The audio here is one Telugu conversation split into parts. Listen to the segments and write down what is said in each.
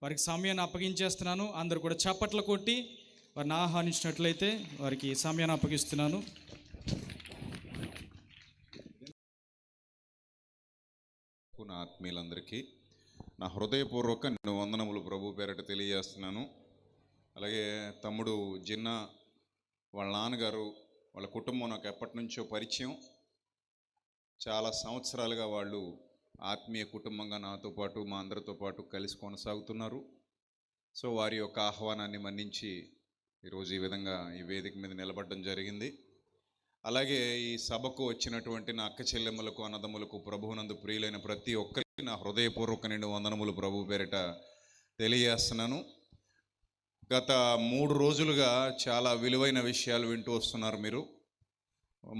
వారికి సమయాన్ని అప్పగించేస్తున్నాను. అందరూ కూడా చప్పట్లు కొట్టి వారిని ఆహ్వానించినట్లయితే వారికి సమయాన్ని అప్పగిస్తున్నాను. నా ఆత్మీయులందరికీ నా హృదయపూర్వక వందనములు ప్రభు పేరట తెలియజేస్తున్నాను. అలాగే తమ్ముడు జిన్నా వాళ్ళ నాన్నగారు వాళ్ళ కుటుంబం నాకు ఎప్పటి నుంచో పరిచయం. చాలా సంవత్సరాలుగా వాళ్ళు ఆత్మీయ కుటుంబంగా నాతో పాటు మా అందరితో పాటు కలిసి కొనసాగుతున్నారు. సో వారి యొక్క ఆహ్వానాన్ని మన్నించి ఈరోజు ఈ విధంగా ఈ వేదిక మీద నిలబడడం జరిగింది. అలాగే ఈ సభకు వచ్చినటువంటి నా అక్క చెల్లెమ్మలకు, అన్నదమ్ములకు, ప్రభువునందు ప్రియులైన ప్రతి ఒక్కరికి నా హృదయపూర్వక వందనములు ప్రభు పేరిట తెలియజేస్తున్నాను. గత 3 రోజులుగా చాలా విలువైన విషయాలు వింటూ వస్తున్నారు మీరు.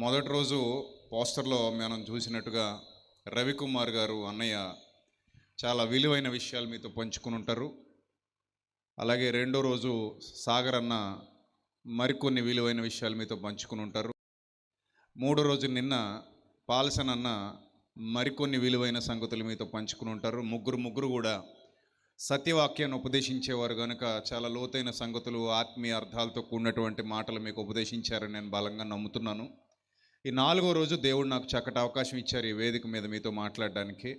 మొదటి రోజు పోస్టర్లో మనం చూసినట్టుగా రవికుమార్ గారు అన్నయ్య చాలా విలువైన విషయాలు మీతో పంచుకుని ఉంటారు. అలాగే రెండో రోజు సాగర్ అన్న మరికొన్ని విలువైన విషయాలు మీతో పంచుకుని ఉంటారు. మూడో రోజు నిన్న పాల్సన్ అన్న మరికొన్ని విలువైన సంగతులు మీతో పంచుకుని ఉంటారు. ముగ్గురు కూడా సత్యవాక్యాన్ని ఉపదేశించేవారు కనుక చాలా లోతైన సంగతులు, ఆత్మీయ అర్థాలతో కూడినటువంటి మాటలు మీకు ఉపదేశించారని నేను బలంగా నమ్ముతున్నాను. ఈ 4వ రోజు దేవుడు నాకు చక్కటి అవకాశం ఇచ్చారు ఈ వేదిక మీద మీతో మాట్లాడడానికి.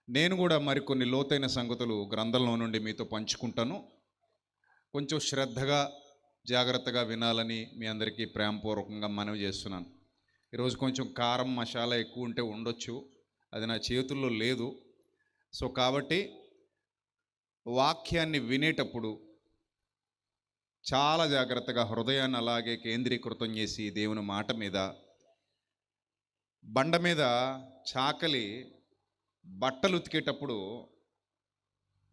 నేను కూడా మరికొన్ని లోతైన సంగతులు గ్రంథంలో నుండి మీతో పంచుకుంటాను. కొంచెం శ్రద్ధగా జాగ్రత్తగా వినాలని మీ అందరికీ ప్రేమపూర్వకంగా మనవి చేస్తున్నాను. ఈరోజు కొంచెం కారం మసాలా ఎక్కువ ఉంటే ఉండొచ్చు, అది నా చేతుల్లో లేదు. సో కాబట్టి వాక్యాన్ని వినేటప్పుడు చాలా జాగ్రత్తగా హృదయాన్ని అలాగే కేంద్రీకృతం చేసి దేవుని మాట మీద, బండ మీద చాకలి బట్టలు ఉతికేటప్పుడు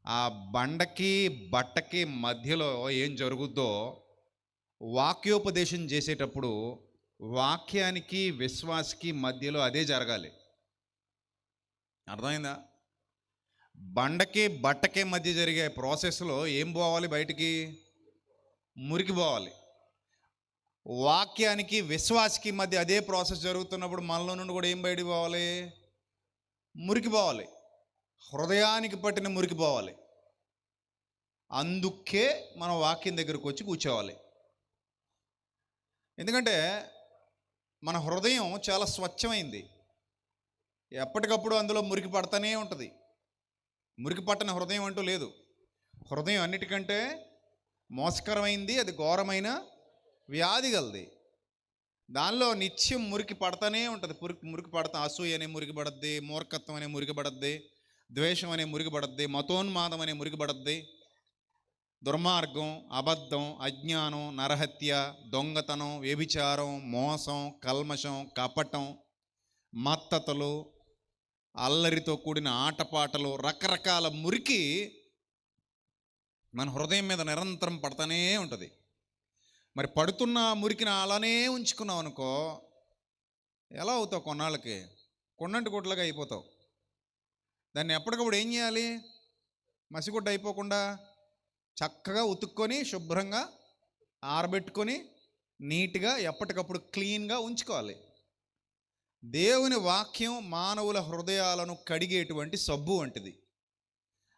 ఆ బండకి బట్టకి మధ్యలో ఏం జరుగుద్దో వాక్యోపదేశం చేసేటప్పుడు వాక్యానికి విశ్వాసకి మధ్యలో అదే జరగాలి. అర్థమైందా? బండకి బట్టకి మధ్య జరిగే ప్రాసెస్లో ఏం పోవాలి? బయటికి మురికి పోవాలి. వాక్యానికి విశ్వాసకి మధ్య అదే ప్రాసెస్ జరుగుతున్నప్పుడు మనలో నుండి కూడా ఏం బయటికి పోవాలి? మురికి పోవాలి. హృదయానికి పట్టిన మురికి పోవాలి. అందుకే మనం వాక్యం దగ్గరకు వచ్చి కూర్చోవాలి. ఎందుకంటే మన హృదయం చాలా స్వచ్ఛమైంది. ఎప్పటికప్పుడు అందులో మురికి పడతానే ఉంటుంది. మురికి పట్టని హృదయం అంటూ లేదు. హృదయం అన్నిటికంటే మోసకరమైంది, అది ఘోరమైన వ్యాధి గలది. దానిలో నిత్యం మురికి పడతానే ఉంటుంది. మురికి పడతా అసూయ అనే మురికి పడద్ది, మూర్ఖత్వం అనే మురికి పడద్ది, ద్వేషం అనే మురికి పడద్ది, మతోన్మాదం అనే మురికి పడద్ది, దుర్మార్గం, అబద్ధం, అజ్ఞానం, నరహత్య, దొంగతనం, వ్యభిచారం, మోసం, కల్మషం, కపటం, మత్తతలు, అల్లరితో కూడిన ఆటపాటలు, రకరకాల మురికి మన హృదయం మీద నిరంతరం పడతానే ఉంటుంది. మరి పడుతున్న మురికిని అలానే ఉంచుకున్నావు అనుకో, ఎలా అవుతావు? కొన్నాళ్ళకి కొండంటి గుడ్లగా అయిపోతావు. దాన్ని ఎప్పటికప్పుడు ఏం చేయాలి? మసిగుడ్డ అయిపోకుండా చక్కగా ఉతుక్కొని శుభ్రంగా ఆరబెట్టుకొని నీట్గా ఎప్పటికప్పుడు క్లీన్గా ఉంచుకోవాలి. దేవుని వాక్యం మానవుల హృదయాలను కడిగేటువంటి సబ్బు వంటిది.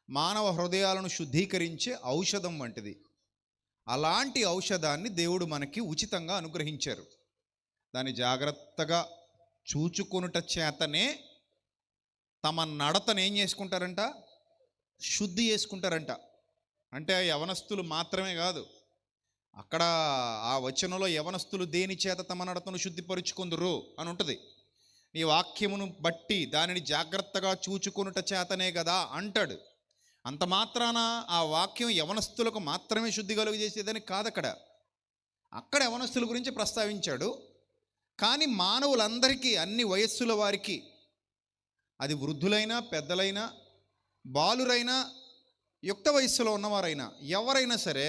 మానవ హృదయాలను శుద్ధీకరించే ఔషధం వంటిది. అలాంటి ఔషధాన్ని దేవుడు మనకి ఉచితంగా అనుగ్రహించారు. దాన్ని జాగ్రత్తగా చూచుకొనుట చేతనే తమ నడతను ఏం చేసుకుంటారంట? శుద్ధి చేసుకుంటారంట. అంటే యవనస్తులు మాత్రమే కాదు, అక్కడ ఆ వచనంలో యవనస్తులు దేని చేత తమ నడతను శుద్ధిపరుచుకుందురు అని ఉంటుంది. నీ వాక్యమును బట్టి దానిని జాగ్రత్తగా చూచుకొనుట చేతనే కదా అంటాడు. అంత మాత్రాన ఆ వాక్యం యవనస్తులకు మాత్రమే శుద్ధి కలుగు చేసేదని కాదు. అక్కడ యవనస్తుల గురించి ప్రస్తావించాడు. కానీ మానవులందరికీ, అన్ని వయస్సుల వారికి, అది వృద్ధులైనా, పెద్దలైనా, బాలురైనా, యుక్త వయస్సులో ఉన్నవారైనా, ఎవరైనా సరే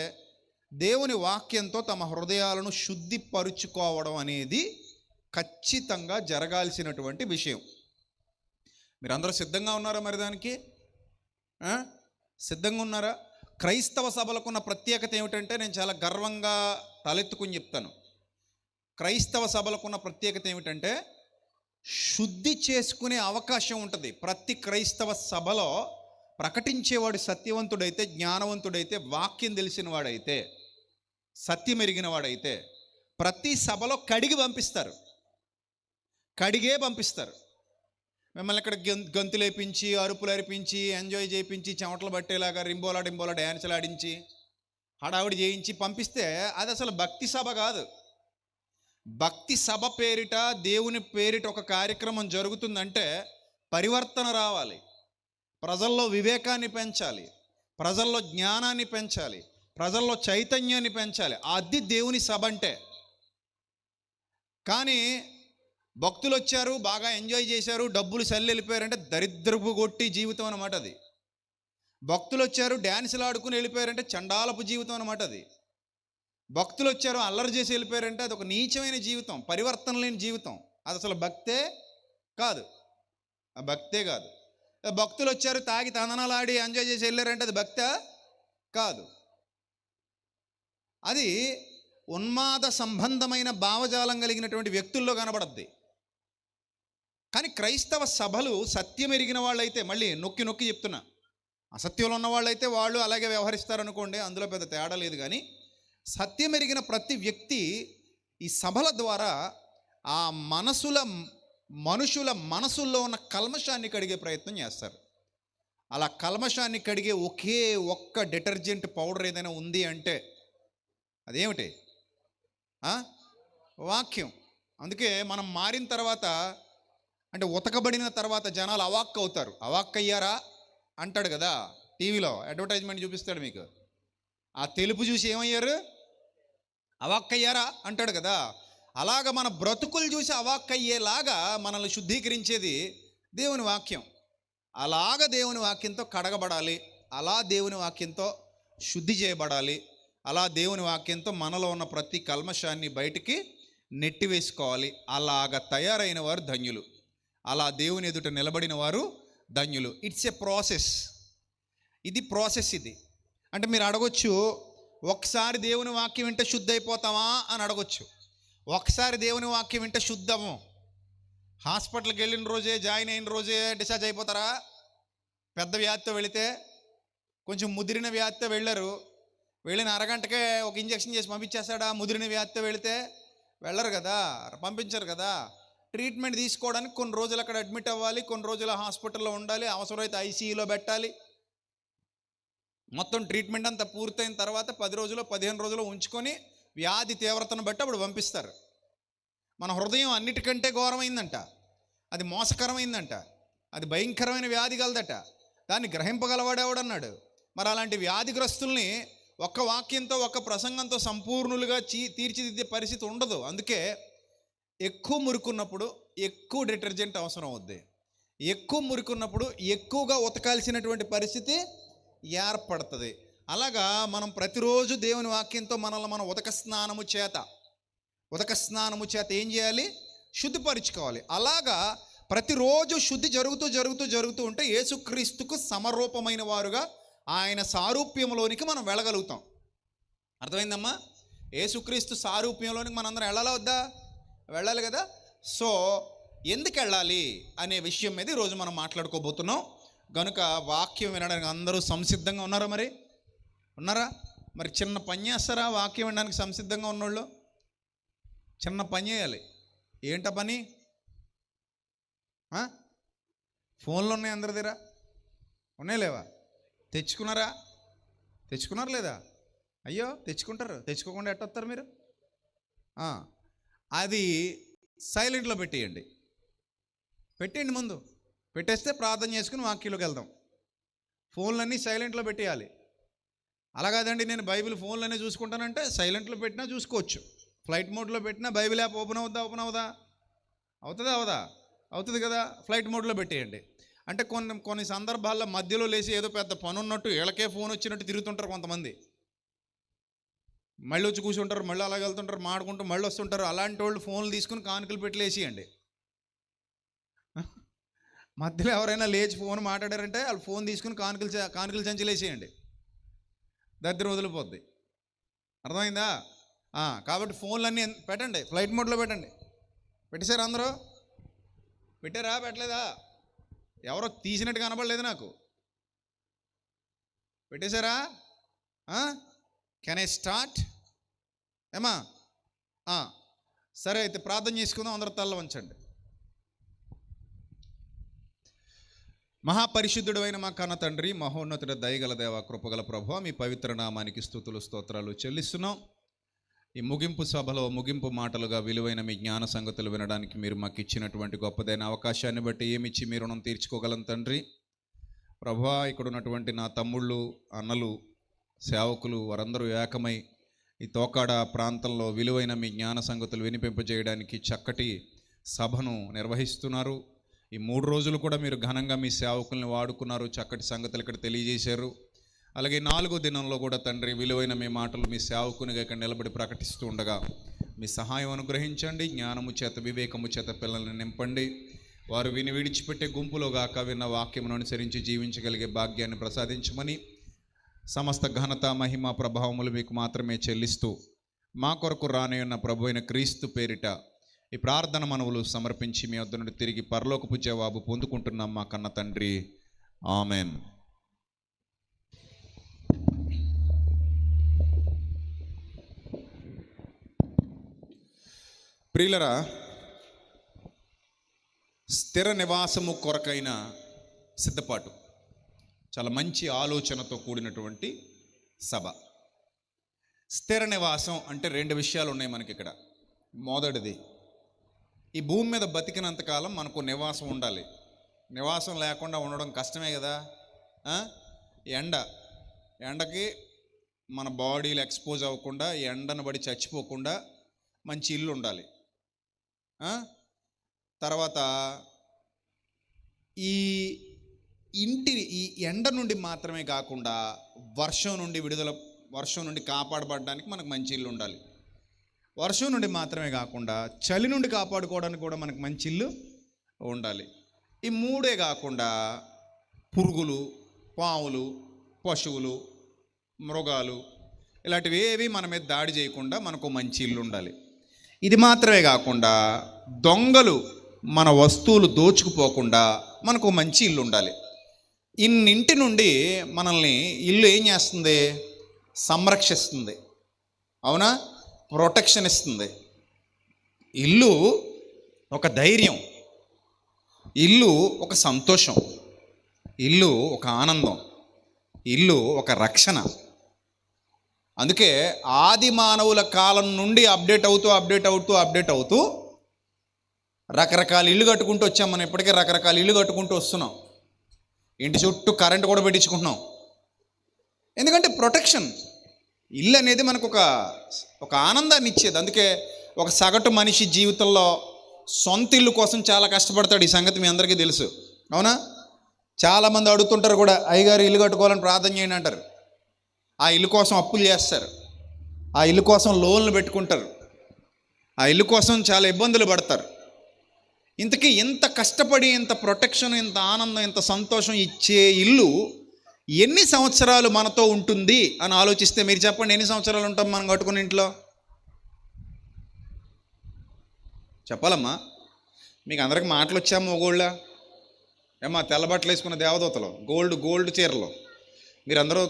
దేవుని వాక్యంతో తమ హృదయాలను శుద్ధిపరుచుకోవడం అనేది ఖచ్చితంగా జరగాల్సినటువంటి విషయం. మీరందరూ సిద్ధంగా ఉన్నారా? మరి దానికి సిద్ధంగా ఉన్నారా? క్రైస్తవ సభలకున్న ప్రత్యేకత ఏమిటంటే, నేను చాలా గర్వంగా తలెత్తుకుని చెప్తాను. క్రైస్తవ సభలకున్న ప్రత్యేకత ఏమిటంటే, శుద్ధి చేసుకునే అవకాశం ఉంటుంది. ప్రతి క్రైస్తవ సభలో ప్రకటించేవాడు సత్యవంతుడైతే, జ్ఞానవంతుడైతే, వాక్యం తెలిసిన వాడైతే, సత్యం ఎరిగిన వాడైతే ప్రతి సభలో కడిగి పంపిస్తారు. కడిగే పంపిస్తారు. మిమ్మల్ని ఇక్కడ గంతులేపించి, అరుపులు అరిపించి, ఎంజాయ్ చేయించి, చెమటలు పట్టేలాగా రింబోలా డింబోలా డ్యాన్సులు ఆడించి, హడావుడి చేయించి పంపిస్తే అది అసలు భక్తి సభ కాదు. భక్తి సభ పేరిట, దేవుని పేరిట ఒక కార్యక్రమం జరుగుతుందంటే పరివర్తన రావాలి, ప్రజల్లో వివేకాన్ని పెంచాలి, ప్రజల్లో జ్ఞానాన్ని పెంచాలి, ప్రజల్లో చైతన్యాన్ని పెంచాలి. అది దేవుని సభ అంటే. కానీ భక్తులు వచ్చారు, బాగా ఎంజాయ్ చేశారు, డబ్బులు సల్లి వెళ్ళిపోయారంటే దరిద్రపు కొట్టి జీవితం అన్నమాట అది. భక్తులు వచ్చారు, డ్యాన్సులు ఆడుకుని వెళ్ళిపోయారంటే చండాలపు జీవితం అన్నమాట అది. భక్తులు వచ్చారు, అల్లరి చేసి వెళ్ళిపోయారంటే అది ఒక నీచమైన జీవితం, పరివర్తన లేని జీవితం. అది అసలు భక్తే కాదు, ఆ భక్తే కాదు. భక్తులు వచ్చారు, తాగి తందనాలు ఆడి ఎంజాయ్ చేసి వెళ్ళారంటే అది భక్తే కాదు. అది ఉన్మాద సంబంధమైన భావజాలం కలిగినటువంటి వ్యక్తుల్లో కనబడద్ది. కానీ క్రైస్తవ సభలు సత్యం ఎరిగిన వాళ్ళైతే, మళ్ళీ నొక్కి నొక్కి చెప్తున్నా, అసత్యంలో ఉన్న వాళ్ళైతే వాళ్ళు అలాగే వ్యవహరిస్తారనుకోండి, అందులో పెద్ద తేడా లేదు. కానీ సత్యం ఎరిగిన ప్రతి వ్యక్తి ఈ సభల ద్వారా ఆ మనుషుల మనసుల్లో ఉన్న కల్మషాన్ని కడిగే ప్రయత్నం చేస్తారు. అలా కల్మషాన్ని కడిగే ఒకే ఒక్క డిటర్జెంట్ పౌడర్ ఏదైనా ఉంది అంటే అదేమిటి? వాక్యం. అందుకే మనం మారిన తర్వాత, అంటే ఉతకబడిన తర్వాత జనాలు అవాక్ అవుతారు. అవాక్ అయ్యారా అంటాడు కదా, టీవీలో అడ్వర్టైజ్మెంట్ చూపిస్తాడు మీకు. ఆ తెలుపు చూసి ఏమయ్యారు? అవాక్ అయ్యారా అంటాడు కదా. అలాగ మన బ్రతుకులు చూసి అవాక్ అయ్యేలాగా మనల్ని శుద్ధీకరించేది దేవుని వాక్యం. అలాగ దేవుని వాక్యంతో కడగబడాలి, అలా దేవుని వాక్యంతో శుద్ధి చేయబడాలి, అలా దేవుని వాక్యంతో మనలో ఉన్న ప్రతి కల్మషాన్ని బయటికి నెట్టివేసుకోవాలి. అలాగ తయారైన వారు ధన్యులు, అలా దేవుని ఎదుట నిలబడిన వారు ధన్యులు. It's a process. ఇది ప్రాసెస్. ఇది అంటే మీరు అడగొచ్చు, ఒకసారి దేవుని వాక్యం వింటే శుద్ధ అయిపోతావా అని అడగొచ్చు. ఒకసారి దేవుని వాక్యం వింటే శుద్ధము. హాస్పిటల్కి వెళ్ళిన రోజే, జాయిన్ అయిన రోజే డిశ్చార్జ్ అయిపోతారా? పెద్ద వ్యాధితో వెళితే, కొంచెం ముదిరిన వ్యాధితో వెళ్ళారు, వెళ్ళిన అరగంటకే ఒక ఇంజక్షన్ చేసి పంపించేస్తాడా? ముదిరిన వ్యాధితో వెళితే వెళ్ళరు కదా, పంపించరు కదా. ట్రీట్మెంట్ తీసుకోవడానికి కొన్ని రోజులు అక్కడ అడ్మిట్ అవ్వాలి, కొన్ని రోజులు హాస్పిటల్లో ఉండాలి, అవసరమైతే ఐసీయూలో పెట్టాలి. మొత్తం ట్రీట్మెంట్ అంతా పూర్తయిన తర్వాత 10 రోజులు 15 రోజులు ఉంచుకొని వ్యాధి తీవ్రతను బట్టి అప్పుడు పంపిస్తారు. మన హృదయం అన్నిటికంటే ఘోరమైందంట, అది మోసకరమైందంట, అది భయంకరమైన వ్యాధి కలదట. దాన్ని గ్రహింపగలవాడేవాడన్నాడు. మరి అలాంటి వ్యాధిగ్రస్తుల్ని ఒక్క వాక్యంతో, ఒక్క ప్రసంగంతో సంపూర్ణులుగా తీర్చిదిద్దే పరిస్థితి ఉండదు. అందుకే ఎక్కువ మురుకున్నప్పుడు ఎక్కువ డిటర్జెంట్ అవసరం అవుద్ది. ఎక్కువ మురుకున్నప్పుడు ఎక్కువగా ఉతకాల్సినటువంటి పరిస్థితి ఏర్పడుతుంది. అలాగా మనం ప్రతిరోజు దేవుని వాక్యంతో మనల్ని మనం ఉదక స్నానము చేత ఏం చేయాలి? శుద్ధిపరుచుకోవాలి. అలాగా ప్రతిరోజు శుద్ధి జరుగుతూ ఉంటే యేసుక్రీస్తుకు సమరూపమైన వారుగా, ఆయన సారూప్యంలోనికి మనం వెళ్ళగలుగుతాం. అర్థమైందమ్మా? యేసుక్రీస్తు సారూప్యంలోనికి మనందరం వెళ్ళాలా వద్దా? వెళ్ళాలి కదా. సో ఎందుకు వెళ్ళాలి అనే విషయం మీద ఈరోజు మనం మాట్లాడుకోబోతున్నాం. కనుక వాక్యం వినడానికి అందరూ సంసిద్ధంగా ఉన్నారా? మరి ఉన్నారా? మరి చిన్న పని చేస్తారా వాక్యం వినడానికి సంసిద్ధంగా ఉన్నోళ్ళు? చిన్న పని చేయాలి. ఏంట పని? ఫోన్లు ఉన్నాయి అందరి దగ్గర, ఉన్నాయి లేవా? తెచ్చుకున్నారు లేదా? అయ్యో తెచ్చుకుంటారు, తెచ్చుకోకుండా ఎట్టొస్తారు మీరు? అది సైలెంట్లో పెట్టేయండి ముందు. పెట్టేస్తే ప్రార్థన చేసుకుని వాక్యంలోకి వెళ్దాం. ఫోన్లన్నీ సైలెంట్లో పెట్టేయాలి. అలా కాదండి నేను బైబిల్ ఫోన్లోనే చూసుకుంటానంటే సైలెంట్లో పెట్టినా చూసుకోవచ్చు, ఫ్లైట్ మోడ్లో పెట్టినా బైబిల్ యాప్ ఓపెన్ అవుతుందా? అవుతుంది కదా. ఫ్లైట్ మోడ్లో పెట్టేయండి. అంటే కొన్ని సందర్భాల్లో మధ్యలో లేచి ఏదో పెద్ద పని ఉన్నట్టు, వీళ్ళకే ఫోన్ వచ్చినట్టు తిరుగుతుంటారు కొంతమంది. మళ్ళీ వచ్చి కూర్చుంటారు, మళ్ళీ అలాగే వెళ్తుంటారు, మాడుకుంటూ మళ్ళీ వస్తుంటారు. అలాంటి వాళ్ళు ఫోన్లు తీసుకుని కానుకలు పెట్టి లేచేయండి. మధ్యలో ఎవరైనా లేచి ఫోన్ మాట్లాడారంటే వాళ్ళు ఫోన్ తీసుకుని కానుకలు సంచి లేచేయండి, దరిద్రం వదిలిపోద్ది. అర్థమైందా? కాబట్టి ఫోన్లన్నీ పెట్టండి, ఫ్లైట్ మోడ్లో పెట్టండి. పెట్టేశారు అందరూ? పెట్టారా? పెట్టలేదా? ఎవరో తీసినట్టు కనబడలేదు నాకు. పెట్టేశారా? Can I start? ఏమా సరే, అయితే ప్రార్థన చేసుకుందాం. అందరూ తల్ల వంచండి. మహాపరిశుద్ధుడు అయిన మా కన్న తండ్రి, మహోన్నతుడ, దయగల దేవ, కృపగల ప్రభువా, మీ పవిత్ర నామానికి స్తుతులు స్తోత్రాలు చెల్లిస్తున్నాం. ఈ ముగింపు సభలో ముగింపు మాటలుగా విలువైన మీ జ్ఞాన సంగతులు వినడానికి మీరు మాకు ఇచ్చినటువంటి గొప్పదైన అవకాశాన్ని బట్టి ఏమిచ్చి మీ రుణం తీర్చుకోగలం తండ్రి. ప్రభువా, ఇక్కడ ఉన్నటువంటి నా తమ్ముళ్ళు, అన్నలు, సేవకులు వారందరూ ఏకమై ఈ తోకాడ ప్రాంతంలో విలువైన మీ జ్ఞాన సంగతులు వినిపింపజేయడానికి చక్కటి సభను నిర్వహిస్తున్నారు. ఈ 3 రోజులు కూడా మీరు ఘనంగా మీ సేవకుల్ని వాడుకున్నారు, చక్కటి సంగతులు ఇక్కడ తెలియజేశారు. అలాగే 4వ దినంలో కూడా తండ్రి విలువైన మీ మాటలు మీ సేవకునిగా ఇక్కడ నిలబడి ప్రకటిస్తూ ఉండగా మీ సహాయం అనుగ్రహించండి. జ్ఞానము చేత, వివేకము చేత పిల్లల్ని నింపండి. వారు విని విడిచిపెట్టే గుంపులో గాక విన్న వాక్యమును అనుసరించి జీవించగలిగే భాగ్యాన్ని ప్రసాదించమని, సమస్త ఘనత, మహిమ, ప్రభావములు మీకు మాత్రమే చెల్లిస్తూ మా కొరకు రానియున్న ప్రభు అయిన క్రీస్తు పేరిట ఈ ప్రార్థన మనవులు సమర్పించి మీ వద్ద నుండి తిరిగి పరలోకపు జవాబు పొందుకుంటున్నాం మా కన్న తండ్రి. ఆమెన్. ప్రియులరా, స్థిర నివాసము కొరకైన సిద్ధపాటు, చాలా మంచి ఆలోచనతో కూడినటువంటి సభ. స్థిర నివాసం అంటే 2 విషయాలు ఉన్నాయి మనకి ఇక్కడ. మొదటిది, ఈ భూమి మీద బతికినంతకాలం మనకు నివాసం ఉండాలి. నివాసం లేకుండా ఉండడం కష్టమే కదా. ఎండకి మన బాడీలు ఎక్స్పోజ్ అవ్వకుండా, ఎండను బడి చచ్చిపోకుండా మంచి ఇల్లు ఉండాలి. తర్వాత ఈ ఎండ నుండి మాత్రమే కాకుండా వర్షం నుండి కాపాడబడడానికి మనకు మంచి ఇల్లు ఉండాలి. వర్షం నుండి మాత్రమే కాకుండా చలి నుండి కాపాడుకోవడానికి కూడా మనకు మంచి ఇల్లు ఉండాలి. ఈ 3 కాకుండా పురుగులు, పాములు, పశువులు, మృగాలు ఇలాంటివి ఏవి మన మీద దాడి చేయకుండా మనకు మంచి ఇల్లు ఉండాలి. ఇది మాత్రమే కాకుండా దొంగలు మన వస్తువులు దోచుకుపోకుండా మనకు మంచి ఇల్లు ఉండాలి. ఇన్నింటి నుండి మనల్ని ఇల్లు ఏం చేస్తుంది? సంరక్షిస్తుంది. అవునా? ప్రొటెక్షన్ ఇస్తుంది. ఇల్లు ఒక ధైర్యం, ఇల్లు ఒక సంతోషం, ఇల్లు ఒక ఆనందం, ఇల్లు ఒక రక్షణ. అందుకే ఆది మానవుల కాలం నుండి అప్డేట్ అవుతూ రకరకాల ఇల్లు కట్టుకుంటూ వచ్చాం. మనం ఇప్పటికే రకరకాల ఇల్లు కట్టుకుంటూ వస్తున్నాం. ఇంటి చుట్టూ కరెంటు కూడా పెట్టించుకుంటున్నాం. ఎందుకంటే ప్రొటెక్షన్. ఇల్లు అనేది మనకు ఒక ఆనందాన్ని ఇచ్చేది. అందుకే ఒక సగటు మనిషి జీవితంలో సొంత ఇల్లు కోసం చాలా కష్టపడతాడు. ఈ సంగతి మీ అందరికీ తెలుసు, అవునా? చాలామంది అడుగుతుంటారు కూడా, అయ్యగారు ఇల్లు కట్టుకోవాలని ప్రార్థన చేయండి అంటారు. ఆ ఇల్లు కోసం అప్పులు చేస్తారు, ఆ ఇల్లు కోసం లోన్లు పెట్టుకుంటారు, ఆ ఇల్లు కోసం చాలా ఇబ్బందులు పడతారు. ఇంతకీ ఎంత కష్టపడి, ఎంత ప్రొటెక్షన్, ఎంత ఆనందం, ఎంత సంతోషం ఇచ్చే ఇల్లు ఎన్ని సంవత్సరాలు మనతో ఉంటుంది అని ఆలోచిస్తే మీరు చెప్పండి, ఎన్ని సంవత్సరాలు ఉంటాం మనం కట్టుకున్న ఇంట్లో? చెప్పాలమ్మా. మీకు అందరికి మాటలు వచ్చాము మొగోళ్ళ? ఏమా తెల్ల బట్టలు వేసుకున్న దేవదూతలు, గోల్డ్ చీరలు, మీరందరూ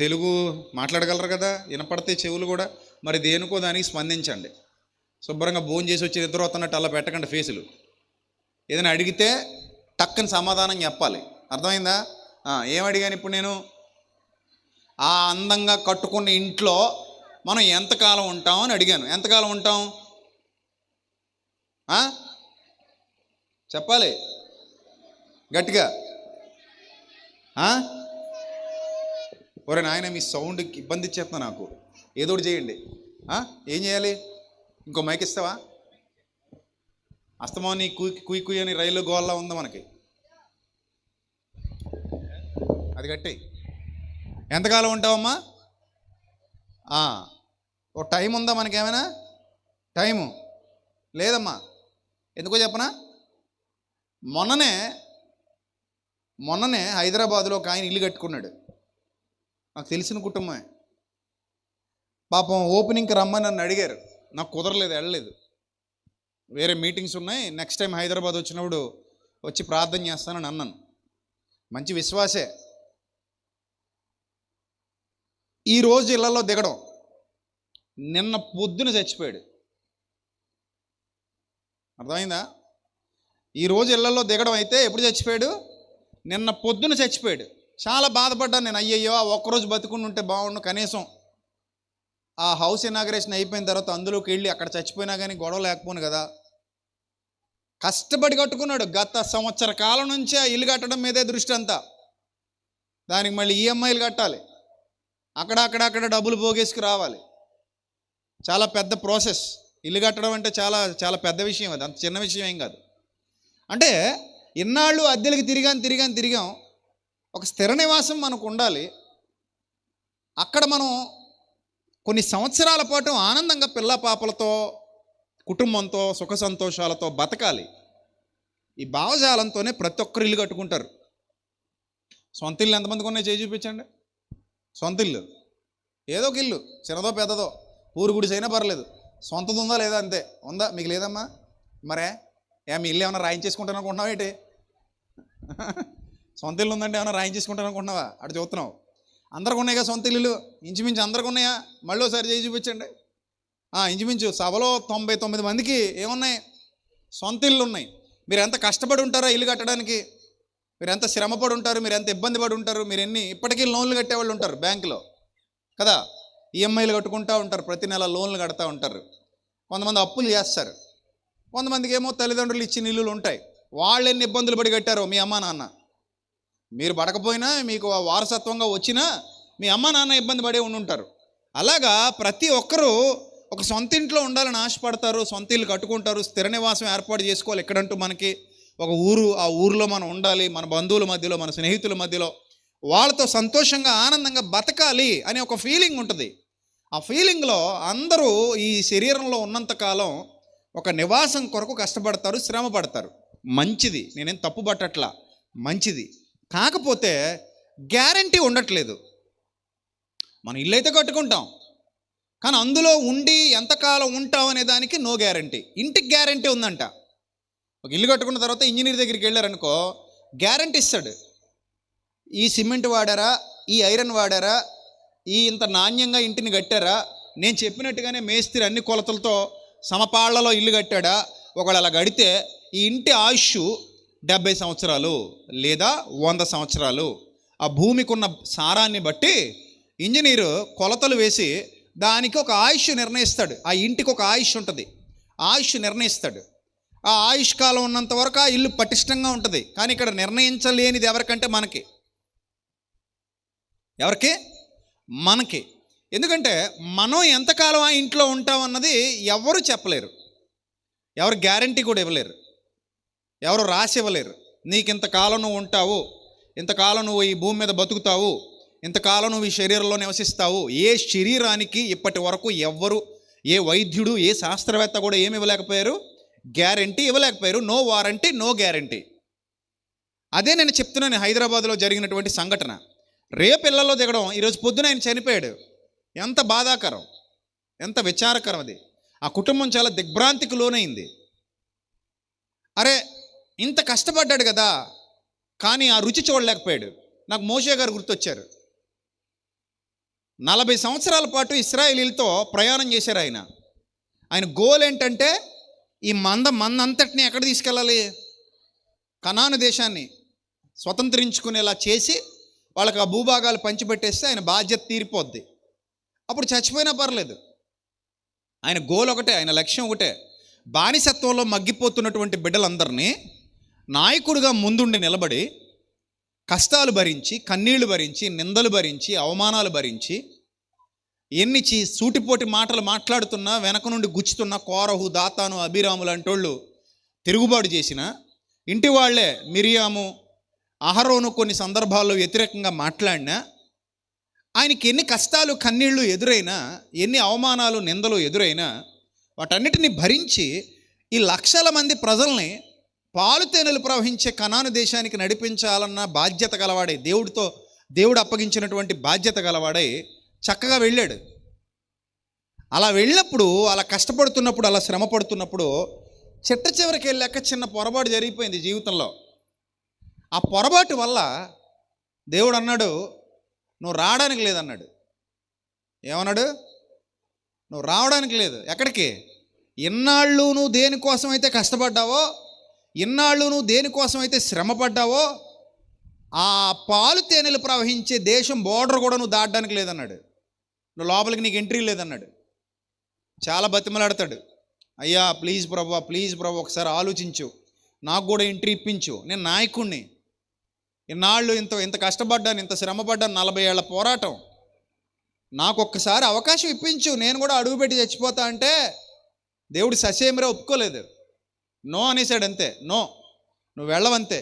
తెలుగు మాట్లాడగలరు కదా, వినపడితే చెవులు కూడా. మరి దేనికో దానికి స్పందించండి. శుభ్రంగా భోజనం చేసి వచ్చి నిద్ర వస్తున్నట్టు అలా పెట్టకండి ఫేసులు. ఏదైనా అడిగితే టక్కని సమాధానం చెప్పాలి. అర్థమైందా? ఏం అడిగాను ఇప్పుడు నేను? ఆ అందంగా కట్టుకున్న ఇంట్లో మనం ఎంతకాలం ఉంటాం అని అడిగాను. ఎంతకాలం ఉంటాం చెప్పాలి గట్టిగా. ఒరే నాయన, మీ సౌండ్కి ఇబ్బంది ఇచ్చేస్తున్నా నాకు. ఏదో ఒకటి చేయండి. ఏం చేయాలి? ఇంకో మైక్ ఇస్తావా? అస్తమాని కుయ్ కుయ్ అని రైలు గోల్లా ఉందా మనకి? అది కట్టి ఎంతకాలం ఉంటావమ్మా? ఓ టైం ఉందా మనకేమైనా? టైము లేదమ్మా. ఎందుకో చెప్పనా? మొన్ననే హైదరాబాదులో ఒక ఆయన ఇల్లు కట్టుకున్నాడు. నాకు తెలిసిన కుటుంబమే. పాపం ఓపెనింగ్కి రమ్మని నన్ను అడిగారు. నాకు కుదరలేదు, వెళ్ళలేదు. వేరే మీటింగ్స్ ఉన్నాయి. నెక్స్ట్ టైం హైదరాబాద్ వచ్చినప్పుడు వచ్చి ప్రార్థన చేస్తానని అన్నాను. మంచి విశ్వాసే. ఈరోజు ఇళ్లలో దిగడం, నిన్న పొద్దున చచ్చిపోయాడు. అర్థమైందా? ఈరోజు ఇళ్లలో దిగడం అయితే ఎప్పుడు చచ్చిపోయాడు? నిన్న పొద్దున చచ్చిపోయాడు. చాలా బాధపడ్డాను నేను. అయ్యయ్యో, ఆ ఒక్కరోజు బతుకుని ఉంటే బాగుండు, కనీసం ఆ హౌస్ ఇనాగరేషన్ అయిపోయిన తర్వాత అందులోకి వెళ్ళి అక్కడ చచ్చిపోయినా కానీ గొడవ లేకపోను కదా. కష్టపడి కట్టుకున్నాడు. గత సంవత్సర కాలం నుంచి ఆ ఇల్లు కట్టడం మీదే దృష్టి అంతా. దానికి మళ్ళీ ఈఎంఐలు కట్టాలి, అక్కడ డబ్బులు పోగేసుకు రావాలి. చాలా పెద్ద ప్రాసెస్. ఇల్లు కట్టడం అంటే చాలా చాలా పెద్ద విషయం. అది అంత చిన్న విషయం ఏం కాదు. అంటే ఇన్నాళ్ళు అద్దెలకి తిరిగాం. ఒక స్థిర నివాసం మనకు ఉండాలి. అక్కడ మనం కొన్ని సంవత్సరాల పాటు ఆనందంగా పిల్ల పాపలతో, కుటుంబంతో, సుఖ సంతోషాలతో బతకాలి. ఈ భావజాలంతోనే ప్రతి ఒక్కరు ఇల్లు కట్టుకుంటారు. సొంత ఇల్లు ఎంతమందికి ఉన్నాయి? చేయి చూపించండి. సొంత ఇల్లు ఏదో ఒక ఇల్లు, చిన్నదో పెద్దదో, ఊరు గుడిసైనా పర్లేదు, సొంతది ఉందా లేదా అంతే. ఉందా? మీకు లేదమ్మా? మరే మీ ఇల్లు ఏమైనా రాయించేసుకుంటాను అనుకుంటున్నావా ఏంటి? సొంత ఇల్లు ఉందంటే ఏమైనా రాయించేసుకుంటాను అనుకుంటున్నావా? అటు చూస్తున్నావు. అందరికి ఉన్నాయిగా సొంత ఇల్లులు, ఇంచుమించు అందరికి ఉన్నాయా? మళ్ళీ ఒకసారి చేయి చూపించండి. ఇంచుమించు సభలో 99 మందికి ఏమున్నాయి? సొంత ఇల్లు ఉన్నాయి. మీరు ఎంత కష్టపడి ఉంటారో ఇల్లు కట్టడానికి, మీరు ఎంత శ్రమపడి ఉంటారు, మీరు ఎంత ఇబ్బంది పడి ఉంటారు. మీరు ఇప్పటికీ లోన్లు కట్టేవాళ్ళు ఉంటారు బ్యాంకులో కదా, ఈఎంఐలు కట్టుకుంటూ ఉంటారు, ప్రతి నెల లోన్లు కడతా ఉంటారు. కొంతమంది అప్పులు చేస్తారు, కొంతమందికి ఏమో తల్లిదండ్రులు ఇచ్చిన ఇల్లులు ఉంటాయి. వాళ్ళు ఎన్ని ఇబ్బందులు పడి కట్టారో మీ అమ్మా నాన్న. మీరు పడకపోయినా, మీకు వారసత్వంగా వచ్చినా మీ అమ్మా నాన్న ఇబ్బంది పడే ఉంటారు. అలాగా ప్రతి ఒక్కరూ ఒక సొంత ఇంట్లో ఉండాలని ఆశపడతారు, సొంత ఇల్లు కట్టుకుంటారు, స్థిర నివాసం ఏర్పాటు చేసుకోవాలి. ఎక్కడంటూ మనకి ఒక ఊరు, ఆ ఊరిలో మనం ఉండాలి, మన బంధువుల మధ్యలో, మన స్నేహితుల మధ్యలో, వాళ్ళతో సంతోషంగా ఆనందంగా బతకాలి అనే ఒక ఫీలింగ్ ఉంటుంది. ఆ ఫీలింగ్లో అందరూ ఈ శరీరంలో ఉన్నంతకాలం ఒక నివాసం కొరకు కష్టపడతారు, శ్రమ పడతారు. మంచిది, నేనేం తప్పు పట్టట్లా, మంచిది. కాకపోతే గ్యారంటీ ఉండట్లేదు. మనం ఇల్లు అయితే కట్టుకుంటాం, కానీ అందులో ఉండి ఎంతకాలం ఉంటాం అనే దానికి నో గ్యారంటీ. ఇంటికి గ్యారంటీ ఉందంట. ఒక ఇల్లు కట్టుకున్న తర్వాత ఇంజనీర్ దగ్గరికి వెళ్ళారనుకో, గ్యారంటీ ఇస్తాడు. ఈ సిమెంట్ వాడారా, ఈ ఐరన్ వాడారా, ఈ ఇంత నాణ్యంగా ఇంటిని కట్టారా, నేను చెప్పినట్టుగానే మేస్త్రి అన్ని కొలతలతో సమపాళ్లలో ఇల్లు కట్టాడా, ఒకవేళ అలా కడితే ఈ ఇంటి ఆయుష్ 70 సంవత్సరాలు లేదా 100 సంవత్సరాలు. ఆ భూమికి ఉన్న సారాన్ని బట్టి ఇంజనీరు కొలతలు వేసి దానికి ఒక ఆయుష్ నిర్ణయిస్తాడు. ఆ ఇంటికి ఒక ఆయుష్ ఉంటుంది, ఆయుష్ నిర్ణయిస్తాడు. ఆ ఆయుష్ కాలం ఉన్నంత వరకు ఆ ఇల్లు పటిష్టంగా ఉంటుంది. కానీ ఇక్కడ నిర్ణయించలేనిది ఎవరికంటే మనకి. మనకి. ఎందుకంటే మనం ఎంతకాలం ఆ ఇంట్లో ఉంటామన్నది ఎవరు చెప్పలేరు, ఎవరు గ్యారంటీ కూడా ఇవ్వలేరు, ఎవరు రాసి ఇవ్వలేరు. నీకు ఇంతకాలం నువ్వు ఉంటావు, ఇంతకాలం నువ్వు ఈ భూమి మీద బతుకుతావు, ఇంతకాలం నువ్వు ఈ శరీరంలో నివసిస్తావు. ఏ శరీరానికి ఇప్పటి వరకు ఎవ్వరు, ఏ వైద్యుడు, ఏ శాస్త్రవేత్త కూడా ఏమి ఇవ్వలేకపోయారు, గ్యారంటీ ఇవ్వలేకపోయారు. No warranty, no guarantee. అదే నేను చెప్తున్నాను. హైదరాబాద్లో జరిగినటువంటి సంఘటన, రేపు ఇళ్లలో దిగడం. ఈరోజు పొద్దున ఆయన చనిపోయాడు. ఎంత బాధాకరం, ఎంత విచారకరం అది. ఆ కుటుంబం చాలా దిగ్భ్రాంతికి లోనైంది. అరే, ఇంత కష్టపడ్డాడు కదా, కానీ ఆ రుచి చూడలేకపోయాడు. నాకు మోషే గారు గుర్తొచ్చారు. 40 సంవత్సరాల పాటు ఇశ్రాయేలీలతో ప్రయాణం చేశారు ఆయన. ఆయన గోల్ ఏంటంటే ఈ మందంతటిని ఎక్కడ తీసుకెళ్ళాలి? కనాను దేశాన్ని స్వతంత్రించుకునేలా చేసి వాళ్ళకి ఆ భూభాగాలు పంచిపెట్టేస్తే ఆయన బాధ్యత తీరిపోద్ది. అప్పుడు చచ్చిపోయినా పర్లేదు. ఆయన గోల్ ఒకటే, ఆయన లక్ష్యం ఒకటే. బానిసత్వంలో మగ్గిపోతున్నటువంటి బిడ్డలందరినీ నాయకుడిగా ముందుండి నిలబడి కష్టాలు భరించి, కన్నీళ్లు భరించి, నిందలు భరించి, అవమానాలు భరించి, ఎన్ని సూటిపోటి మాటలు మాట్లాడుతున్నా, వెనక నుండి గుచ్చుతున్న కోరహు, దాతాను, అభిరాములు అంటోళ్ళు తిరుగుబాటు చేసిన, ఇంటి వాళ్లే మిరియాము, అహరోను కొన్ని సందర్భాల్లో వ్యతిరేకంగా మాట్లాడినా, ఆయనకి ఎన్ని కష్టాలు, కన్నీళ్లు ఎదురైనా, ఎన్ని అవమానాలు, నిందలు ఎదురైనా వాటన్నిటిని భరించి ఈ లక్షల మంది ప్రజల్ని పాలు తేనెలు ప్రవహించే కనాను దేశానికి నడిపించాలన్న బాధ్యత గలవాడై, దేవుడు అప్పగించినటువంటి బాధ్యత గలవాడై చక్కగా వెళ్ళాడు. అలా వెళ్ళినప్పుడు, అలా కష్టపడుతున్నప్పుడు, అలా శ్రమ పడుతున్నప్పుడు చిట్ట చివరికి వెళ్ళాక చిన్న పొరపాటు జరిగిపోయింది జీవితంలో. ఆ పొరపాటు వల్ల దేవుడు అన్నాడు, నువ్వు రావడానికి లేదన్నాడు. ఏమన్నాడు? నువ్వు రావడానికి లేదు. ఎక్కడికి? ఇన్నాళ్ళు నువ్వు దేనికోసం అయితే కష్టపడ్డావో, ఇన్నాళ్ళు నువ్వు దేనికోసం అయితే శ్రమపడ్డావో, ఆ పాలు తేనెలు ప్రవహించే దేశం బోర్డర్ కూడా నువ్వు దాటడానికి లేదన్నాడు. నువ్వు లోపలికి నీకు ఎంట్రీ లేదన్నాడు. చాలా బతిమలాడతాడు. అయ్యా ప్లీజ్ ప్రభు ఒకసారి ఆలోచించు, నాకు కూడా ఎంట్రీ ఇప్పించు, నేను నాయకుణ్ణి, ఇన్నాళ్ళు ఇంత కష్టపడ్డాను, ఇంత శ్రమపడ్డాను, 40 ఏళ్ల పోరాటం, నాకు ఒక్కసారి అవకాశం ఇప్పించు, నేను కూడా అడుగుపెట్టి చచ్చిపోతా అంటే దేవుడు ససేమిరా ఒప్పుకోలేదు. నో అనేసాడు. అంతే, నో, నువ్వు వెళ్ళవంతే,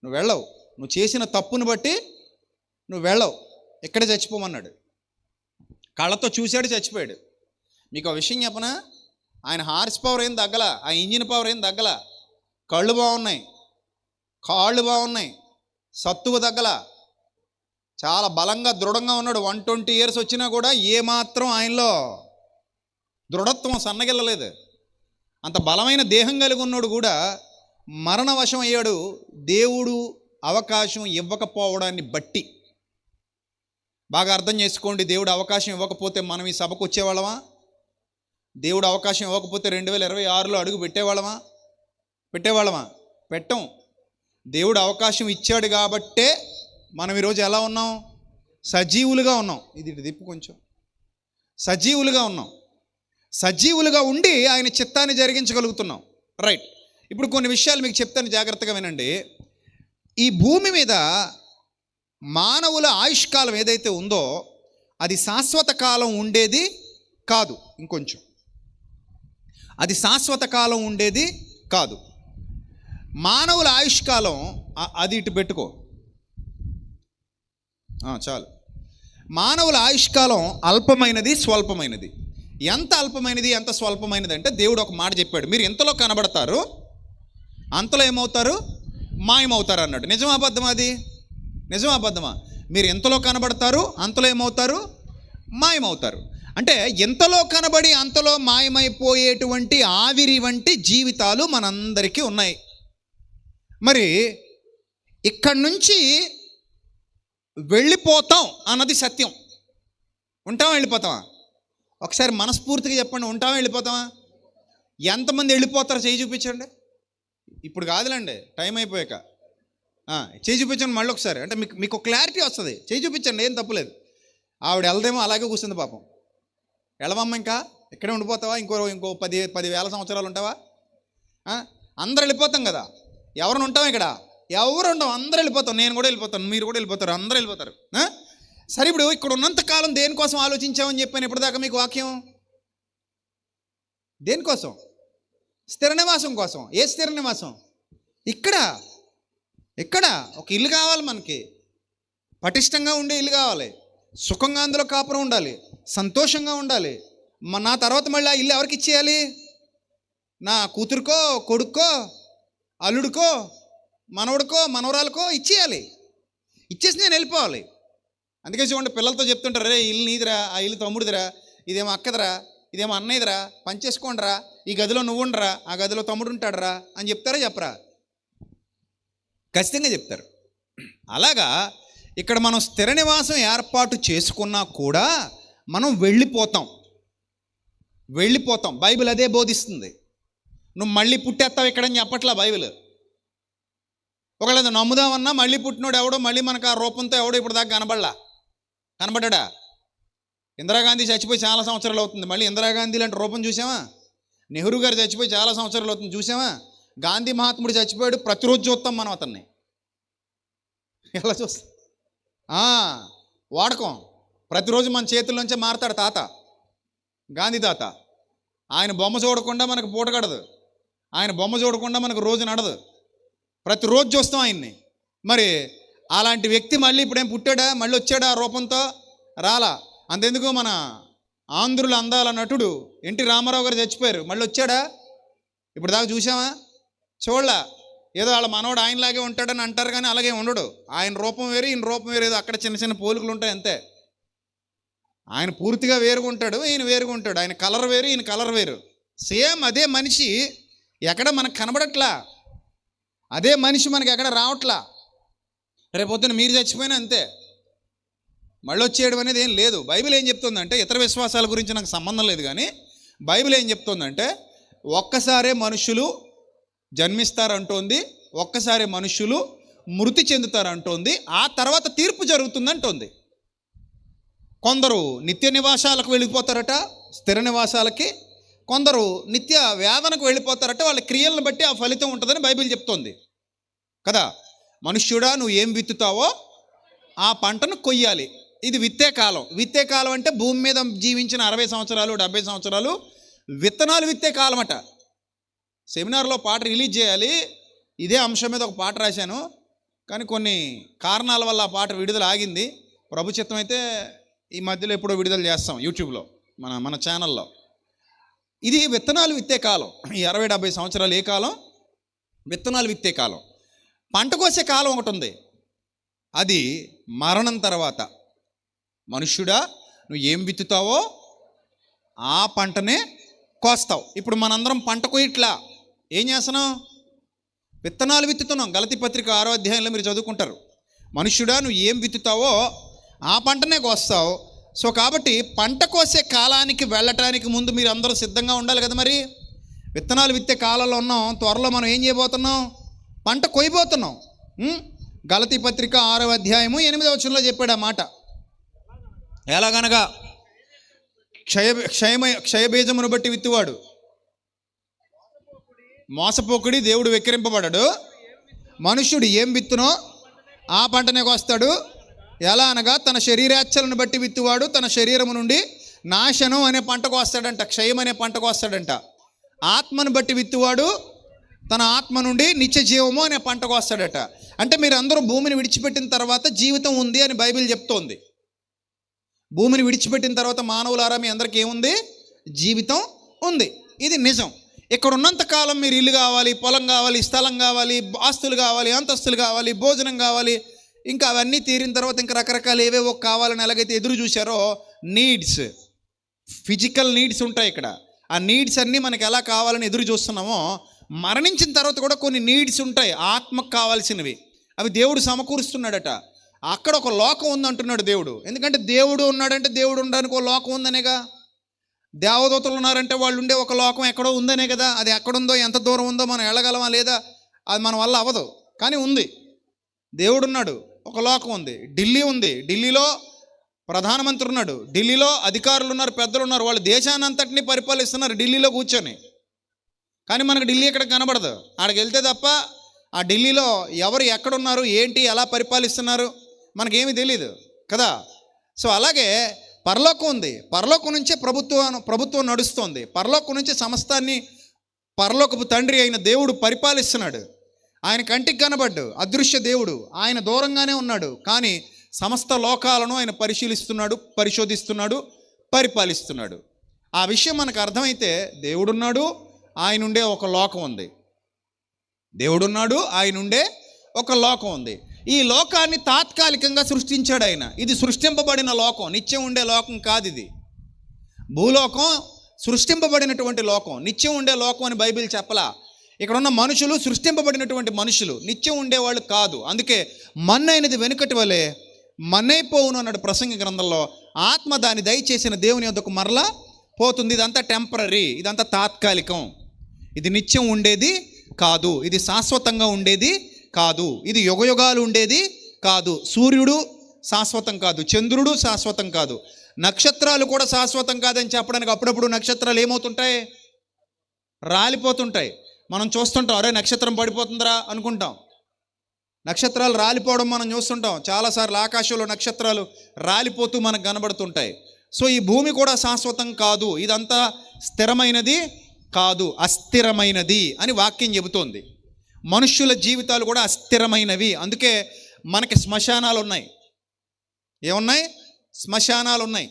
నువ్వు వెళ్ళవు, నువ్వు చేసిన తప్పును బట్టి నువ్వు వెళ్ళవు, ఎక్కడ చచ్చిపోమన్నాడు. కళ్ళతో చూశాడు, చచ్చిపోయాడు. మీకు ఆ విషయం చెప్పనా? ఆయన హార్స్ పవర్ ఏం తగ్గల, ఆ ఇంజిన్ పవర్ ఏం తగ్గల, కళ్ళు బాగున్నాయి, కాళ్ళు బాగున్నాయి, సత్తువ తగ్గల, చాలా బలంగా దృఢంగా ఉన్నాడు. 120 years వచ్చినా కూడా ఏమాత్రం ఆయనలో దృఢత్వం సన్నగిల్లలేదు. అంత బలమైన దేహం కలిగి ఉన్నాడు కూడా మరణవశం అయ్యాడు దేవుడు అవకాశం ఇవ్వకపోవడాన్ని బట్టి. బాగా అర్థం చేసుకోండి. దేవుడు అవకాశం ఇవ్వకపోతే మనం ఈ సభకు వచ్చేవాళ్ళమా? దేవుడు అవకాశం ఇవ్వకపోతే 2026లో అడుగు పెట్టేవాళ్ళమా? పెట్టం. దేవుడు అవకాశం ఇచ్చాడు కాబట్టే మనం ఈరోజు ఎలా ఉన్నాం? సజీవులుగా ఉన్నాం. ఇది దిప్పు కొంచెం. సజీవులుగా ఉన్నాం. సజీవులుగా ఉండి ఆయన చిత్తాన్ని జరిగించగలుగుతున్నాం. రైట్. ఇప్పుడు కొన్ని విషయాలు మీకు చెప్తాను, జాగ్రత్తగా వినండి. ఈ భూమి మీద మానవుల ఆయుష్కాలం ఏదైతే ఉందో అది శాశ్వత కాలం ఉండేది కాదు. ఇంకొంచెం, అది శాశ్వత కాలం ఉండేది కాదు. మానవుల ఆయుష్కాలం అది ఇటు పెట్టుకో చాలు. మానవుల ఆయుష్కాలం అల్పమైనది, స్వల్పమైనది. ఎంత అల్పమైనది, ఎంత స్వల్పమైనది అంటే దేవుడు ఒక మాట చెప్పాడు, మీరు ఎంతలో కనబడతారు అంతలో ఏమవుతారు? మాయమవుతారు అన్నాడు. నిజమా అబద్ధమా? అది నిజమా అబద్ధమా? మీరు ఎంతలో కనబడతారు అంతలో ఏమవుతారు? మాయమవుతారు. అంటే ఎంతలో కనబడి అంతలో మాయమైపోయేటువంటి ఆవిరి వంటి జీవితాలు మనందరికీ ఉన్నాయి. మరి ఇక్కడి నుంచి వెళ్ళిపోతాం అన్నది సత్యం. ఉంటామా వెళ్ళిపోతామా? ఒకసారి మనస్ఫూర్తిగా చెప్పండి, ఉంటామా వెళ్ళిపోతామా? ఎంతమంది వెళ్ళిపోతారో చేయి చూపించండి. ఇప్పుడు కాదులేండి, టైం అయిపోయాక చేయి చూపించండి మళ్ళీ ఒకసారి. అంటే మీకు క్లారిటీ వస్తుంది. చేయి చూపించండి, ఏం తప్పులేదు. ఆవిడ వెళ్దేమో అలాగే కూర్చుంది పాపం. వెళ్ళమమ్మ, ఇంకా ఇక్కడే ఉండిపోతావా? ఇంకో 10,000 సంవత్సరాలు ఉంటావా? అందరు వెళ్ళిపోతాం కదా. ఎవరిని ఉంటాం ఇక్కడ? ఎవరు ఉంటాం? అందరూ వెళ్ళిపోతాం. నేను కూడా వెళ్ళిపోతాను, మీరు కూడా వెళ్ళిపోతారు, అందరూ వెళ్ళిపోతారు. సరే, ఇప్పుడు ఇక్కడ ఉన్నంతకాలం దేనికోసం ఆలోచించామని చెప్పాను ఇప్పటిదాకా మీకు వాక్యం? దేనికోసం? స్థిర నివాసం కోసం. ఏ స్థిర నివాసం? ఇక్కడ ఒక ఇల్లు కావాలి మనకి, పటిష్టంగా ఉండే ఇల్లు కావాలి, సుఖంగా అందులో కాపురం ఉండాలి, సంతోషంగా ఉండాలి. నా తర్వాత మళ్ళీ ఆ ఇల్లు ఎవరికి ఇచ్చేయాలి? నా కూతురుకో, కొడుక్కో, అల్లుడికో, మనవడికో, మనవరాలకో ఇచ్చేయాలి. ఇచ్చేసి నేను వెళ్ళిపోవాలి. అందుకే చూడండి, పిల్లలతో చెప్తుంటారు, రే ఇల్లు నీదిరా, ఆ ఇల్లు తమ్ముడిదిరా, ఇదేమో అక్కదిరా, ఇదేమో అన్నయ్యదిరా, పంచేసుకోండిరా, ఈ గదిలో నువ్వు ఉండరా, ఆ గదిలో తమ్ముడు ఉంటాడురా అని చెప్తారా? చెప్పరా? ఖచ్చితంగా చెప్తారు. అలాగా ఇక్కడ మనం స్థిర నివాసం ఏర్పాటు చేసుకున్నా కూడా మనం వెళ్ళిపోతాం. బైబిల్ అదే బోధిస్తుంది. నువ్వు మళ్ళీ పుట్టేస్తావు ఇక్కడని చెప్పట్లా బైబిల్. ఒకవేళ నమ్ముదామన్నా మళ్ళీ పుట్టినోడు ఎవడో మళ్ళీ మనకు ఆ రూపంతో ఎవడో ఇప్పుడు దాకా కనబడ్డా? ఇందిరాగాంధీ చచ్చిపోయి చాలా సంవత్సరాలు అవుతుంది, మళ్ళీ ఇందిరాగాంధీ లాంటి రూపం చూసామా? నెహ్రూ గారు చచ్చిపోయి చాలా సంవత్సరాలు అవుతుంది, చూసామా? గాంధీ మహాత్ముడు చచ్చిపోయాడు, ప్రతిరోజు చూస్తాం మనం అతన్ని. ఎలా చూస్తాం? వాడకం. ప్రతిరోజు మన చేతుల్లోంచే మారతాడు తాత, గాంధీ తాత. ఆయన బొమ్మ చూడకుండా మనకు పూట గడదు, ఆయన బొమ్మ చూడకుండా మనకు రోజు నడదు, ప్రతిరోజు చూస్తాం ఆయన్ని. మరి అలాంటి వ్యక్తి మళ్ళీ ఇప్పుడేం పుట్టాడా? మళ్ళీ వచ్చాడా ఆ రూపంతో? రాలా. అంతెందుకు, మన ఆంధ్రుల అందాల నటుడు ఎన్టీ రామారావు గారు చచ్చిపోయారు, మళ్ళీ వచ్చాడా? ఇప్పుడు దాకా చూసామా? చూడలా. ఏదో వాళ్ళ మనోడు ఆయనలాగే ఉంటాడని అంటారు, కానీ అలాగే ఉండడు. ఆయన రూపం వేరు, ఈయన రూపం వేరు, ఏదో అక్కడ చిన్న చిన్న పోలికలు ఉంటాయి అంతే. ఆయన పూర్తిగా వేరుగా ఉంటాడు, ఈయన వేరుగా ఉంటాడు. ఆయన కలర్ వేరు, ఈయన కలర్ వేరు. సేమ్ అదే మనిషి ఎక్కడ మనకు కనబడట్లా, అదే మనిషి మనకి ఎక్కడ రావట్లా. రేపొద్దున మీరు చచ్చిపోయినా అంతే. మళ్ళీ వచ్చేయడం అనేది ఏం లేదు. బైబిల్ ఏం చెప్తుందంటే, ఇతర విశ్వాసాల గురించి నాకు సంబంధం లేదు కానీ బైబిల్ ఏం చెప్తుందంటే, ఒక్కసారే మనుషులు జన్మిస్తారంటోంది, ఒక్కసారి మనుషులు మృతి చెందుతారంటోంది, ఆ తర్వాత తీర్పు జరుగుతుందంటోంది. కొందరు నిత్య నివాసాలకు వెళ్ళిపోతారట, స్థిర నివాసాలకి. కొందరు నిత్య వేదనకు వెళ్ళిపోతారట, వాళ్ళ క్రియలను బట్టి ఆ ఫలితం ఉంటుందని బైబిల్ చెప్తోంది కదా. మనుష్యుడా, నువ్వు ఏం విత్తుతావో ఆ పంటను కొయ్యాలి. ఇది విత్తే కాలం. విత్తే కాలం అంటే భూమి మీద జీవించిన 60 సంవత్సరాలు 70 సంవత్సరాలు విత్తనాలు విత్తే కాలం అట. సెమినార్లో పాట రిలీజ్ చేయాలి, ఇదే అంశం మీద ఒక పాట రాశాను, కానీ కొన్ని కారణాల వల్ల ఆ పాట విడుదల ఆగింది. ప్రభు చిత్తం అయితే ఈ మధ్యలో ఎప్పుడో విడుదల చేస్తాం యూట్యూబ్లో, మన ఛానల్లో. ఇది విత్తనాలు విత్తే కాలం. ఈ 60-70 సంవత్సరాలు ఏ కాలం? విత్తనాలు విత్తే కాలం. పంట కోసే కాలం ఒకటి ఉంది, అది మరణం తర్వాత. మనుష్యుడా, నువ్వు ఏం విత్తుతావో ఆ పంటనే కోస్తావు. ఇప్పుడు మనందరం పంట కోయట్లా, ఏం చేస్తున్నాం? విత్తనాలు విత్తుతున్నాం. గలతీ పత్రిక 6వ అధ్యాయంలో మీరు చదువుకుంటారు. మనుష్యుడా, నువ్వు ఏం విత్తుతావో ఆ పంటనే కోస్తావు. సో కాబట్టి పంట కోసే కాలానికి వెళ్ళటానికి ముందు మీరు అందరూ సిద్ధంగా ఉండాలి కదా. మరి విత్తనాలు విత్తే కాలంలో ఉన్నాం, త్వరలో మనం ఏం చేయబోతున్నాం? పంట కొయ్యబోతున్నాం. గలతీ పత్రిక 6వ అధ్యాయము 8వ వచనంలో చెప్పాడు ఆ మాట. ఎలాగనగా క్షయబీజమును బట్టి విత్తువాడు మోసపోకుడి, దేవుడు వెక్కిరింపబడడు. మనుష్యుడు ఏం విత్తునో ఆ పంటనే కోస్తాడు. ఎలా అనగా తన శరీరాచ్చలను బట్టి విత్తువాడు తన శరీరము నుండి నాశనం అనే పంట కోస్తాడంట, క్షయం అనే పంట కోస్తాడంట. ఆత్మను బట్టి విత్తువాడు తన ఆత్మ నుండి నిత్య జీవము అనే పంట కోస్తాడట. అంటే మీరు అందరూ భూమిని విడిచిపెట్టిన తర్వాత జీవితం ఉంది అని బైబిల్ చెప్తోంది. భూమిని విడిచిపెట్టిన తర్వాత మానవులారా మీ అందరికీ ఏముంది? జీవితం ఉంది. ఇది నిజం. ఇక్కడ ఉన్నంత కాలం మీరు ఇల్లు కావాలి, పొలం కావాలి, స్థలం కావాలి, ఆస్తులు కావాలి, అంతస్తులు కావాలి, భోజనం కావాలి, ఇంకా అవన్నీ తీరిన తర్వాత ఇంకా రకరకాలు ఏవేవో కావాలని ఎలాగైతే ఎదురు చూశారో, నీడ్స్, ఫిజికల్ నీడ్స్ ఉంటాయి ఇక్కడ. ఆ నీడ్స్ అన్నీ మనకి ఎలా కావాలని ఎదురు చూస్తున్నామో, మరణించిన తర్వాత కూడా కొన్ని నీడ్స్ ఉంటాయి ఆత్మకు కావాల్సినవి. అవి దేవుడు సమకూరుస్తున్నాడట. అక్కడ ఒక లోకం ఉందంటున్నాడు దేవుడు. ఎందుకంటే దేవుడు ఉన్నాడంటే దేవుడు ఉండడానికి ఒక లోకం ఉందనేగా. దేవదూతలు ఉన్నారంటే వాళ్ళు ఉండే ఒక లోకం ఎక్కడో ఉందనే కదా. అది ఎక్కడుందో, ఎంత దూరం ఉందో మనం వెళ్ళగలమా లేదా, అది మన వల్ల అవ్వదు. కానీ ఉంది, దేవుడు ఉన్నాడు, ఒక లోకం ఉంది. ఢిల్లీ ఉంది, ఢిల్లీలో ప్రధానమంత్రి ఉన్నాడు, ఢిల్లీలో అధికారులు ఉన్నారు, పెద్దలు ఉన్నారు, వాళ్ళు దేశాన్ని అంతటినీ పరిపాలిస్తున్నారు ఢిల్లీలో కూర్చొని. కానీ మనకు ఢిల్లీ ఎక్కడ కనబడదు. ఆడికి వెళ్తే తప్ప ఆ ఢిల్లీలో ఎవరు ఎక్కడున్నారు, ఏంటి, ఎలా పరిపాలిస్తున్నారు మనకేమీ తెలియదు కదా. సో అలాగే పరలోకం ఉంది, పరలోకం నుంచే ప్రభుత్వం నడుస్తోంది, పరలోకం నుంచే సమస్తాన్ని పరలోకపు తండ్రి అయిన దేవుడు పరిపాలిస్తున్నాడు. ఆయన కంటికి కనబడ్డు అదృశ్య దేవుడు, ఆయన దూరంగానే ఉన్నాడు, కానీ సమస్త లోకాలను ఆయన పరిశీలిస్తున్నాడు, పరిశోధిస్తున్నాడు, పరిపాలిస్తున్నాడు. ఆ విషయం మనకు అర్థమైతే దేవుడున్నాడు, ఆయనుండే ఒక లోకం ఉంది. దేవుడున్నాడు, ఆయనుండే ఒక లోకం ఉంది. ఈ లోకాన్ని తాత్కాలికంగా సృష్టించాడు ఆయన. ఇది సృష్టింపబడిన లోకం, నిత్యం ఉండే లోకం కాదు ఇది. భూలోకం సృష్టింపబడినటువంటి లోకం, నిత్యం ఉండే లోకం అని బైబిల్ చెప్పలా. ఇక్కడ ఉన్న మనుషులు సృష్టింపబడినటువంటి మనుషులు, నిత్యం ఉండేవాళ్ళు కాదు. అందుకే మన్నైనది వెనుకటి వలె మన్నైపోవును అన్నాడు ప్రసంగి గ్రంథంలో. ఆత్మ దాన్ని దయచేసిన దేవుని యొద్దకు మరలా పోతుంది. ఇదంతా టెంపరరీ, ఇదంతా తాత్కాలికం. ఇది నిత్యం ఉండేది కాదు, ఇది శాశ్వతంగా ఉండేది కాదు, ఇది యుగయుగాలు ఉండేది కాదు. సూర్యుడు శాశ్వతం కాదు, చంద్రుడు శాశ్వతం కాదు, నక్షత్రాలు కూడా శాశ్వతం కాదని చెప్పడానికి అప్పుడప్పుడు నక్షత్రాలు ఏమవుతుంటాయి? రాలిపోతుంటాయి. మనం చూస్తుంటాం, అరే నక్షత్రం పడిపోతుందిరా అనుకుంటాం. నక్షత్రాలు రాలిపోవడం మనం చూస్తుంటాం చాలాసార్లు. ఆకాశంలో నక్షత్రాలు రాలిపోతూ మనకు కనబడుతుంటాయి. సో ఈ భూమి కూడా శాశ్వతం కాదు, ఇదంతా స్థిరమైనది కాదు, అస్థిరమైనది అని వాక్యం చెబుతోంది. మనుష్యుల జీవితాలు కూడా అస్థిరమైనవి. అందుకే మనకి శ్మశానాలు ఉన్నాయి. ఏమున్నాయి? శ్మశానాలు ఉన్నాయి.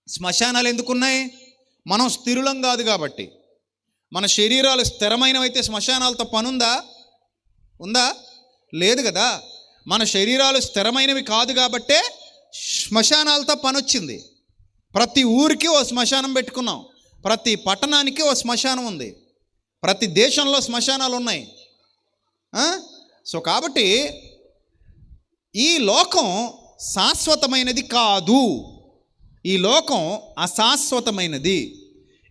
శ్మశానాలు ఎందుకున్నాయి? మనం స్థిరులం కాదు కాబట్టి. మన శరీరాలు స్థిరమైనవైతే శ్మశానాలతో పనుందా? ఉందా? లేదు కదా. మన శరీరాలు స్థిరమైనవి కాదు కాబట్టే శ్మశానాలతో పని వచ్చింది. ప్రతి ఊరికి ఓ శ్మశానం పెట్టుకున్నాం, ప్రతి పట్టణానికి ఓ శ్మశానం ఉంది, ప్రతి దేశంలో శ్మశానాలు ఉన్నాయి. సో కాబట్టి ఈ లోకం శాశ్వతమైనది కాదు. ఈ లోకం అశాశ్వతమైనది.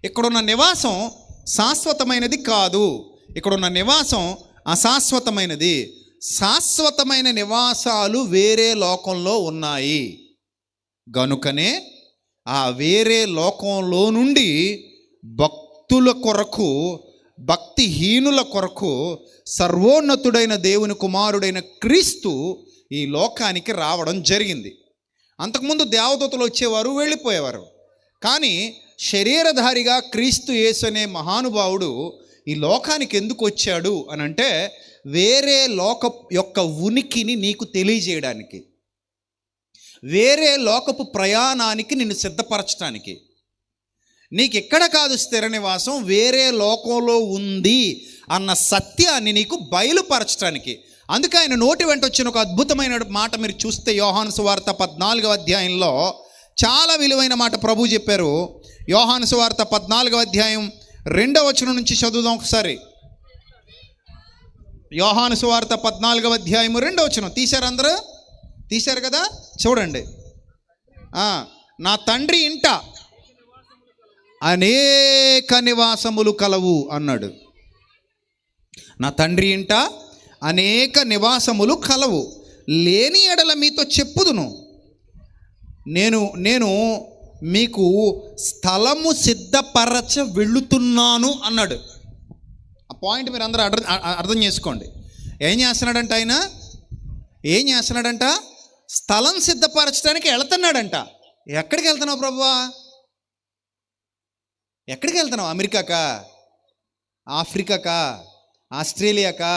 ఇక్కడున్న నివాసం శాశ్వతమైనది కాదు. ఇక్కడున్న నివాసం అశాశ్వతమైనది. శాశ్వతమైన నివాసాలు వేరే లోకంలో ఉన్నాయి. గనుకనే ఆ వేరే లోకంలో నుండి భక్తుల కొరకు, భక్తిహీనుల కొరకు సర్వోన్నతుడైన దేవుని కుమారుడైన క్రీస్తు ఈ లోకానికి రావడం జరిగింది. అంతకుముందు దేవదూతలు వచ్చేవారు, వెళ్ళిపోయేవారు. కానీ శరీరధారిగా క్రీస్తు యేసు అనే మహానుభావుడు ఈ లోకానికి ఎందుకు వచ్చాడు అని అంటే, వేరే లోక యొక్క ఉనికిని నీకు తెలియజేయడానికి, వేరే లోకపు ప్రయాణానికి నిన్ను సిద్ధపరచడానికి. నీకు ఎక్కడ కాదు స్థిర నివాసం, వేరే లోకంలో ఉంది అన్న సత్యాన్ని నీకు బయలుపరచడానికి. అందుకే ఆయన నోటి వెంట వచ్చిన ఒక అద్భుతమైన మాట మీరు చూస్తే, యోహాను సువార్త 14వ అధ్యాయంలో చాలా విలువైన మాట ప్రభు చెప్పారు. యోహాను సువార్త 14వ అధ్యాయం 2వ వచనం నుంచి చదువుదాం ఒకసారి. యోహాను సువార్త 14వ అధ్యాయం 2వ వచనం తీశారు అందరూ? తీశారు కదా? చూడండి. నా తండ్రి ఇంట అనేక నివాసములు కలవు అన్నాడు. నా తండ్రి ఇంట అనేక నివాసములు కలవు, లేని ఎడల మీతో చెప్పుదును. నేను మీకు స్థలము సిద్ధపరచ వెళ్ళుతున్నాను అన్నాడు. ఆ పాయింట్ మీరు అందరూ అర్థం చేసుకోండి. ఏం చేస్తున్నాడంట ఆయన? ఏం చేస్తున్నాడంట? స్థలం సిద్ధపరచడానికి వెళ్తున్నాడంట. ఎక్కడికి వెళ్తున్నావు ప్రభువా? ఎక్కడికి వెళ్తున్నావు? అమెరికాకా, ఆఫ్రికాకా, ఆస్ట్రేలియాకా,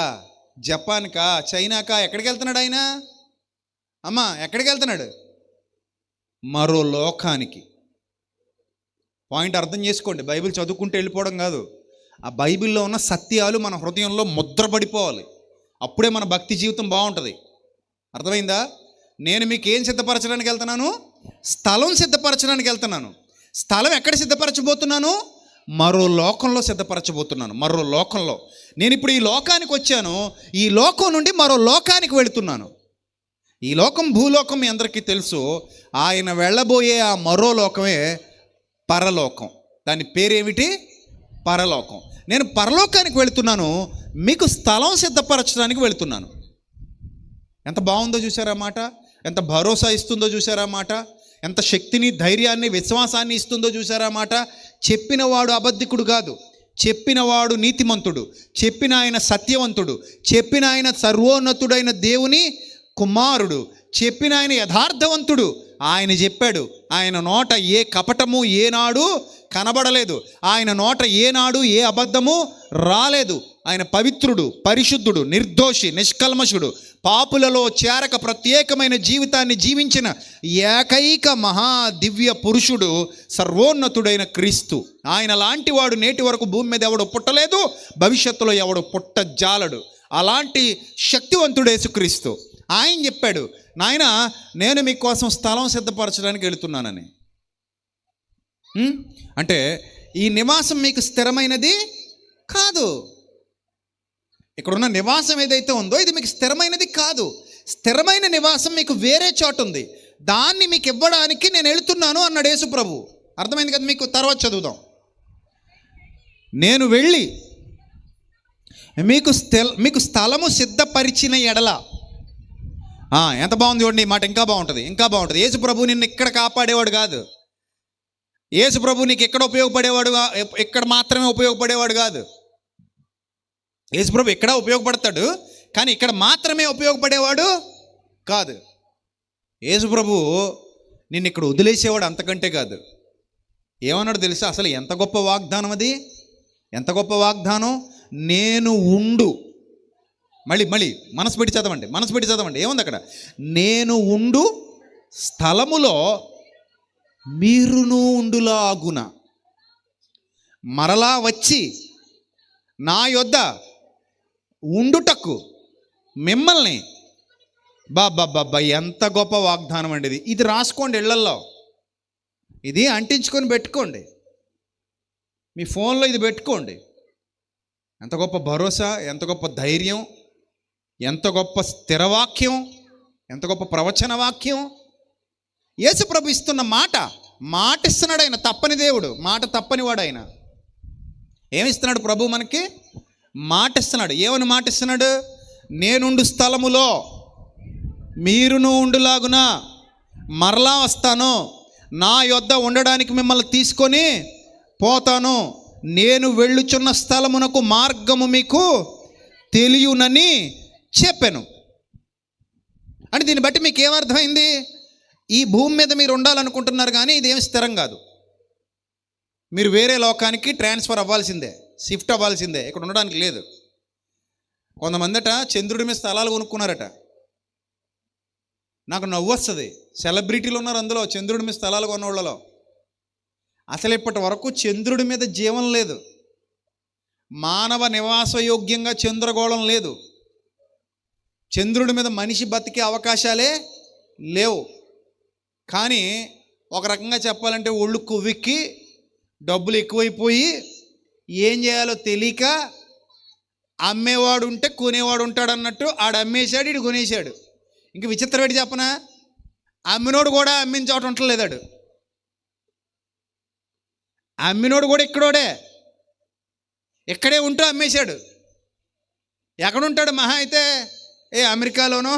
జపాన్కా, చైనాకా? ఎక్కడికి వెళ్తున్నాడు ఆయన? అమ్మా ఎక్కడికి వెళ్తున్నాడు? మరో లోకానికి. పాయింట్ అర్థం చేసుకోండి. బైబిల్ చదువుకుంటూ వెళ్ళిపోవడం కాదు. ఆ బైబిల్లో ఉన్న సత్యాలు మన హృదయంలో ముద్రపడిపోవాలి. అప్పుడే మన భక్తి జీవితం బాగుంటుంది. అర్థమైందా? నేను మీకు ఏం సిద్ధపరచడానికి వెళ్తున్నాను? స్థలం సిద్ధపరచడానికి వెళ్తున్నాను. స్థలం ఎక్కడ సిద్ధపరచబోతున్నాను? మరో లోకంలో సిద్ధపరచబోతున్నాను. మరో లోకంలో. నేను ఇప్పుడు ఈ లోకానికి వచ్చాను, ఈ లోకం నుండి మరో లోకానికి వెళుతున్నాను. ఈ లోకం భూలోకం మీ అందరికీ తెలుసు. ఆయన వెళ్ళబోయే ఆ మరో లోకమే పరలోకం. దాని పేరేమిటి? పరలోకం. నేను పరలోకానికి వెళుతున్నాను, మీకు స్థలం సిద్ధపరచడానికి వెళుతున్నాను. ఎంత బాగుందో చూసారా మాట? ఎంత భరోసా ఇస్తుందో చూసారా మాట? ఎంత శక్తిని, ధైర్యాన్ని, విశ్వాసాన్ని ఇస్తుందో చూసారా మాట? చెప్పినవాడు అబద్ధికుడు కాదు, చెప్పినవాడు నీతిమంతుడు, చెప్పిన ఆయన సత్యవంతుడు, చెప్పిన ఆయన సర్వోన్నతుడైన దేవుని కుమారుడు, చెప్పిన ఆయన యథార్థవంతుడు. ఆయన చెప్పాడు. ఆయన నోట ఏ కపటము ఏనాడు కనబడలేదు. ఆయన నోట ఏనాడు ఏ అబద్ధము రాలేదు. ఆయన పవిత్రుడు, పరిశుద్ధుడు, నిర్దోషి, నిష్కల్మషుడు, పాపులలో చేరక ప్రత్యేకమైన జీవితాన్ని జీవించిన ఏకైక మహా దివ్య పురుషుడు సర్వోన్నతుడైన క్రీస్తు. ఆయన లాంటి వాడు నేటి వరకు భూమి మీద ఎవడు పుట్టలేదు, భవిష్యత్తులో ఎవడు పుట్టజాలడు. అలాంటి శక్తివంతుడు యేసుక్రీస్తు. ఆయన చెప్పాడు, నాయన నేను మీకోసం స్థలం సిద్ధపరచడానికి వెళుతున్నానని. అంటే ఈ నివాసం మీకు స్థిరమైనది కాదు. ఇక్కడున్న నివాసం ఏదైతే ఉందో ఇది మీకు స్థిరమైనది కాదు. స్థిరమైన నివాసం మీకు వేరే చోటు ఉంది. దాన్ని మీకు ఇవ్వడానికి నేను వెళుతున్నాను అన్నాడు యేసు ప్రభు. అర్థమైంది కదా మీకు? తర్వాత చదువుదాం. నేను వెళ్ళి మీకు స్థలము సిద్ధపరిచిన ఎడల. ఎంత బాగుంది చూడండి ఈ మాట. ఇంకా బాగుంటుంది, ఇంకా బాగుంటుంది. యేసు ప్రభు నిన్ను ఇక్కడ కాపాడేవాడు కాదు. యేసు ప్రభు నీకు ఎక్కడ ఉపయోగపడేవాడు, ఇక్కడ మాత్రమే ఉపయోగపడేవాడు కాదు. యేసు ప్రభు ఎక్కడ ఉపయోగపడతాడు, కానీ ఇక్కడ మాత్రమే ఉపయోగపడేవాడు కాదు. యేసు ప్రభు నిన్ను ఇక్కడ వదిలేసేవాడు అంతకంటే కాదు. ఏమన్నాడు తెలుసా? అసలు ఎంత గొప్ప వాగ్దానం అది! ఎంత గొప్ప వాగ్దానం! నేను ఉండు. మళ్ళీ మనసు పెట్టి చదవండి. ఏముంది అక్కడ? నేను ఉండు స్థలములో మీరును ఉండులాగున మరలా వచ్చి నా యొద్ద ఉండుటకు మిమ్మల్ని. బాబా ఎంత గొప్ప వాగ్దానం అండి ఇది. ఇది రాసుకోండి ఇళ్లల్లో, ఇది అంటించుకొని పెట్టుకోండి, మీ ఫోన్లో ఇది పెట్టుకోండి. ఎంత గొప్ప భరోసా, ఎంత గొప్ప ధైర్యం, ఎంత గొప్ప స్థిరవాక్యం, ఎంత గొప్ప ప్రవచన వాక్యం. యేసుప్రభు ఇస్తున్న మాట ఇస్తున్నాడు ఆయన, తప్పని దేవుడు, మాట తప్పని వాడు ఆయన. ఏమిస్తున్నాడు ప్రభు మనకి? మాట ఇస్తున్నాడు. ఏమని మాట ఇస్తున్నాడు? నేనుండు స్థలములో మీరును ఉండులాగున మరలా వస్తాను, నా యొద్ద ఉండడానికి మిమ్మల్ని తీసుకొని పోతాను, నేను వెళ్ళుచున్న స్థలమునకు మార్గము మీకు తెలియనని చెప్పాను. అంటే దీన్ని బట్టి మీకు ఏమర్థమైంది? ఈ భూమి మీద మీరు ఉండాలనుకుంటున్నారు, కానీ ఇదేమి స్థిరం కాదు. మీరు వేరే లోకానికి ట్రాన్స్ఫర్ అవ్వాల్సిందే, షిఫ్ట్ అవ్వాల్సిందే, ఇక్కడ ఉండడానికి లేదు. కొంతమందట చంద్రుడి మీద స్థలాలు కొనుక్కున్నారట. నాకు నవ్వు వస్తుంది. సెలబ్రిటీలు ఉన్నారు అందులో, చంద్రుడి మీద స్థలాలు కొన్నవాళ్ళలో. అసలు ఇప్పటి వరకు చంద్రుడి మీద జీవం లేదు, మానవ నివాసయోగ్యంగా చంద్రగోళం లేదు, చంద్రుడి మీద మనిషి బతికే అవకాశాలే లేవు. కానీ ఒక రకంగా చెప్పాలంటే ఒళ్ళు కొవ్వెక్కి డబ్బులు ఎక్కువైపోయి ఏం చేయాలో తెలియక అమ్మేవాడు ఉంటే కొనేవాడు ఉంటాడు అన్నట్టు ఆడు అమ్మేశాడు, ఇడు కొనేశాడు. ఇంక విచిత్రం ఏంటి చెప్పనా? అమ్మినోడు కూడా అమ్మిన చోట ఉండలేదాడు, అమ్మినోడు కూడా ఇక్కడోడే, ఇక్కడే ఉంటూ అమ్మేశాడు. ఎక్కడుంటాడు? మహా అయితే అమెరికాలోనో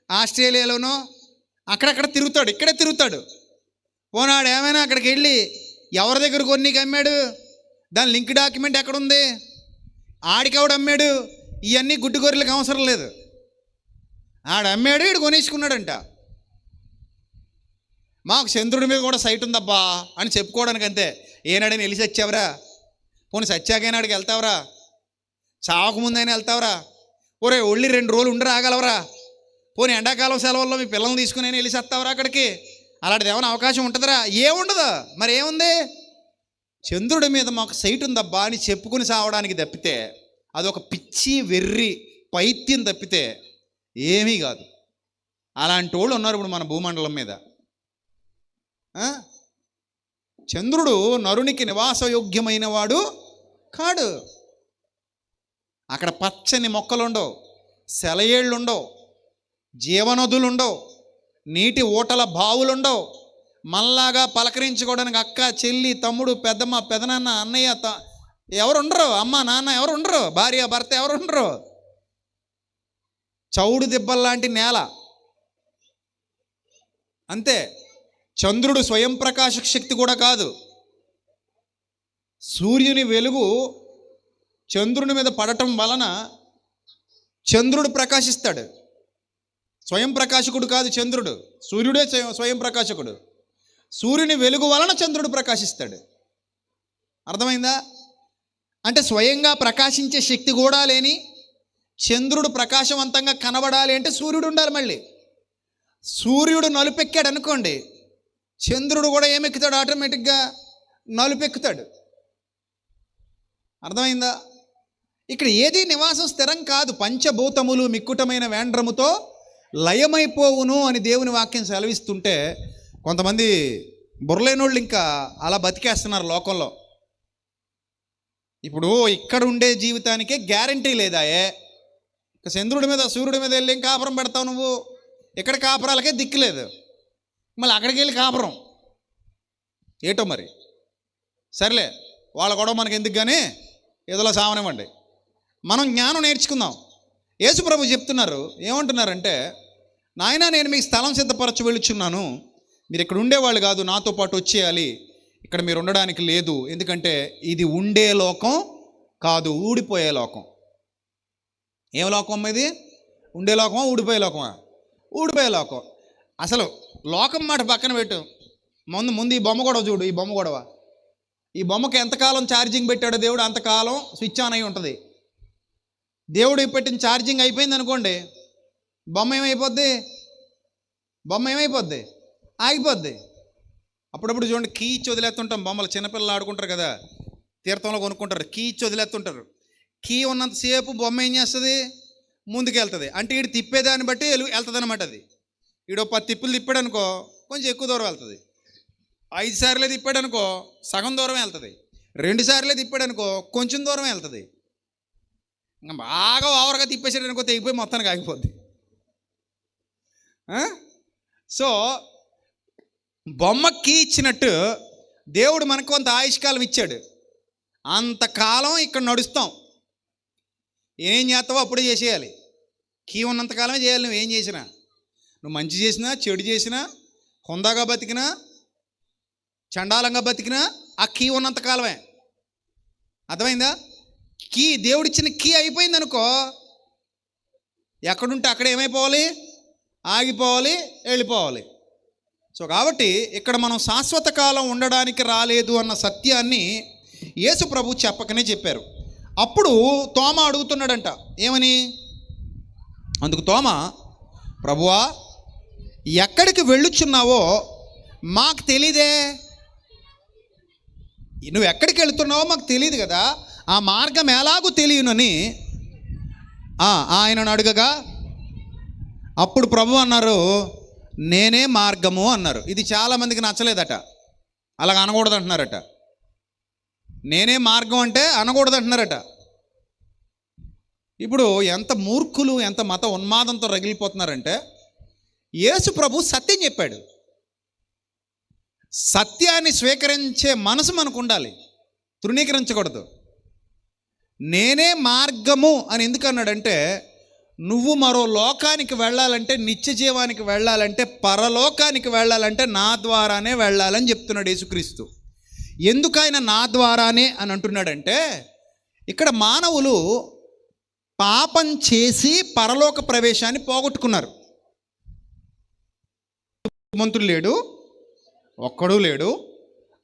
ఆస్ట్రేలియాలోనో అక్కడక్కడ తిరుగుతాడు, ఇక్కడే తిరుగుతాడు. పోనాడు ఏమైనా అక్కడికి వెళ్ళి ఎవరి దగ్గర కొన్నికి అమ్మాడు, దాని లింక్ డాక్యుమెంట్ ఎక్కడుంది, ఆడికెవడు అమ్మాడు, ఇవన్నీ గుడ్డు గొర్రెలకు అవసరం లేదు. ఆడు అమ్మాడు, ఈడు కొనేసుకున్నాడంట. మాకు చంద్రుడి మీద కూడా సైట్ ఉందబ్బా అని చెప్పుకోవడానికి అంతే. ఏనాడైనా వెళ్ళి సచ్చావరా? పోనీ సచ్చాకైనా ఆడికి వెళ్తావరా? చావకముందైనా వెళ్తావరా? ఒరే ఒళ్ళి 2 రోజులు ఉండి రాగలవరా? పోనీ ఎండాకాలం సెలవుల్లో మీ పిల్లల్ని తీసుకుని వెళ్ళి సత్తావరా అక్కడికి? అలాంటిది ఏమైనా అవకాశం ఉంటుందిరా? ఏముండదు. మరి ఏముంది? చంద్రుడి మీద మాకు సైట్ ఉందబ్బా అని చెప్పుకుని సావడానికి తప్పితే, అదొక పిచ్చి వెర్రి పైత్యం తప్పితే ఏమీ కాదు. అలాంటి వాళ్ళు ఉన్నారు ఇప్పుడు మన భూమండలం మీద. చంద్రుడు నరునికి నివాసయోగ్యమైన వాడు కాడు. అక్కడ పచ్చని మొక్కలుండవు, సెలయేళ్ళుండవు, జీవనదులుండవు, నీటి ఊటల బావులుండవు, మళ్ళాగా పలకరించుకోవడానికి అక్క చెల్లి తమ్ముడు పెద్దమ్మ పెదనాన్న అన్నయ్య ఎవరు ఉండరు, అమ్మ నాన్న ఎవరు ఉండరు, భార్య భర్త ఎవరు ఉండరు. చౌడు దిబ్బల్లాంటి నేల అంతే. చంద్రుడు స్వయం ప్రకాశ శక్తి కూడా కాదు. సూర్యుని వెలుగు చంద్రుని మీద పడటం వలన చంద్రుడు ప్రకాశిస్తాడు. స్వయం ప్రకాశకుడు కాదు చంద్రుడు, సూర్యుడే స్వయం ప్రకాశకుడు. సూర్యుని వెలుగు వలన చంద్రుడు ప్రకాశిస్తాడు. అర్థమైందా? అంటే స్వయంగా ప్రకాశించే శక్తి కూడా లేని చంద్రుడు ప్రకాశవంతంగా కనబడాలి అంటే సూర్యుడు ఉండాలి. మళ్ళీ సూర్యుడు నలుపెక్కాడు అనుకోండి, చంద్రుడు కూడా ఏమెక్కుతాడు? ఆటోమేటిక్గా నలుపెక్కుతాడు. అర్థమైందా? ఇక్కడ ఏది నివాసం స్థిరం కాదు. పంచభూతములు మిక్కుటమైన వేండ్రముతో లయమైపోవును అని దేవుని వాక్యం సెలవిస్తుంటే కొంతమంది బుర్రలేనోళ్ళు ఇంకా అలా బతికేస్తున్నారు లోకంలో. ఇప్పుడు ఇక్కడ ఉండే జీవితానికే గ్యారంటీ లేదాయే. ఇక చంద్రుడి మీద సూర్యుడి మీద వెళ్ళి ఏం కాపురం పెడతావు నువ్వు? ఇక్కడ కాపురాలకే దిక్కులేదు, మళ్ళీ అక్కడికి వెళ్ళి కాపురం ఏటో మరి. సర్లే, వాళ్ళ గొడవ మనకి ఎందుకు, కానీ ఏదోలా సావనివ్వండి. మనం జ్ఞానం నేర్చుకుందాం. యేసుప్రభు చెప్తున్నారు, ఏమంటున్నారంటే, నాయన నేను మీకు స్థలం సిద్ధపరచు వెళ్ళుచున్నాను, మీరు ఇక్కడ ఉండేవాళ్ళు కాదు, నాతో పాటు వచ్చేయాలి. ఇక్కడ మీరు ఉండడానికి లేదు, ఎందుకంటే ఇది ఉండే లోకం కాదు, ఊడిపోయే లోకం. ఏం లోకం అమ్మ ఇది? ఉండే లోకమా ఊడిపోయే లోకమా? ఊడిపోయే లోకం. అసలు లోకం మాట పక్కన పెట్టు, ముందు ఈ బొమ్మ గొడవ చూడు. ఈ బొమ్మ గొడవ, ఈ బొమ్మకి ఎంతకాలం ఛార్జింగ్ పెట్టాడో దేవుడు అంతకాలం స్విచ్ ఆన్ అయి ఉంటుంది. దేవుడు పెట్టిన ఛార్జింగ్ అయిపోయింది అనుకోండి, బొమ్మ ఏమైపోద్ది? ఆగిపోద్ది. అప్పుడప్పుడు చూడండి, కీ ఇచ్చి వదిలేస్తుంటాం బొమ్మలు. చిన్నపిల్లలు ఆడుకుంటారు కదా, తీర్థంలో కొనుక్కుంటారు, కీ ఇచ్చి వదిలేస్తుంటారు. కీ ఉన్నంతసేపు బొమ్మ ఏం చేస్తుంది? ముందుకెళ్తుంది. అంటే వీడు తిప్పేదాన్ని బట్టి వెళ్తుంది అనమాట. అది వీడు 10 తిప్పులు తిప్పాడు అనుకో, కొంచెం ఎక్కువ దూరం వెళ్తుంది. 5 సార్లే తిప్పాడు అనుకో, సగం దూరం వెళ్తుంది. 2 సార్లే తిప్పాడు అనుకో, కొంచెం దూరం వెళ్తుంది. ఇంకా బాగా ఓవర్గా తిప్పేసాడు అనుకో, తెగిపోయి మొత్తానికి ఆగిపోద్ది. సో బొమ్మకి ఇచ్చినట్టు దేవుడు మనకు కొంత ఆయుష్కాలం ఇచ్చాడు. అంతకాలం ఇక్కడ నడుస్తాం. ఏం చేస్తావో అప్పుడే చేసేయాలి. కీ ఉన్నంతకాలమే చేయాలి. నువ్వు ఏం చేసినా, నువ్వు మంచి చేసినా చెడు చేసినా, హుందాగా బతికినా చండాలంగా బతికినా ఆ కీ ఉన్నంతకాలమే. అర్థమైందా? కీ దేవుడిచ్చిన కీ అయిపోయింది అనుకో, ఎక్కడుంటే అక్కడ ఏమైపోవాలి, ఆగిపోవాలి, వెళ్ళిపోవాలి. సో కాబట్టి ఇక్కడ మనం శాశ్వత కాలం ఉండడానికి రాలేదు అన్న సత్యాన్ని యేసు ప్రభు చెప్పకనే చెప్పారు. అప్పుడు తోమ అడుగుతున్నాడంట, ఏమని? అందుకు తోమ, ప్రభువా ఎక్కడికి వెళ్ళుచున్నావో మాకు తెలీదే. నువ్వు ఎక్కడికి వెళుతున్నావో మాకు తెలియదు కదా, ఆ మార్గం ఎలాగూ తెలియనని ఆయనను అడగగా, అప్పుడు ప్రభు అన్నారు, నేనే మార్గము అన్నారు. ఇది చాలామందికి నచ్చలేదట, అలాగ అనకూడదు అంటున్నారట. నేనే మార్గం అంటే అనకూడదు అంటున్నారట. ఇప్పుడు ఎంత మూర్ఖులు, ఎంత మత ఉన్మాదంతో రగిలిపోతున్నారంటే, యేసు ప్రభు సత్యం చెప్పాడు. సత్యాన్ని స్వీకరించే మనసు మనకు ఉండాలి, తృణీకరించకూడదు. నేనే మార్గము అని ఎందుకు అన్నాడంటే, నువ్వు మరో లోకానికి వెళ్ళాలంటే, నిత్య జీవానికి వెళ్ళాలంటే, పరలోకానికి వెళ్ళాలంటే నా ద్వారానే వెళ్ళాలని చెప్తున్నాడు యేసుక్రీస్తు. ఎందుకు ఆయన నా ద్వారానే అని అంటున్నాడంటే, ఇక్కడ మానవులు పాపం చేసి పరలోక ప్రవేశాన్ని పోగొట్టుకున్నారు. మంతుడు లేడు, ఒక్కడూ లేడు.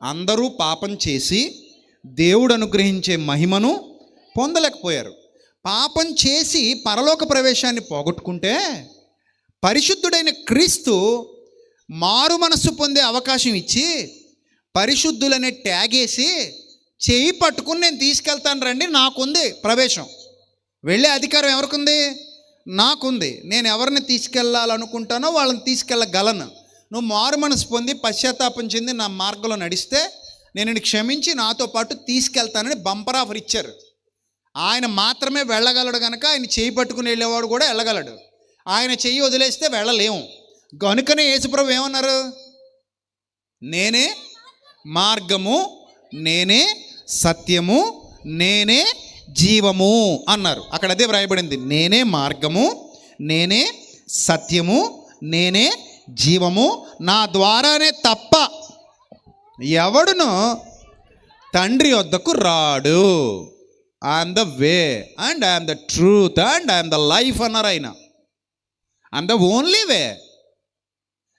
అందరూ పాపం చేసి దేవుడు అనుగ్రహించే మహిమను పొందలేకపోయారు. పాపం చేసి పరలోక ప్రవేశాన్ని పోగొట్టుకుంటే, పరిశుద్ధుడైన క్రీస్తు మారు మనస్సు పొందే అవకాశం ఇచ్చి, పరిశుద్ధులనే ట్యాగ్ వేసి చేయి పట్టుకుని నేను తీసుకెళ్తాను రండి, నాకుంది ప్రవేశం, వెళ్ళే అధికారం ఎవరికుంది? నాకుంది. నేను ఎవరిని తీసుకెళ్ళాలనుకుంటానో వాళ్ళని తీసుకెళ్ళగలను. నువ్వు మారు మనసు పొంది పశ్చాత్తాపం చెంది నా మార్గంలో నడిస్తే నేను క్షమించి నాతో పాటు తీసుకెళ్తానని బంపర్ ఆఫర్ ఇచ్చారు. ఆయన మాత్రమే వెళ్ళగలడు కనుక ఆయన చేయి పట్టుకుని వెళ్ళేవాడు కూడా వెళ్ళగలడు. ఆయన చెయ్యి వదిలేస్తే వెళ్ళలేము. కనుకనే యేసుప్రభు ఏమన్నారు? నేనే మార్గము, నేనే సత్యము, నేనే జీవము అన్నారు. అక్కడ అదే వ్రాయబడింది, నేనే మార్గము, నేనే సత్యము, నేనే జీవము, నా ద్వారానే తప్ప ఎవడును తండ్రి వద్దకు రాడు. I'm the way and I'm the truth and I'm the life అన్నారు ఆయన. I'm the only way.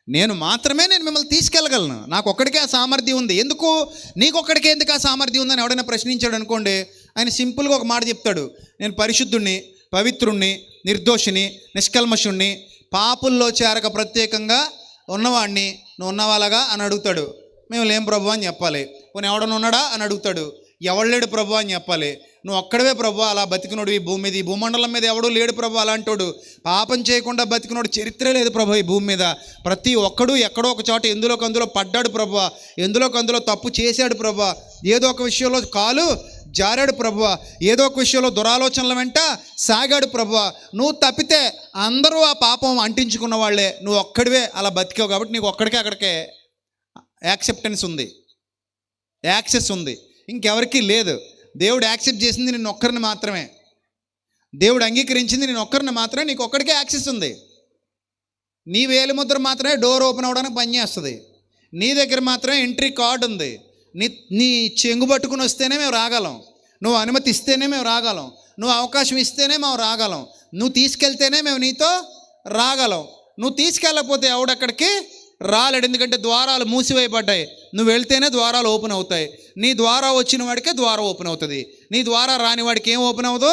నేను మాత్రమే నేను మిమ్మల్ని తీసుకెళ్ళగలను. నాకు ఒక్కడికే ఆ సామర్థ్యం ఉంది. ఎందుకు నీకు ఒక్కడికే ఎందుకు ఆ సామర్థ్యం ఉందని ఎవడైనా ప్రశ్నించాడు అనుకోండి, ఆయన సింపుల్గా ఒక మాట చెప్తాడు, నేను పరిశుద్ధుణ్ణి, పవిత్రుణ్ణి, నిర్దోషిని, నిష్కల్మషుణ్ణి, పాపుల్లో చేరక ప్రత్యేకంగా ఉన్నవాడిని, నువ్వు ఉన్నవాళ్ళగా అని అడుగుతాడు. మేము లేం ప్రభు అని చెప్పాలి. పోనీ ఎవడన్నా ఉన్నాడా అని అడుగుతాడు, ఎవడు లేడు ప్రభు అని చెప్పాలి. నువ్వు ఒక్కడవే ప్రభు అలా బతికినోడు ఈ భూమి మీద, ఈ భూమండలం మీద ఎవడూ లేడు ప్రభు అలాంటోడు. పాపం చేయకుండా బతికినోడు చరిత్రే లేదు ప్రభు ఈ భూమి మీద. ప్రతి ఒక్కడు ఎక్కడో ఒక చోట ఎందులోకి అందులో పడ్డాడు ప్రభు, ఎందులోకి అందులో తప్పు చేశాడు ప్రభు, ఏదో ఒక విషయంలో కాలు జారాడు ప్రభు, ఏదో ఒక విషయంలో దురాలోచనల వెంట సాగాడు ప్రభు. నువ్వు తప్పితే అందరూ ఆ పాపం అంటించుకున్న వాళ్ళే, నువ్వు ఒక్కడివే అలా బతికావు కాబట్టి నీకు ఒక్కడికే అక్కడికే యాక్సెప్టెన్స్ ఉంది, యాక్సెస్ ఉంది, ఇంకెవరికి లేదు. దేవుడు యాక్సెప్ట్ చేసింది నేను ఒక్కరిని మాత్రమే, దేవుడు అంగీకరించింది నేను ఒక్కరిని మాత్రమే, నీకు ఒక్కడికే యాక్సెస్ ఉంది. నీ వేలిముద్ర మాత్రమే డోర్ ఓపెన్ అవ్వడానికి పనిచేస్తుంది, నీ దగ్గర మాత్రమే ఎంట్రీ కార్డు ఉంది. నీ చెంగు పట్టుకుని వస్తేనే మేము రాగలం, నువ్వు అనుమతి ఇస్తేనే మేము రాగలం, నువ్వు అవకాశం ఇస్తేనే మేము రాగలం, నువ్వు తీసుకెళ్తేనే మేము నీతో రాగలం. నువ్వు తీసుకెళ్ళకపోతే ఎవడక్కడికి రాలేడు, ఎందుకంటే ద్వారాలు మూసివేయబడ్డాయి. నువ్వు వెళ్తేనే ద్వారాలు ఓపెన్ అవుతాయి. నీ ద్వారా వచ్చిన వాడికే ద్వారం ఓపెన్ అవుతుంది, నీ ద్వారా రాని వాడికి ఏం ఓపెన్ అవ్వదు?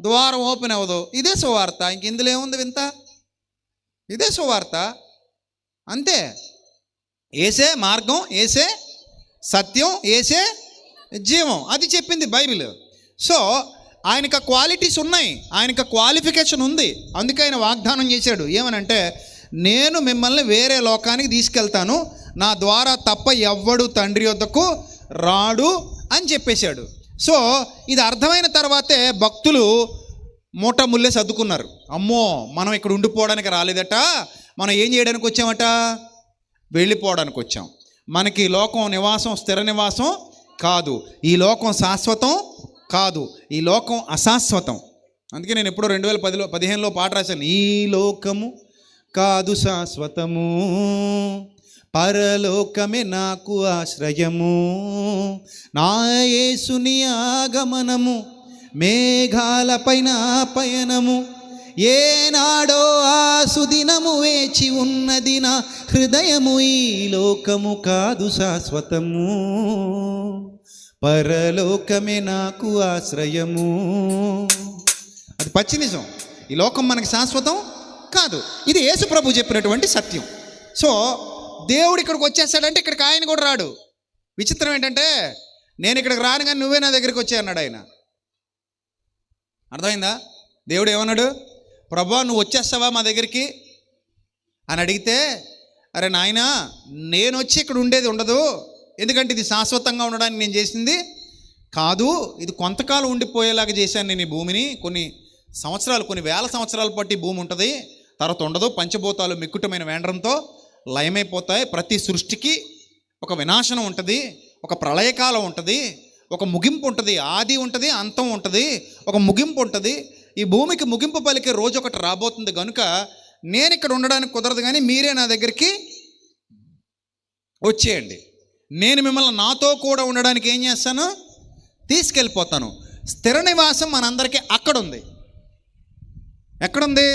ద్వారం ఓపెన్ అవ్వదు. ఇదే సువార్త, ఇంక ఇందులో ఏముంది వింత? ఇదే సువార్త అంతే. ఏసే మార్గం, ఏసే సత్యం, ఏసే జీవం, అది చెప్పింది బైబిల్. సో ఆయనకు క్వాలిటీస్ ఉన్నాయి, ఆయనకు క్వాలిఫికేషన్ ఉంది. అందుకే ఆయన వాగ్దానం చేశాడు, ఏమనంటే నేను మిమ్మల్ని వేరే లోకానికి తీసుకెళ్తాను, నా ద్వారా తప్ప ఎవ్వడు తండ్రి వద్దకు రాడు అని చెప్పేశాడు. సో ఇది అర్థమైన తర్వాతే భక్తులు మూట ముల్లే సర్దుకున్నారు. అమ్మో మనం ఇక్కడ ఉండిపోవడానికి రాలేదట, మనం ఏం చేయడానికి వచ్చామట? వెళ్ళిపోవడానికి వచ్చాం. మనకి ఈ లోకం నివాసం స్థిర నివాసం కాదు, ఈ లోకం శాశ్వతం కాదు, ఈ లోకం అశాశ్వతం. అందుకే నేను ఎప్పుడో 2015లో పాట రాశాను, ఈ లోకము కాదు శాశ్వతము, పరలోకమే నాకు ఆశ్రయము, నా యేసుని ఆగమనము, మేఘాలపైన పయనము, ఏనాడో ఆ సుదినము వేచి ఉన్నది నా హృదయము, ఈ లోకము కాదు శాశ్వతము, పరలోకమే నాకు ఆశ్రయము. అది పచ్చి నిజం. ఈ లోకం మనకి శాశ్వతం కాదు. ఇది యేసు ప్రభు చెప్పినటువంటి సత్యం. సో దేవుడు ఇక్కడికి వచ్చేస్తాడంటే ఇక్కడికి ఆయన కూడా రాడు. విచిత్రం ఏంటంటే, నేను ఇక్కడికి రాను కానీ నువ్వే నా దగ్గరికి వచ్చే అన్నాడు ఆయన. అర్థమైందా? దేవుడు ఏమన్నాడు, ప్రభా నువ్వు వచ్చేస్తావా మా దగ్గరికి అని అడిగితే, అరే నాయనా నేను వచ్చి ఇక్కడ ఉండేది ఉండదు, ఎందుకంటే ఇది శాశ్వతంగా ఉండడానికి నేను చేసింది కాదు, ఇది కొంతకాలం ఉండిపోయేలాగా చేశాను నేను ఈ భూమిని. కొన్ని సంవత్సరాలు, కొన్ని వేల సంవత్సరాల పట్టి భూమి ఉంటుంది, తర్వాత ఉండదు. పంచభూతాలు మిక్కుటమైన వేండ్రంతో లయమైపోతాయి. ప్రతి సృష్టికి ఒక వినాశనం ఉంటుంది, ఒక ప్రళయకాలం ఉంటుంది, ఒక ముగింపు ఉంటుంది. ఆది ఉంటుంది, అంతం ఉంటుంది, ఒక ముగింపు ఉంటుంది. ఈ భూమికి ముగింపు పలికే రోజు ఒకటి రాబోతుంది. కనుక నేను ఇక్కడ ఉండడానికి కుదరదు, కానీ మీరే నా దగ్గరికి వచ్చేయండి. నేను మిమ్మల్ని నాతో కూడా ఉండడానికి ఏం చేస్తాను, తీసుకెళ్ళిపోతాను. స్థిర నివాసం మనందరికీ అక్కడ ఉంది. ఎక్కడుంది?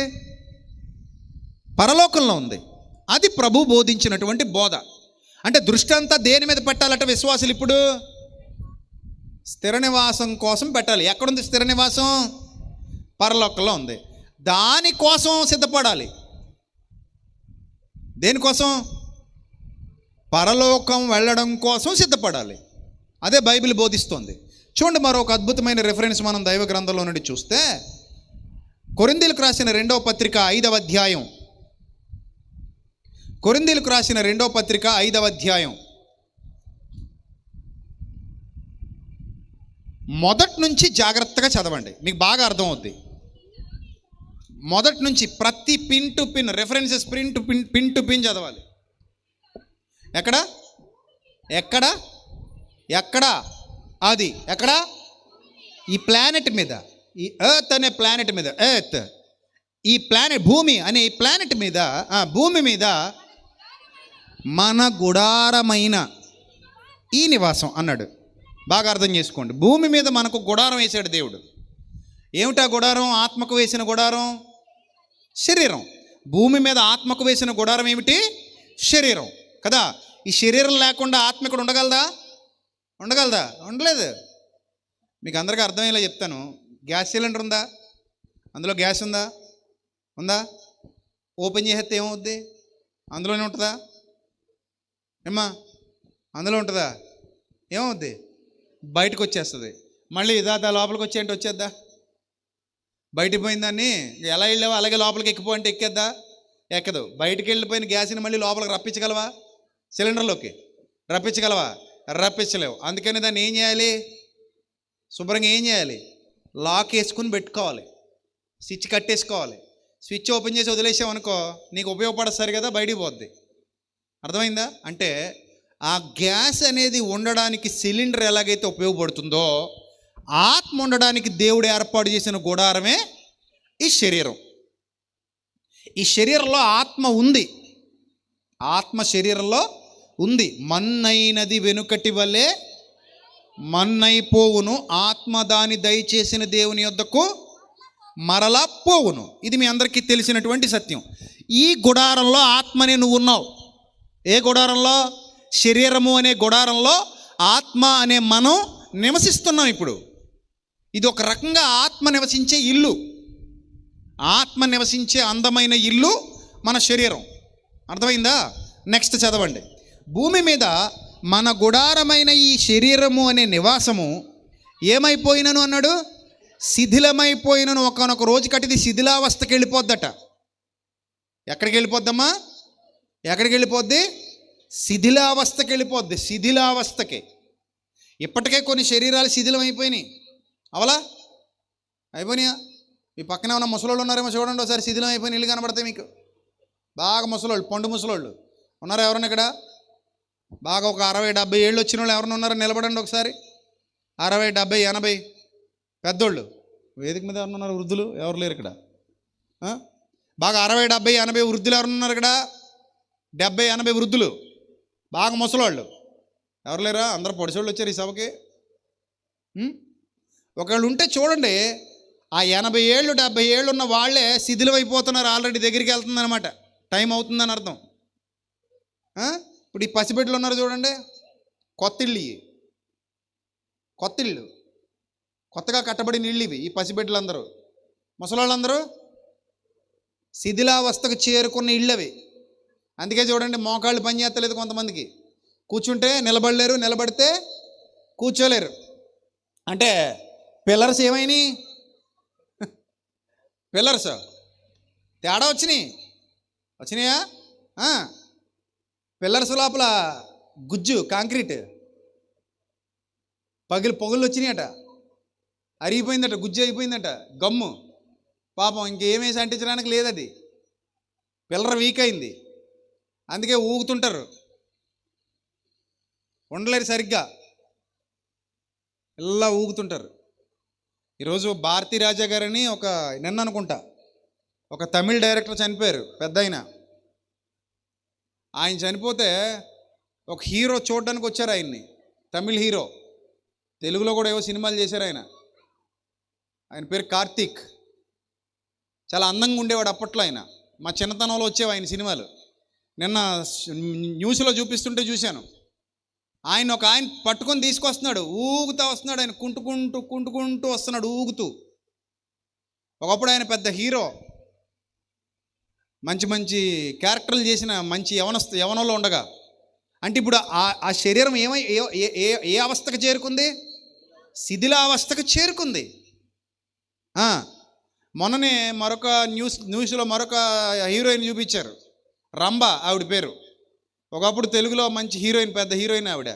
పరలోకంలో ఉంది. అది ప్రభు బోధించినటువంటి బోధ. అంటే దృష్టి అంతా దేని మీద పెట్టాలట విశ్వాసులు? ఇప్పుడు స్థిర నివాసం కోసం పెట్టాలి. ఎక్కడుంది స్థిర నివాసం? పరలోకంలో ఉంది. దానికోసం సిద్ధపడాలి. దేనికోసం? పరలోకం వెళ్ళడం కోసం సిద్ధపడాలి. అదే బైబిల్ బోధిస్తోంది. చూడండి, మరొక అద్భుతమైన రెఫరెన్స్ మనం దైవ గ్రంథంలో నుండి చూస్తే, కొరింథీయులకు రాసిన 2వ పత్రిక 5వ అధ్యాయం. కొరింథీయులకు రాసిన 2వ పత్రిక 5వ అధ్యాయం మొదటి నుంచి జాగ్రత్తగా చదవండి, మీకు బాగా అర్థమవుద్ది. మొదటి నుంచి ప్రతి pin to pin references, pin to pin చదవాలి. ఎక్కడ ఎక్కడ ఎక్కడ అది ఎక్కడ? ఈ ప్లానెట్ మీద, ఈ ఎర్త్ అనే ప్లానెట్ మీద, ఎర్త్ ఈ ప్లానెట్, భూమి అనే ఈ ప్లానెట్ మీద, భూమి మీద మన గుడారమైన ఈ నివాసం అన్నాడు. బాగా అర్థం చేసుకోండి. భూమి మీద మనకు గుడారం వేసాడు దేవుడు. ఏమిటా గుడారం? ఆత్మకు వేసిన గుడారం శరీరం. భూమి మీద ఆత్మకు వేసిన గుడారం ఏమిటి? శరీరం కదా. ఈ శరీరం లేకుండా ఆత్మ ఇక్కడ ఉండగలదా? ఉండగలదా? ఉండలేదు. మీకు అందరికీ అర్థమయ్యేలా చెప్తాను. గ్యాస్ సిలిండర్ ఉందా? అందులో గ్యాస్ ఉందా? ఉందా? ఓపెన్ చేస్తే ఏమవుద్ది? అందులోనే ఉంటుందా? ఏమ్మా అందులో ఉంటుందా? ఏమవుద్ది? బయటకు వచ్చేస్తుంది. మళ్ళీ ఇదా లోపలికి వచ్చేయంటే వచ్చేద్దా? బయటికి పోయిన దాన్ని ఎలా వెళ్ళావో అలాగే లోపలికి ఎక్కిపో అంటే ఎక్కేద్దా? ఎక్కదు. బయటికి వెళ్ళిపోయిన గ్యాస్ని మళ్ళీ లోపలికి రప్పించగలవా? సిలిండర్లోకి రప్పించగలవా? రప్పించలేవు. అందుకని దాన్ని ఏం చేయాలి? శుభ్రంగా ఏం చేయాలి? లాక్ వేసుకుని పెట్టుకోవాలి, స్విచ్ కట్టేసుకోవాలి. స్విచ్ ఓపెన్ చేసి వదిలేసామనుకో, నీకు ఉపయోగపడదు సరి కదా, బయటికి పోద్ది. అర్థమైందా? అంటే ఆ గ్యాస్ అనేది ఉండడానికి సిలిండర్ ఎలాగైతే ఉపయోగపడుతుందో, ఆత్మ ఉండడానికి దేవుడు ఏర్పాటు చేసిన గుడారమే ఈ శరీరం. ఈ శరీరంలో ఆత్మ ఉంది. ఆత్మ శరీరంలో ఉంది. మన్నైనది వెనుకటి వలె మన్నైపోవును, ఆత్మ దాని దయచేసిన దేవుని యొద్దకు మరలా పోవును. ఇది మీ అందరికీ తెలిసినటువంటి సత్యం. ఈ గుడారంలో ఆత్మనే నువ్వు ఉన్నావు. ఏ గుడారంలో? శరీరము అనే గుడారంలో ఆత్మ అనే మనం నివసిస్తున్నాం. ఇప్పుడు ఇది ఒక రకంగా ఆత్మ నివసించే ఇల్లు. ఆత్మ నివసించే అందమైన ఇల్లు మన శరీరం. అర్థమైందా? నెక్స్ట్ చదవండి. భూమి మీద మన గుడారమైన ఈ శరీరము అనే నివాసము ఏమైపోయినను అన్నాడు? శిథిలమైపోయినను. ఒకనొక రోజు కట్టిది శిథిలావస్థకి వెళ్ళిపోద్దట. ఎక్కడికి వెళ్ళిపోద్దమ్మా? ఎక్కడికి వెళ్ళిపోద్ది? శిథిలావస్థకి వెళ్ళిపోద్ది. శిథిలావస్థకి. ఇప్పటికే కొన్ని శరీరాలు శిథిలం అయిపోయినాయి. అవలా అయిపోయినాయా? మీ పక్కనే ఉన్న ముసలోళ్ళు ఉన్నారేమో చూడండి ఒకసారి. శిథిలం అయిపోయిన ఇల్లు కనబడతాయి మీకు. బాగా ముసలోళ్ళు, పండు ముసలోళ్ళు. ఉన్నారా ఎవరన్నా ఇక్కడ? బాగా ఒక 60-70 ఏళ్ళు వచ్చిన వాళ్ళు ఎవరైనా ఉన్నారా? నిలబడండి ఒకసారి. 60-70-80 పెద్దోళ్ళు. వేదిక మీద ఎవరు ఉన్నారు? వృద్ధులు ఎవరు లేరు ఇక్కడ? బాగా 60-70-80 వృద్ధులు ఎవరు ఉన్నారు ఇక్కడ? 70-80 వృద్ధులు, బాగా ముసలోళ్ళు ఎవరు లేరా? అందరూ పొడిచోళ్ళు వచ్చారు ఈ సభకి. ఒకళ్ళు ఉంటే చూడండి, ఆ 80 ఏళ్ళు 70 ఏళ్ళు ఉన్న వాళ్ళే శిథిలమైపోతున్నారు. ఆల్రెడీ దగ్గరికి వెళ్తుందన్నమాట, టైం అవుతుందని అర్థం. ఇప్పుడు ఈ పసిబిడ్డలు ఉన్నారు చూడండి, కొత్త ఇళ్ళు, కొత్తగా కట్టబడిన ఇళ్ళు ఇవి. ఈ పసిబిడ్డలందరూ, ముసలాళ్ళందరూ శిథిలావస్థకు చేరుకున్న ఇళ్ళు అవి. అందుకే చూడండి, మోకాళ్ళు పని చేస్తలేదు కొంతమందికి. కూర్చుంటే నిలబడలేరు, నిలబడితే కూర్చోలేరు. అంటే పిల్లర్స్ ఏమైనాయి? పిల్లర్స్ తేడా వచ్చినాయా? పిల్లర్స్ లోపల గుజ్జు, కాంక్రీట్ పొగలు వచ్చినాయట, అరిగిపోయిందట, గుజ్జు అయిపోయిందట, గమ్ము. పాపం ఇంకేమేసి అంటించడానికి లేదది. పిల్లర్ వీక్ అయింది, అందుకే ఊగుతుంటారు, ఉండలేరు సరిగ్గా, ఇలా ఊగుతుంటారు. ఈరోజు భారతీ రాజా గారని నిన్న అనుకుంటా ఒక తమిళ్ డైరెక్టర్ చనిపోయారు, పెద్ద ఆయన చనిపోతే ఒక హీరో చూడడానికి వచ్చారు ఆయన్ని, తమిళ్ హీరో. తెలుగులో కూడా ఏవో సినిమాలు చేశారు ఆయన పేరు కార్తీక్. చాలా అందంగా ఉండేవాడు అప్పట్లో. ఆయన మా చిన్నతనంలో వచ్చేవి ఆయన సినిమాలు. నిన్న న్యూస్లో చూపిస్తుంటే చూశాను. ఆయన పట్టుకొని తీసుకొస్తున్నాడు, ఊగుతూ వస్తున్నాడు. ఆయన కుంటుకుంటూ వస్తున్నాడు ఊగుతూ. ఒకప్పుడు ఆయన పెద్ద హీరో, మంచి క్యారెక్టర్లు చేసిన మంచి యవనంలో ఉండగా. అంటే ఇప్పుడు ఆ శరీరం ఏ అవస్థకు చేరుకుంది? శిథిలావస్థకు చేరుకుంది. మొన్ననే మరొక న్యూస్లో మరొక హీరోయిన్ చూపించారు, రంభ ఆవిడ పేరు. ఒకప్పుడు తెలుగులో మంచి హీరోయిన్, పెద్ద హీరోయిన్ ఆవిడ.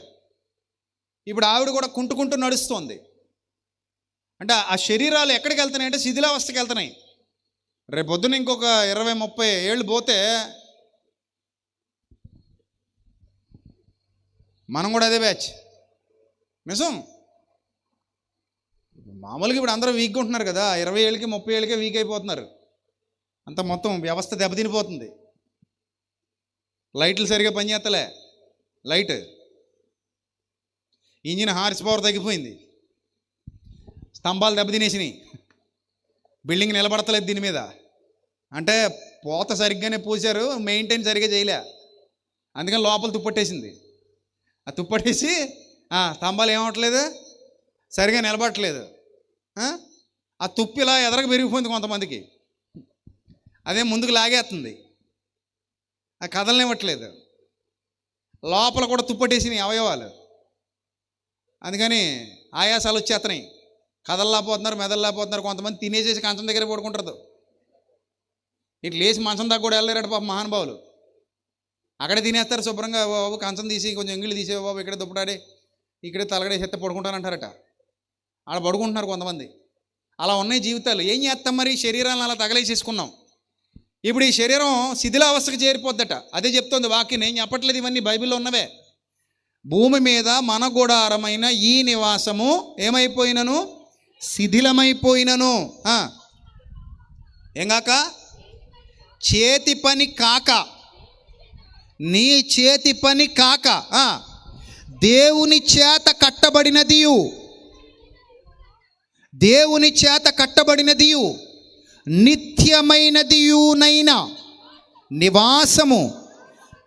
ఇప్పుడు ఆవిడ కూడా కుంటుకుంటూ నడుస్తోంది. అంటే ఆ శరీరాలు ఎక్కడికి వెళ్తున్నాయి అంటే శిథిలావస్థకి వెళ్తున్నాయి. రేపొద్దున ఇంకొక 20-30 ఏళ్ళు పోతే మనం కూడా అదే బ్యాచ్. నిజం. మామూలుగా ఇప్పుడు అందరూ వీక్గా ఉంటున్నారు కదా, 20 ఏళ్ళకి 30 ఏళ్ళకే వీక్ అయిపోతున్నారు. అంత మొత్తం వ్యవస్థ దెబ్బతినిపోతుంది. లైట్లు సరిగా పనిచేస్తలే, లైట్ ఇంజిన్ హార్స్ పవర్ తగ్గిపోయింది, స్తంభాలు దెబ్బతినేసినాయి, బిల్డింగ్ నిలబడతలేదు దీని మీద. అంటే పోత సరిగ్గానే పూసారు, మెయింటైన్ సరిగ్గా చేయలే, అందుకని లోపల తుప్పట్టేసింది. ఆ తుప్పట్టేసి స్తంభాలు ఏమవట్లేదు, సరిగా నిలబడట్లేదు. ఆ తుప్పు ఇలా ఎదరకు పెరిగిపోయింది కొంతమందికి, అదే ముందుకు లాగేస్తుంది, ఆ కదలనివ్వట్లేదు. లోపల కూడా తుప్పట్టేసినాయి అవయవాలు, అందుకని ఆయాసాలు వచ్చేస్తున్నాయి, కదలలేకపోతున్నారు, మెదలలేకపోతున్నారు. కొంతమంది తినేసేసి కంచం దగ్గర పడుకుంటారు. ఇటు లేచి మంచం దాకా కూడా వెళ్ళలేరట పాప మహానుభావులు. అక్కడే తినేస్తారు శుభ్రంగా. బాబు కంచం తీసి కొంచెం ఎంగిళ్ళు తీసే బాబు, ఇక్కడే దుప్పటాడే, ఇక్కడే తలగడే చెత్త పడుకుంటానంటారట. ఆడ పడుకుంటున్నారు కొంతమంది. అలా ఉన్నాయి జీవితాలు. ఏం చేస్తాం మరి? శరీరాలను అలా తగలేసేసుకున్నాం. ఇప్పుడు ఈ శరీరం శిథిలావస్థకు చేరిపోద్దట. అదే చెప్తోంది వాక్యం, నేను చెప్పట్లేదు, ఇవన్నీ బైబిల్లో ఉన్నవే. భూమి మీద మన గుడారమైన ఈ నివాసము ఏమైపోయినను? శిథిలమైపోయినను. ఏంగాక? చేతి పని కాక, నీ చేతి పని కాక దేవుని చేత కట్టబడినదియు, దేవుని చేత కట్టబడినదియు నిత్యమైనదియునైన నివాసము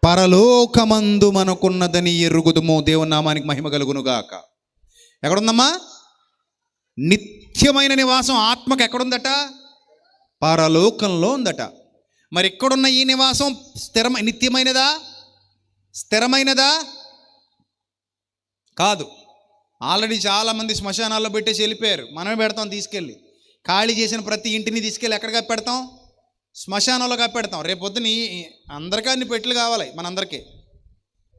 పరలోకమందు మనకున్నదని ఎరుగుదుము. దేవుని నామానికి మహిమ కలుగునుగాక. ఎక్కడుందమ్మా? నిత్యమైన నివాసం ఆత్మకు ఎక్కడుందట? పరలోకంలో ఉందట. మరి ఎక్కడున్న ఈ నివాసం నిత్యమైనదా? స్థిరమైనదా? కాదు. ఆల్రెడీ చాలామంది శ్మశానాల్లో పెట్టేసి వెళ్ళిపోయారు. మనమే పెడతాం తీసుకెళ్ళి. ఖాళీ చేసిన ప్రతి ఇంటిని తీసుకెళ్ళి ఎక్కడ కప్పెడతాం? శ్మశానంలో కప్పెడతాం. రేపొద్దున అందరికీ అన్ని పెట్లు కావాలి మనందరికీ.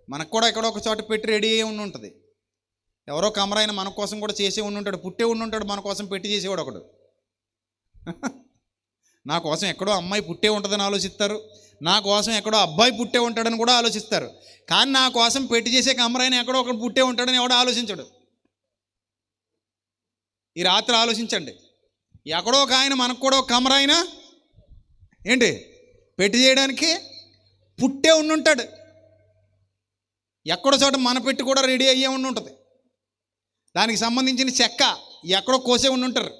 మనకు కూడా ఎక్కడో ఒక చోట పెట్టి రెడీ అయ్యి ఉండి ఉంటుంది. ఎవరో కమరైన మన కోసం కూడా చేసే ఉండి ఉంటాడు, పుట్టే ఉండి ఉంటాడు, మన కోసం పెట్టి చేసేవాడు ఒకడు. నా కోసం ఎక్కడో అమ్మాయి పుట్టే ఉంటుందని ఆలోచిస్తారు, నా కోసం ఎక్కడో అబ్బాయి పుట్టే ఉంటాడని కూడా ఆలోచిస్తారు. కానీ నా కోసం పెట్టి చేసే కమరైన ఎక్కడో ఒకడు పుట్టే ఉంటాడని ఎవడో ఆలోచించడు. ఈ రాత్రి ఆలోచించండి, ఎక్కడో ఒక ఆయన మనకు కూడా ఒక కమరాయన ఏంటి పెట్టి చేయడానికి పుట్టే ఉండుంటాడు. ఎక్కడో చోట మన పెట్టి కూడా రెడీ అయ్యే ఉంటుంది. దానికి సంబంధించిన చెక్క ఎక్కడో కోసే ఉండుంటారు,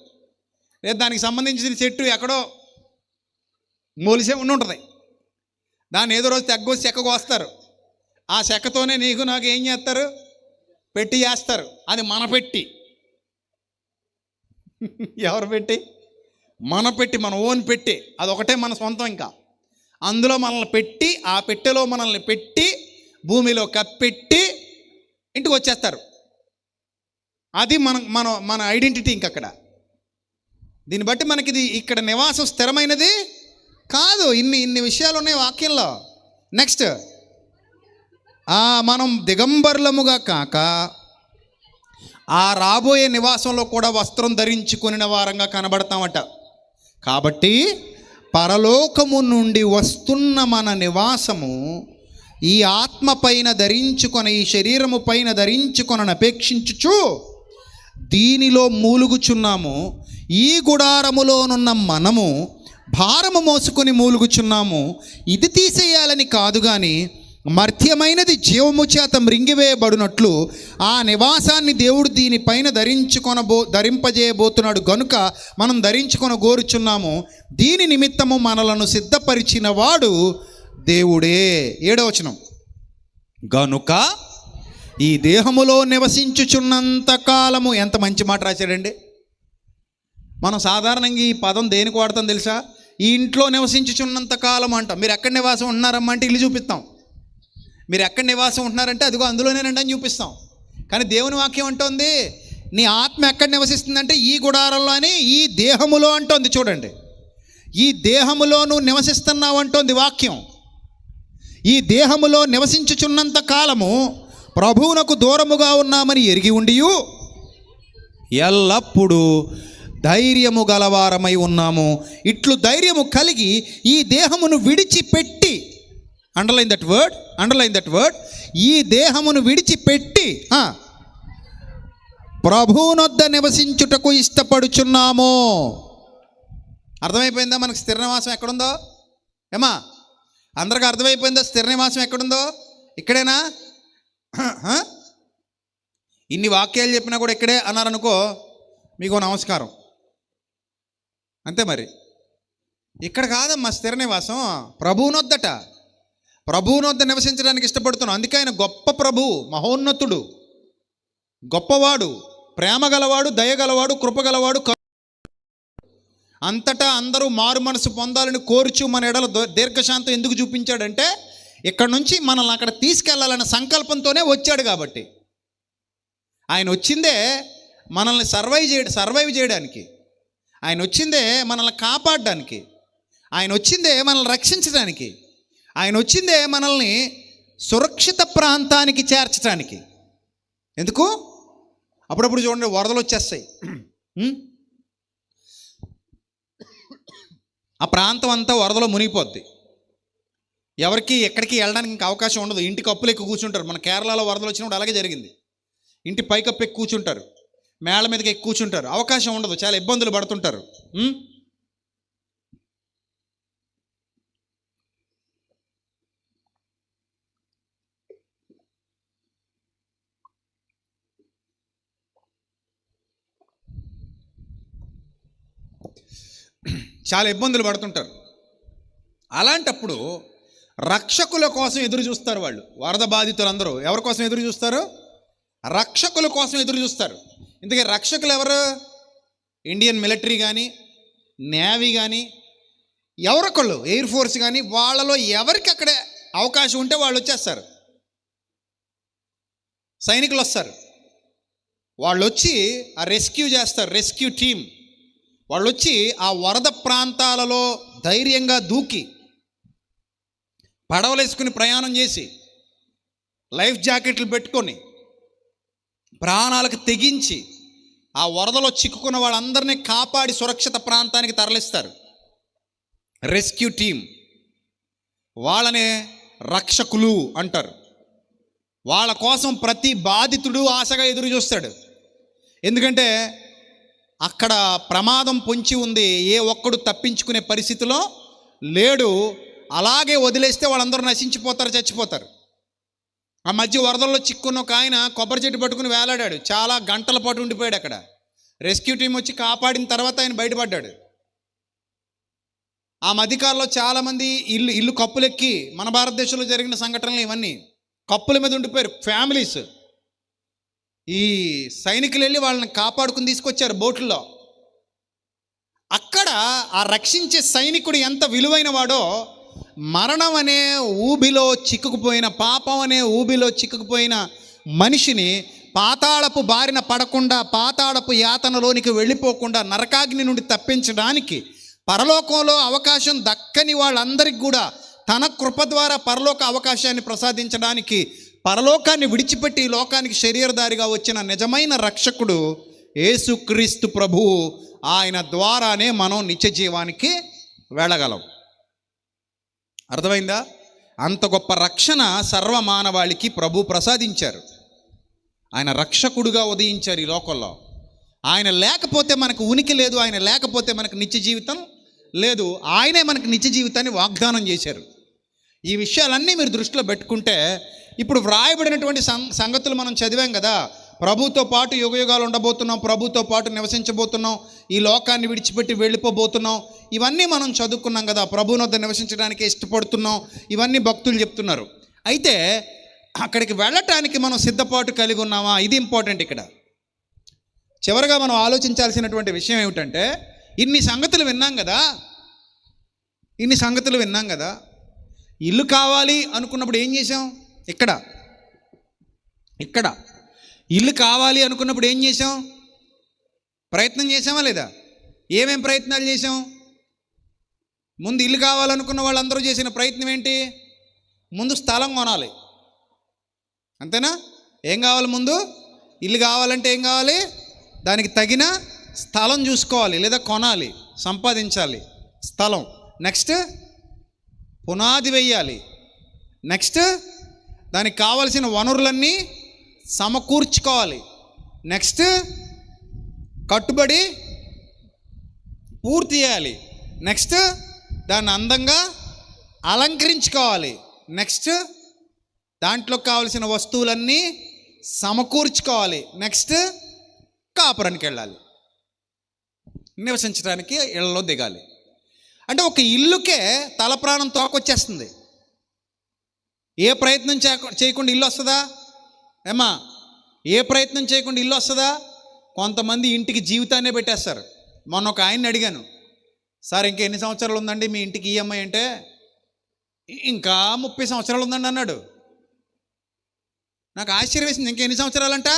లేదా దానికి సంబంధించిన చెట్టు ఎక్కడో మొలిసే ఉండుంటుంది. దాన్ని ఏదో రోజు తెగ్గోసి చెక్క కోస్తారు. ఆ చెక్కతోనే నీకు నాకు ఏం చేస్తారు, పెట్టి చేస్తారు. అది మన పెట్టి. ఎవరు పెట్టి? మన పెట్టి, మన ఓన్ పెట్టి. అదొకటే మన సొంతం. ఇంకా అందులో మనల్ని పెట్టి, ఆ పెట్టెలో మనల్ని పెట్టి, భూమిలో కప్పెట్టి ఇంటికి వచ్చేస్తారు. అది మన మన మన ఐడెంటిటీ. ఇంకక్కడ దీన్ని బట్టి మనకి ఇది ఇక్కడ నివాసం స్థిరమైనది కాదు. ఇన్ని విషయాలు ఉన్నాయి వాక్యంలో. నెక్స్ట్, మనం దిగంబరులముగా కాక ఆ రాబోయే నివాసంలో కూడా వస్త్రం ధరించుకుని వారంగా కనబడతామట. కాబట్టి పరలోకము నుండి వస్తున్న మన నివాసము ఈ ఆత్మ పైన ధరించుకొని, ఈ శరీరము పైన ధరించుకొనని అపేక్షించుచు దీనిలో మూలుగుచున్నాము. ఈ గుడారములోనున్న మనము భారము మోసుకొని మూలుగుచున్నాము. ఇది తీసేయాలని కాదు కానీ మర్త్యమైనది జీవము చేత మృంగివేయబడినట్లు ఆ నివాసాన్ని దేవుడు దీనిపైన ధరింపజేయబోతున్నాడు గనుక మనం ధరించుకొన గోరుచున్నాము. దీని నిమిత్తము మనలను సిద్ధపరిచిన వాడు దేవుడే. 7వ వచనం, గనుక ఈ దేహములో నివసించుచున్నంత కాలము. ఎంత మంచి మాట రాశాడండి. మనం సాధారణంగా ఈ పదం దేనికి వాడతాం తెలుసా? ఈ ఇంట్లో నివసించుచున్నంత కాలం అంటాం. మీరు ఎక్కడ నివాసం ఉంటున్నారమ్మా అంటే ఇల్లు చూపిస్తాం. మీరు ఎక్కడ నివాసం ఉంటున్నారంటే అదిగో అందులోనేనండి అని చూపిస్తాం. కానీ దేవుని వాక్యం అంటోంది, నీ ఆత్మ ఎక్కడ నివసిస్తుందంటే ఈ గుడారంలో అని, ఈ దేహములో అంటోంది. చూడండి, ఈ దేహములో నువ్వు నివసిస్తున్నావు అంటోంది వాక్యం. ఈ దేహములో నివసించుచున్నంత కాలము ప్రభువునకు దూరముగా ఉన్నామని ఎరిగి ఉండియు ఎల్లప్పుడూ ధైర్యము గలవారమై ఉన్నాము. ఇట్లు ధైర్యము కలిగి ఈ దేహమును విడిచిపెట్టి, అండర్లైన్ దట్ వర్డ్, ఈ దేహమును విడిచిపెట్టి ప్రభువునొద్ద నివసించుటకు ఇష్టపడుచున్నాము. అర్థమైపోయిందా మనకు స్థిర నివాసం ఎక్కడుందో? ఏమా అందరికీ అర్థమైపోయిందా స్థిర నివాసం ఎక్కడుందో? ఇక్కడేనా? ఇన్ని వాక్యాలు చెప్పినా కూడా ఇక్కడే అన్నారనుకో, మీకు నమస్కారం అంతే. మరి ఇక్కడ కాదమ్మా స్థిర నివాసం, ప్రభువునొద్దట. ప్రభువునొద్ద నివసించడానికి ఇష్టపడుతున్నాం. అందుకే ఆయన గొప్ప ప్రభువు, మహోన్నతుడు, గొప్పవాడు, ప్రేమ గలవాడు, దయగలవాడు, కృపగలవాడు. అంతటా అందరూ మారు మనసు పొందాలని కోరుచు మన ఎడల దీర్ఘశాంతం ఎందుకు చూపించాడంటే ఇక్కడ నుంచి మనల్ని అక్కడ తీసుకెళ్లాలన్న సంకల్పంతోనే వచ్చాడు. కాబట్టి ఆయన వచ్చిందే మనల్ని సర్వైవ్ చేయడానికి. ఆయన వచ్చిందే మనల్ని కాపాడడానికి. ఆయన వచ్చిందే మనల్ని రక్షించడానికి. ఆయన వచ్చిందే మనల్ని సురక్షిత ప్రాంతానికి చేర్చడానికి. ఎందుకు? అప్పుడప్పుడు చూడండి వరదలు వచ్చేస్తాయి. ఆ ప్రాంతం అంతా వరదలో మునిగిపోద్ది. ఎవరికి ఎక్కడికి వెళ్ళడానికి ఇంకా అవకాశం ఉండదు. ఇంటికి అప్పులు ఎక్కువ కూర్చుంటారు. మన కేరళలో వరదలు వచ్చినప్పుడు అలాగే జరిగింది. ఇంటి పైకప్పు ఎక్కువ కూర్చుంటారు, మేళ్ళ మీదకి ఎక్కువ కూర్చుంటారు. అవకాశం ఉండదు, చాలా ఇబ్బందులు పడుతుంటారు. చాలా ఇబ్బందులు పడుతుంటారు. అలాంటప్పుడు రక్షకుల కోసం ఎదురు చూస్తారు వాళ్ళు. వరద బాధితులందరూ ఎవరి కోసం ఎదురు చూస్తారు? రక్షకుల కోసం ఎదురు చూస్తారు. ఇందుకే రక్షకులు ఎవరు? ఇండియన్ మిలిటరీ కానీ, నేవీ కానీ, ఎవరొకళ్ళు, ఎయిర్ ఫోర్స్ కానీ, వాళ్ళలో ఎవరికి అక్కడే అవకాశం ఉంటే వాళ్ళు వచ్చేస్తారు. సైనికులు వస్తారు, వాళ్ళు వచ్చి ఆ రెస్క్యూ చేస్తారు. రెస్క్యూ టీమ్ వాళ్ళు వచ్చి ఆ వరద ప్రాంతాలలో ధైర్యంగా దూకి పడవలేసుకుని ప్రయాణం చేసి లైఫ్ జాకెట్లు పెట్టుకొని ప్రాణాలకు తెగించి ఆ వరదలో చిక్కుకున్న వాళ్ళందరినీ కాపాడి సురక్షిత ప్రాంతానికి తరలిస్తారు. రెస్క్యూ టీమ్, వాళ్ళనే రక్షకులు అంటారు. వాళ్ళ కోసం ప్రతి బాధితుడు ఆశగా ఎదురు చూస్తాడు. ఎందుకంటే అక్కడ ప్రమాదం పొంచి ఉంది, ఏ ఒక్కడు తప్పించుకునే పరిస్థితిలో లేడు. అలాగే వదిలేస్తే వాళ్ళందరూ నశించిపోతారు, చచ్చిపోతారు. ఆ మధ్య వరదల్లో చిక్కున్న ఒక ఆయన కొబ్బరి చెట్టు పట్టుకుని వేలాడాడు, చాలా గంటల పాటు ఉండిపోయాడు అక్కడ. రెస్క్యూ టీం వచ్చి కాపాడిన తర్వాత ఆయన బయటపడ్డాడు. ఆ మధ్యకాలంలో చాలామంది ఇల్లు కప్పులెక్కి, మన భారతదేశంలో జరిగిన సంఘటనలు ఇవన్నీ, కప్పుల మీద ఉండిపోయారు ఫ్యామిలీస్. ఈ సైనికులు వెళ్ళి వాళ్ళని కాపాడుకుని తీసుకొచ్చారు బోట్లలో. అక్కడ ఆ రక్షించే సైనికుడు ఎంత విలువైన వాడో, మరణం అనే ఊబిలో చిక్కుకుపోయిన, పాపం అనే ఊబిలో చిక్కుకుపోయిన మనిషిని పాతాళపు బారిన పడకుండా, పాతాళపు యాతనలోనికి వెళ్ళిపోకుండా, నరకాగ్ని నుండి తప్పించడానికి, పరలోకంలో అవకాశం దక్కని వాళ్ళందరికీ కూడా తన కృప ద్వారా పరలోక అవకాశాన్ని ప్రసాదించడానికి, పరలోకాన్ని విడిచిపెట్టి ఈ లోకానికి శరీరధారిగా వచ్చిన నిజమైన రక్షకుడు యేసుక్రీస్తు ప్రభువు. ఆయన ద్వారానే మనం నిత్య జీవానికి వెళ్ళగలం. అర్థమైందా? అంత గొప్ప రక్షణ సర్వమానవాళికి ప్రభు ప్రసాదించారు. ఆయన రక్షకుడుగా ఉదయించారు ఈ లోకంలో. ఆయన లేకపోతే మనకు ఉనికి లేదు, ఆయన లేకపోతే మనకు నిత్య జీవితం లేదు. ఆయనే మనకు నిత్య జీవితాన్ని వాగ్దానం చేశారు. ఈ విషయాలన్నీ మీరు దృష్టిలో పెట్టుకుంటే, ఇప్పుడు వ్రాయబడినటువంటి సంగతులు మనం చదివాం కదా. ప్రభుతో పాటు యుగయుగాలు ఉండబోతున్నాం, ప్రభుతో పాటు నివసించబోతున్నాం, ఈ లోకాన్ని విడిచిపెట్టి వెళ్ళిపోబోతున్నాం, ఇవన్నీ మనం చదువుకున్నాం కదా. ప్రభువుని వద్ద నివసించడానికి ఇష్టపడుతున్నాం, ఇవన్నీ భక్తులు చెప్తున్నారు. అయితే అక్కడికి వెళ్ళటానికి మనం సిద్ధపాటు కలిగి ఉన్నామా? ఇది ఇంపార్టెంట్. ఇక్కడ చివరిగా మనం ఆలోచించాల్సినటువంటి విషయం ఏమిటంటే, ఇన్ని సంగతులు విన్నాం కదా, ఇల్లు కావాలి అనుకున్నప్పుడు ఏం చేసాం? ఇక్కడ ఇల్లు కావాలి అనుకున్నప్పుడు ఏం చేసాం? ప్రయత్నం చేసామా లేదా? ఏమేం ప్రయత్నాలు చేసాం? ముందు ఇల్లు కావాలనుకున్న వాళ్ళందరూ చేసిన ప్రయత్నం ఏంటి? ముందు స్థలం కొనాలి. అంతేనా? ఏం కావాలి? ముందు ఇల్లు కావాలంటే ఏం కావాలి? దానికి తగిన స్థలం చూసుకోవాలి, లేదా కొనాలి, సంపాదించాలి స్థలం. నెక్స్ట్ పునాది వేయాలి. నెక్స్ట్ దానికి కావలసిన వనరులన్నీ సమకూర్చుకోవాలి. నెక్స్ట్ కట్టుబడి పూర్తి చేయాలి. నెక్స్ట్ దాన్ని అందంగా అలంకరించుకోవాలి. నెక్స్ట్ దాంట్లో కావలసిన వస్తువులన్నీ సమకూర్చుకోవాలి. నెక్స్ట్ కాపురానికి వెళ్ళాలి, నివసించడానికి ఇళ్లలో దిగాలి. అంటే ఒక ఇల్లుకే తల ప్రాణం తోకొచ్చేస్తుంది. ఏ ప్రయత్నం చేయకుండా ఇల్లు వస్తుందా? ఏమా, ఏ ప్రయత్నం చేయకుండా ఇల్లు వస్తుందా? కొంతమంది ఇంటికి జీవితాన్నే పెట్టేస్తారు. మొన్న ఒక ఆయన్ని అడిగాను, సార్ ఇంకా ఎన్ని సంవత్సరాలు ఉందండి మీ ఇంటికి ఈఎంఐ అంటే, ఇంకా 30 సంవత్సరాలు ఉందండి అన్నాడు. నాకు ఆశ్చర్యం వేసింది. ఇంకా ఎన్ని సంవత్సరాలంట?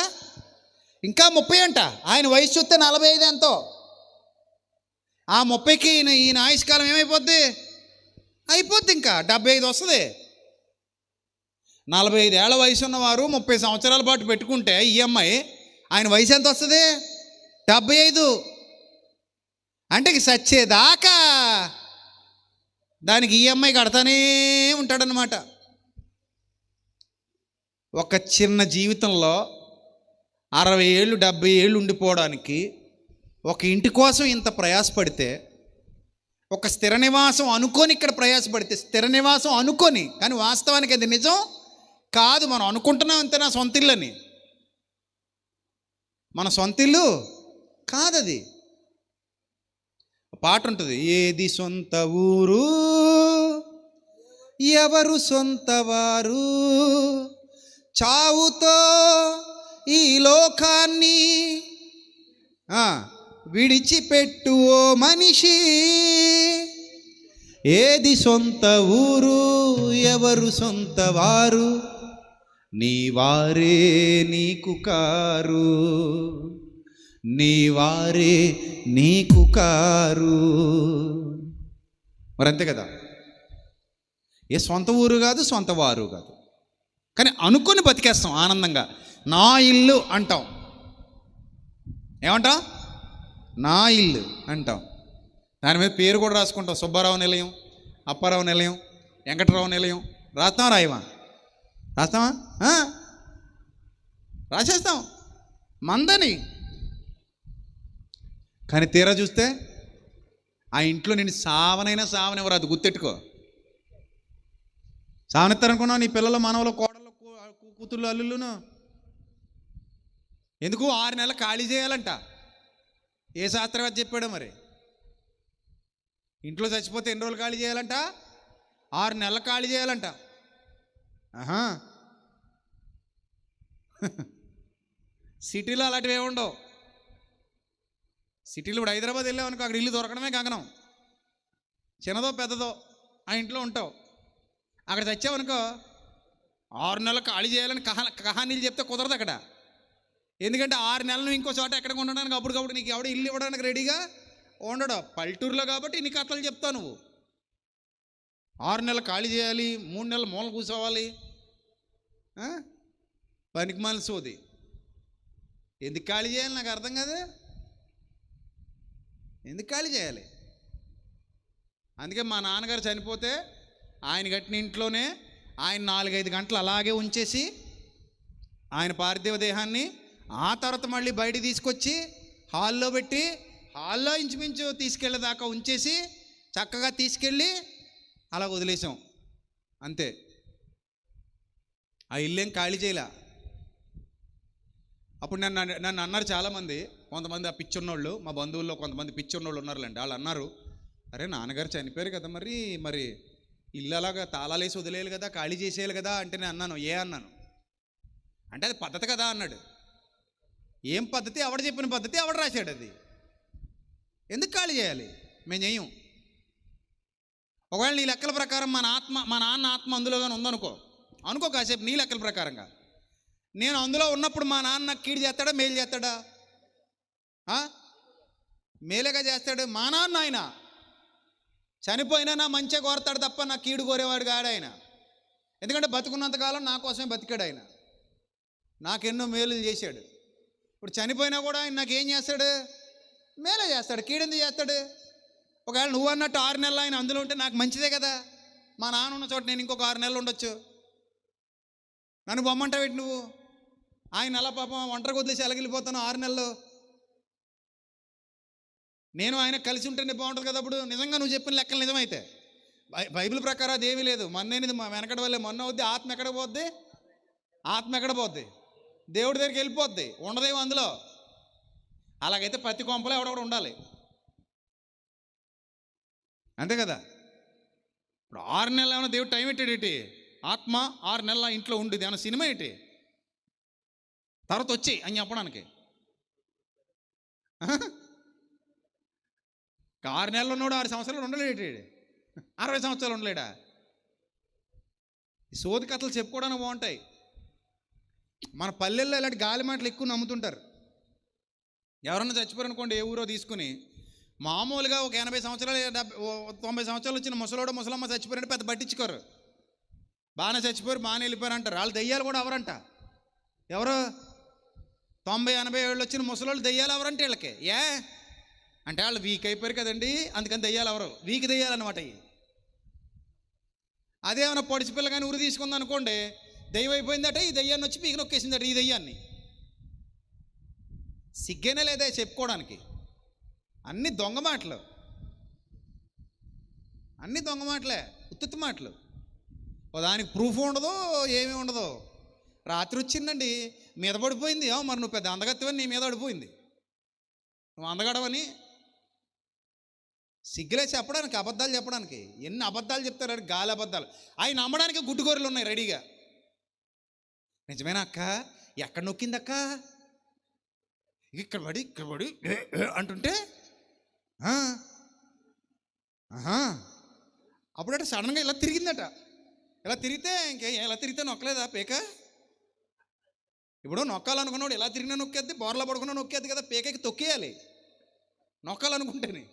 ఇంకా 30 అంట. ఆయన వయసు చూస్తే 45 ఎంతో. ఆ 30కి ఈయన ఆయుష్కాలం ఏమైపోద్ది? అయిపోద్ది, ఇంకా 75 వస్తుంది. 45 ఏళ్ల వయసు ఉన్నవారు 30 సంవత్సరాల పాటు పెట్టుకుంటే ఈఎంఐ, ఆయన వయసు ఎంత వస్తుంది? 75. అంటే సచ్చేదాకా దానికి ఈఎంఐ కడతానే ఉంటాడనమాట. ఒక చిన్న జీవితంలో 60 ఏళ్ళు 70 ఏళ్ళు ఉండిపోవడానికి ఒక ఇంటి కోసం ఇంత ప్రయాసపడితే, ఒక స్థిర నివాసం అనుకొని ఇక్కడ ప్రయాసపడితే, స్థిర నివాసం అనుకొని, కానీ వాస్తవానికి అది నిజం కాదు. మనం అనుకుంటున్నాం అంతే, నా సొంత ఇల్లు అని. మన సొంత ఇల్లు కాదది. పాట ఉంటుంది, ఏది సొంత ఊరు, ఎవరు సొంత వారు, చావుతో ఈ లోకాన్ని విడిచిపెట్టు ఓ మనిషి. ఏది సొంత ఊరు, ఎవరు సొంత వారు, నీ వారే నీకు కారు, నీ వారే నీకు కారు. మరి అంతే కదా. ఏ సొంత ఊరు కాదు, సొంత వారు కాదు, కానీ అనుకొని బతికేస్తాం ఆనందంగా. నా ఇల్లు అంటాం. ఏమంటాం? నా ఇల్లు అంటాం. దాని మీద పేరు కూడా రాసుకుంటాం. సుబ్బారావు నిలయం, అప్పారావు నిలయం, వెంకటరావు నిలయం. రాస్తాం రాయమా? రాస్తామా? రాసేస్తాం మందని. కానీ తీరా చూస్తే ఆ ఇంట్లో నేను సావనివ్వరు. అది గుర్తెట్టుకో. సావనిస్తారనుకున్నావు నీ పిల్లలు, మనవలు, కోడలు, కూతుళ్ళు, అల్లుళ్ళును. ఎందుకు 6 నెలలు ఖాళీ చేయాలంట? ఏ శాస్త్రవేత్త చెప్పాడో మరి. ఇంట్లో చచ్చిపోతే ఎన్ని రోజులు ఖాళీ చేయాలంట? 6 నెలలు ఖాళీ చేయాలంట. సిటీలో అలాంటివి ఏమి ఉండవు. సిటీలో ఇప్పుడు హైదరాబాద్ వెళ్ళామనుకో, అక్కడ ఇల్లు దొరకడమే గగనం. చిన్నదో పెద్దదో ఆ ఇంట్లో ఉంటావు. అక్కడ చచ్చావనుకో 6 నెలలు ఖాళీ చేయాలని కహానీలు చెప్తే కుదరదు అక్కడ. ఎందుకంటే 6 నెలలు ఇంకో చోట ఎక్కడికి ఉండడానికి అప్పటికప్పుడు నీకు ఎవడ ఇల్లు ఇవ్వడానికి రెడీగా ఉండడు. పల్లెటూరులో కాబట్టి ఇన్ని కథలు చెప్తావు నువ్వు. 6 నెలలు ఖాళీ చేయాలి, 3 నెలలు మూల కూర్చోవాలి. పనికి మాలిన సోది. ఎందుకు ఖాళీ చేయాలి నాకు అర్థం కాదు. ఎందుకు ఖాళీ చేయాలి? అందుకే మా నాన్నగారు చనిపోతే ఆయన కట్టిన ఇంట్లోనే ఆయన 4-5 గంటలు అలాగే ఉంచేసి ఆయన పార్థివ దేహాన్ని ఆ తర్వాత మళ్ళీ బయట తీసుకొచ్చి హాల్లో పెట్టి, హాల్లో ఇంచుమించు తీసుకెళ్ళేదాకా ఉంచేసి చక్కగా తీసుకెళ్ళి అలా వదిలేసాం అంతే. ఆ ఇల్లేం ఖాళీ చేయలే. అప్పుడు నన్ను అన్నారు చాలామంది, కొంతమంది ఆ పిచ్చున్నోళ్ళు, మా బంధువుల్లో కొంతమంది పిచ్చున్నోళ్ళు ఉన్నారులేండి. వాళ్ళు అన్నారు, అరే నాన్నగారు చనిపోయారు కదా, మరి ఇల్లు అలాగా తాళాలేసి వదిలేయాలి కదా, ఖాళీ చేసేయాలి కదా అంటే నేను అన్నాను, అన్నాను అంటే అది పద్ధతి కదా అన్నాడు. ఏం పద్ధతి? ఎవడు చెప్పిన పద్ధతి? ఎవడు రాశాడు అది? ఎందుకు ఖాళీ చేయాలి? మేము చెయ్యం. ఒకవేళ నీ లెక్కల ప్రకారం మా నాన్న ఆత్మ అందులో కానీ అనుకో కాసేపు నీ లెక్కల ప్రకారంగా. నేను అందులో ఉన్నప్పుడు మా నాన్న నాకు కీడు చేస్తాడా, మేలు చేస్తాడా? మేలేగా చేస్తాడు. మా నాన్న ఆయన చనిపోయినా నా మంచిగా కోరతాడు తప్ప నా కీడు కోరేవాడు కాడు ఆయన. ఎందుకంటే బతుకున్నంతకాలం నా కోసమే బతికాడు ఆయన. నాకెన్నో మేలులు చేశాడు. ఇప్పుడు చనిపోయినా కూడా ఆయన నాకేం చేస్తాడు? మేలే చేస్తాడు. కీడెందుకు చేస్తాడు? ఒకవేళ నువ్వు అన్నట్టు 6 నెలలు ఆయన అందులో ఉంటే నాకు మంచిదే కదా. మా నాన్న ఉన్న చోట నేను ఇంకొక 6 నెలలు ఉండొచ్చు. నన్ను బొమ్మంటావు ఏంటి నువ్వు? ఆయన అలా పాపం ఒంటరికి వదిలేసి ఎలాగెళ్ళిపోతాను 6 నెలలు. నేను ఆయన కలిసి ఉంటేనే బాగుంటుంది కదా. అప్పుడు నిజంగా నువ్వు చెప్పిన లెక్కలు నిజమైతే బైబిల్ ప్రకారం అది ఏమీ లేదు. మొన్నది వెనకడ వల్లే మొన్న అవుద్ది. ఆత్మ ఎక్కడ పోద్ది? ఆత్మ ఎక్కడ పోద్ది? దేవుడి దగ్గరికి వెళ్ళిపోద్ది. ఉండదేమో అందులో. అలాగైతే ప్రతి కొంపలో ఎవడొకడు ఉండాలి, అంతే కదా. ఇప్పుడు 6 నెలలు ఏమైనా దేవుడు టైం పెట్టాడు ఏంటి? ఆత్మ 6 నెలల ఇంట్లో ఉండేది ఏమైనా సినిమా ఏంటి? తర్వాత వచ్చి అని చెప్పడానికి 6 నెలలు ఉన్నాడు, 6 సంవత్సరాలు ఉండలేడు, 60 సంవత్సరాలు ఉండలేడా? ఈ సోది కథలు చెప్పుకోవడానికి బాగుంటాయి. మన పల్లెల్లో ఇలాంటి గాలి మాటలు ఎక్కువ నమ్ముతుంటారు. ఎవరన్నా చచ్చిపోయారనుకోండి, ఏ ఊరో తీసుకుని మామూలుగా ఒక 80 సంవత్సరాలు 90 సంవత్సరాలు వచ్చిన ముసలమ్మ చచ్చిపోయారంటే పెద్ద పట్టించుకోరు. బాగానే చచ్చిపోయారు, బాగానే వెళ్ళిపోయారు అంటారు. వాళ్ళు దెయ్యాలు కూడా ఎవరంట? ఎవరు? 90-80 ఏళ్ళు వచ్చిన ముసలోళ్ళు దెయ్యాలు ఎవరంటే వీళ్ళకి అంటే వాళ్ళు వీక్ అయిపోయారు కదండి, అందుకని దెయ్యాలు ఎవరు? వీక్ దెయ్యాలన్నమాట. అదేమన్నా పొడిచి పిల్ల కానీ ఉరి తీసుకుంది అనుకోండి, దెయ్యం అయిపోయిందట, ఈ దెయ్యాన్ని వచ్చి పీకి నొక్కేసిందట ఈ దెయ్యాన్ని. సిగ్గేనే లేదా చెప్పుకోవడానికి? అన్ని దొంగ మాటలు, అన్ని దొంగ మాటలే, ఉత్తుత్తి మాటలు. దానికి ప్రూఫ్ ఉండదు, ఏమీ ఉండదు. రాత్రి వచ్చిందండి, మీద పడిపోయింది. మరి నువ్వు పెద్ద అందగత్తవని నీ మీద పడిపోయింది, నువ్వు అందగడవని. సిగ్గులే చెప్పడానికి, అబద్ధాలు చెప్పడానికి. ఎన్ని అబద్ధాలు చెప్తారు, గాలి అబద్ధాలు. అవి నమ్మడానికి గుడ్డుగోరలు ఉన్నాయి రెడీగా. నిజమేనా అక్క? ఎక్కడ నొక్కింది అక్క? ఇక్కడ పడి అంటుంటే అప్పుడట సడన్గా ఇలా తిరిగిందట. ఇలా తిరిగితే ఇలా తిరిగితే నొక్కలేదా పేక? ఇప్పుడు నొక్కాలనుకున్నాడు ఎలా తిరిగినా నొక్కేద్ది, బోర్లా పడుకున్నా నొక్కేద్ది కదా. పేకకి తొక్కేయాలి నొక్కాలనుకుంటేనే.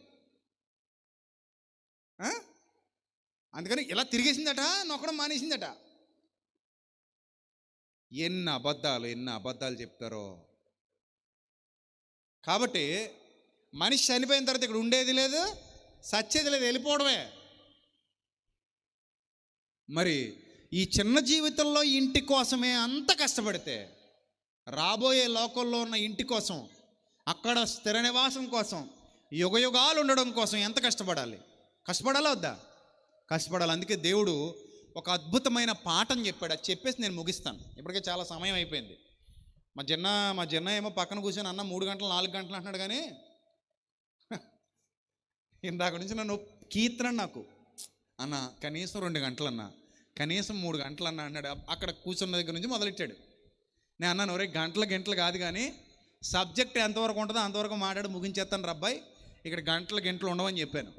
అందుకని ఇలా తిరిగేసిందట, నొక్కడం మానేసిందట. ఎన్ని అబద్ధాలు చెప్తారో. కాబట్టి మనిషి చనిపోయిన తర్వాత ఇక్కడ ఉండేది లేదు, సచ్చేది లేదు, వెళ్ళిపోవడమే. మరి ఈ చిన్న జీవితంలో ఇంటి కోసమే అంత కష్టపడితే రాబోయే లోకంలో ఉన్న ఇంటి కోసం, అక్కడ స్థిర నివాసం కోసం, యుగయుగాలు ఉండడం కోసం ఎంత కష్టపడాలి? కష్టపడాలా వద్దా? కష్టపడాలి. అందుకే దేవుడు ఒక అద్భుతమైన పాఠం చెప్పాడు. అది చెప్పేసి నేను ముగిస్తాను, ఇప్పటికే చాలా సమయం అయిపోయింది. మా జన్న ఏమో పక్కన కూర్చొని అన్న 3 గంటలు 4 గంటలు అంటున్నాడు, కానీ ఇందాక నుంచి నన్ను కీర్తన నాకు అన్న కనీసం 2 గంటలు అన్నా, కనీసం 3 గంటలు అన్నా అన్నాడు. అక్కడ కూర్చున్న దగ్గర నుంచి మొదలెట్టాడు. నేను అన్నాను, ఒరే గంటలు కాదు కానీ సబ్జెక్ట్ ఎంతవరకు ఉంటుందో అంతవరకు మాట్లాడి ముగించేస్తాను రబ్బాయి, ఇక్కడ గంటలు ఉండవని చెప్పాను.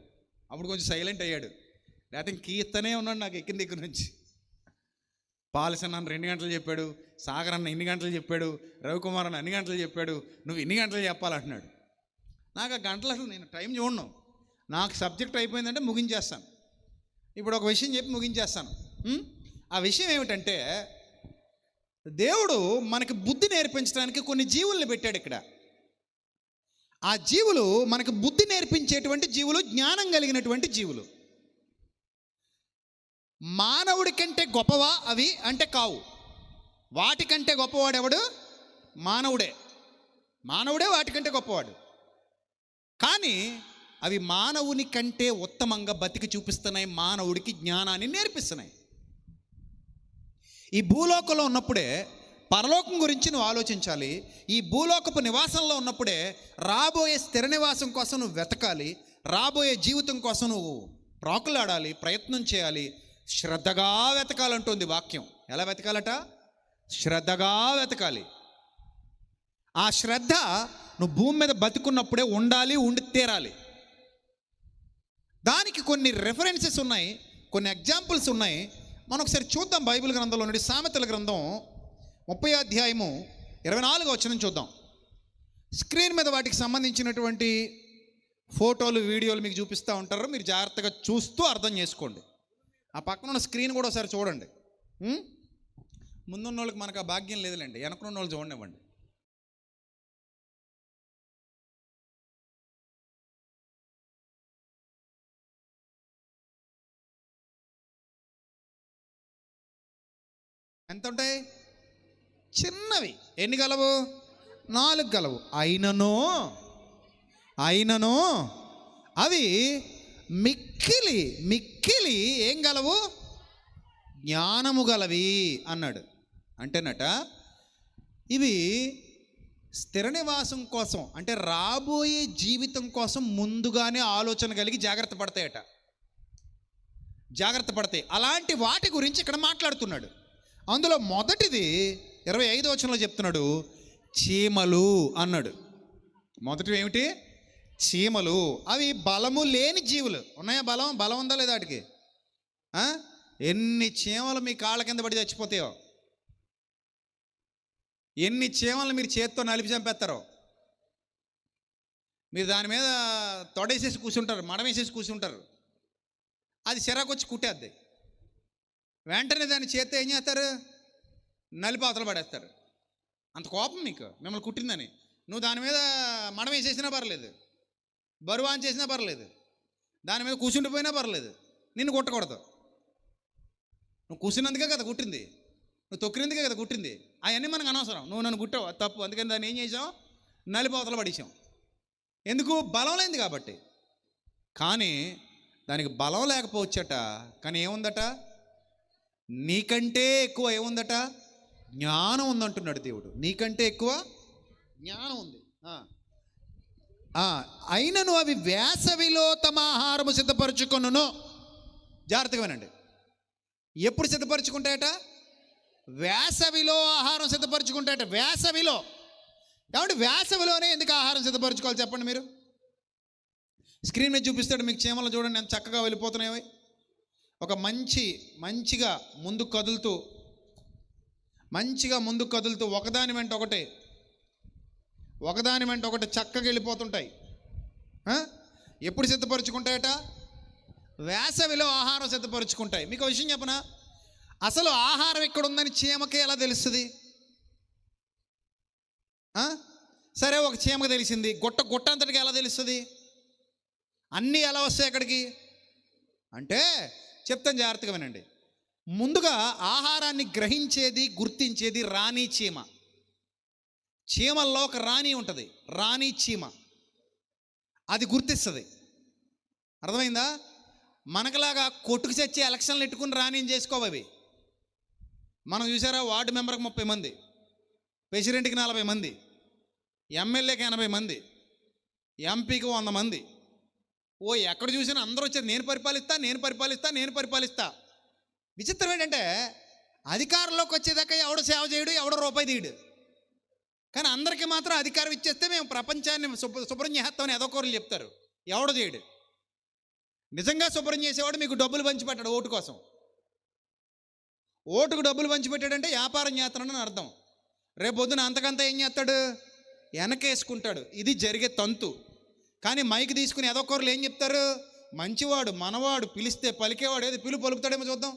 అప్పుడు కొంచెం సైలెంట్ అయ్యాడు. లేకపోతే కీర్తనే ఉన్నాడు నాకు ఎక్కిన దగ్గర నుంచి. పాలసన్ అన్న 2 గంటలు చెప్పాడు, సాగర్ అన్న ఇన్ని గంటలు చెప్పాడు, రవికుమార్ అన్న అన్ని గంటలు చెప్పాడు, నువ్వు ఇన్ని గంటలు చెప్పాలంటున్నాడు. నాకు ఆ గంటలు అసలు నేను టైం చూడను. నాకు సబ్జెక్ట్ అయిపోయిందంటే ముగించేస్తాను. ఇప్పుడు ఒక విషయం చెప్పి ముగించేస్తాను. ఆ విషయం ఏమిటంటే, దేవుడు మనకి బుద్ధి నేర్పించడానికి కొన్ని జీవుల్ని పెట్టాడు ఇక్కడ. ఆ జీవులు మనకి బుద్ధి నేర్పించేటువంటి జీవులు, జ్ఞానం కలిగినటువంటి జీవులు. మానవుడి కంటే గొప్పవా అవి అంటే కావు. వాటికంటే గొప్పవాడెవడు? మానవుడే వాటికంటే గొప్పవాడు. కానీ అవి మానవుని కంటే ఉత్తమంగా బతికి చూపిస్తున్నాయి, మానవుడికి జ్ఞానాన్ని నేర్పిస్తున్నాయి. ఈ భూలోకంలో ఉన్నప్పుడే పరలోకం గురించి నువ్వు ఆలోచించాలి. ఈ భూలోకపు నివాసంలో ఉన్నప్పుడే రాబోయే స్థిర నివాసం కోసం నువ్వు వెతకాలి. రాబోయే జీవితం కోసం నువ్వు ప్రాకులాడాలి, ప్రయత్నం చేయాలి, శ్రద్ధగా వెతకాలంటుంది వాక్యం. ఎలా వెతకాలట? శ్రద్ధగా వెతకాలి. ఆ శ్రద్ధ నువ్వు భూమి మీద బతుకున్నప్పుడే ఉండాలి, ఉండి తీరాలి. దానికి కొన్ని రెఫరెన్సెస్ ఉన్నాయి, కొన్ని ఎగ్జాంపుల్స్ ఉన్నాయి. మనం ఒకసారి చూద్దాం. బైబిల్ గ్రంథంలో నుండి సామెతల గ్రంథం 30వ అధ్యాయము 24వ వచనం చూద్దాం. స్క్రీన్ మీద వాటికి సంబంధించినటువంటి ఫోటోలు, వీడియోలు మీకు చూపిస్తూ ఉంటారు. మీరు జాగ్రత్తగా చూస్తూ అర్థం చేసుకోండి. ఆ పక్కన ఉన్న స్క్రీన్ కూడా ఒకసారి చూడండి. ముందున్న వాళ్ళకి మనకు ఆ భాగ్యం లేదులేండి, వెనకనున్న వాళ్ళు చూడనివ్వండి. ఎంత ఉంటాయి? చిన్నవి. ఎన్ని గలవు? 4 గలవు. అయినను అవి మిక్కిలి ఏం గలవు? జ్ఞానము గలవి అన్నాడు. అంటేనట ఇవి స్థిర నివాసం కోసం, అంటే రాబోయే జీవితం కోసం ముందుగానే ఆలోచన కలిగి జాగ్రత్త పడతాయి. అలాంటి వాటి గురించి ఇక్కడ మాట్లాడుతున్నాడు. అందులో మొదటిది 25వ వచనంలో చెప్తున్నాడు, చీమలు అన్నాడు. మొదటివి ఏమిటి? చీమలు. అవి బలము లేని జీవులు. ఉన్నాయా? బలం ఉందా లేదా వాటికి? ఎన్ని చీమలు మీ కాళ్ళ కింద పడి చచ్చిపోతాయో, ఎన్ని చీమలు మీరు చేత్తో నలిపి చంపేస్తారో. మీరు దాని మీద తొడేసేసి కూర్చుంటారు, మడమేసేసి కూర్చుంటారు, అది చిరాకొచ్చి కుట్టేద్ది. వెంటనే దాన్ని చేత్తో ఏం చేస్తారు? నలిపి అవతల పడేస్తారు. అంత కోపం మీకు, మిమ్మల్ని కుట్టిందని. నువ్వు దాని మీద మడం వేసేసినా పర్లేదు, బరువు ఆన్ చేసినా పర్లేదు, దాని మీద కూర్చుండిపోయినా పర్లేదు, నిన్ను కుట్టకూడదు. నువ్వు కూర్చున్నందుకే కదా కుట్టింది, నువ్వు తొక్కినందుకే కదా కుట్టింది. అవన్నీ మనకు అనవసరం. నువ్వు నన్ను కుట్టావు, అది తప్పు. అందుకని దాన్ని ఏం చేసావు? నలిపి అవతల పడేసాం. ఎందుకు? బలం లేనిది కాబట్టి. కానీ దానికి బలం లేకపోవచ్చట, కానీ ఏముందట? నీకంటే ఎక్కువ ఏముందట? జ్ఞానం ఉందంటున్నాడు దేవుడు. నీకంటే ఎక్కువ జ్ఞానం ఉంది. అయినను అవి వేసవిలో తమ ఆహారము సిద్ధపరచుకొనును. జాగ్రత్తగా వినండి. ఎప్పుడు సిద్ధపరచుకుంటాయట? వేసవిలో ఆహారం సిద్ధపరచుకుంటాయట. వేసవిలో. కాబట్టి వేసవిలోనే ఎందుకు ఆహారం సిద్ధపరచుకోవాలి చెప్పండి మీరు? స్క్రీన్ మీద చూపిస్తాడు మీకు. చీమలు చూడండి ఎంత చక్కగా వెళ్ళిపోతున్నాయి. ఒక మంచిగా ముందుకు కదులుతూ ఒకదాని వెంట ఒకటి చక్కగా వెళ్ళిపోతుంటాయి. ఎప్పుడు సిద్ధపరచుకుంటాయట? వేసవిలో ఆహారం సిద్ధపరచుకుంటాయి. మీకు ఒక విషయం చెప్పనా? అసలు ఆహారం ఎక్కడ ఉందని చీమకే ఎలా తెలుస్తుంది? సరే, ఒక చీమకు తెలిసింది, గుట్ట అంతటికి ఎలా తెలుస్తుంది? అన్నీ ఎలా వస్తాయి అక్కడికి అంటే చెప్తాను, జాగ్రత్తగా వినండి. ముందుగా ఆహారాన్ని గ్రహించేది, గుర్తించేది రాణి చీమ. చీమల్లో ఒక రాణి ఉంటుంది, రాణి చీమ. అది గుర్తిస్తుంది. అర్థమైందా? మనకులాగా కొట్టుకు చచ్చి ఎలక్షన్లు పెట్టుకుని రాణిని చేసుకోవవి. మనం చూసారా, వార్డు మెంబర్కి 30 మంది, ప్రెసిడెంట్కి 40 మంది, ఎమ్మెల్యేకి 80 మంది, ఎంపీకి 100 మంది. ఎక్కడ చూసినా అందరూ వచ్చారు, నేను పరిపాలిస్తా. విచిత్రం ఏంటంటే అధికారంలోకి వచ్చేదాకా ఎవడో సేవ చేయడు, ఎవడో రూపాయి తీయడు. కానీ అందరికీ మాత్రం అధికారం ఇచ్చేస్తే మేము ప్రపంచాన్ని శుభ్రం చేస్తామని ఎదోకోరులు చెప్తారు. ఎవడో చేయడు. నిజంగా శుభ్రం చేసేవాడు మీకు డబ్బులు పంచిపెట్టాడు ఓటు కోసం. ఓటుకు డబ్బులు పంచిపెట్టాడంటే వ్యాపారం చేస్తానని అర్థం. రేపు పొద్దున అంతకంతా ఏం చేస్తాడు? వెనకేసుకుంటాడు. ఇది జరిగే తంతు. కానీ మైక్ తీసుకుని ఎదోకోరులు ఏం చెప్తారు? మంచివాడు, మనవాడు, పిలిస్తే పలికేవాడు. ఏది పలుకుతాడేమో చూద్దాం.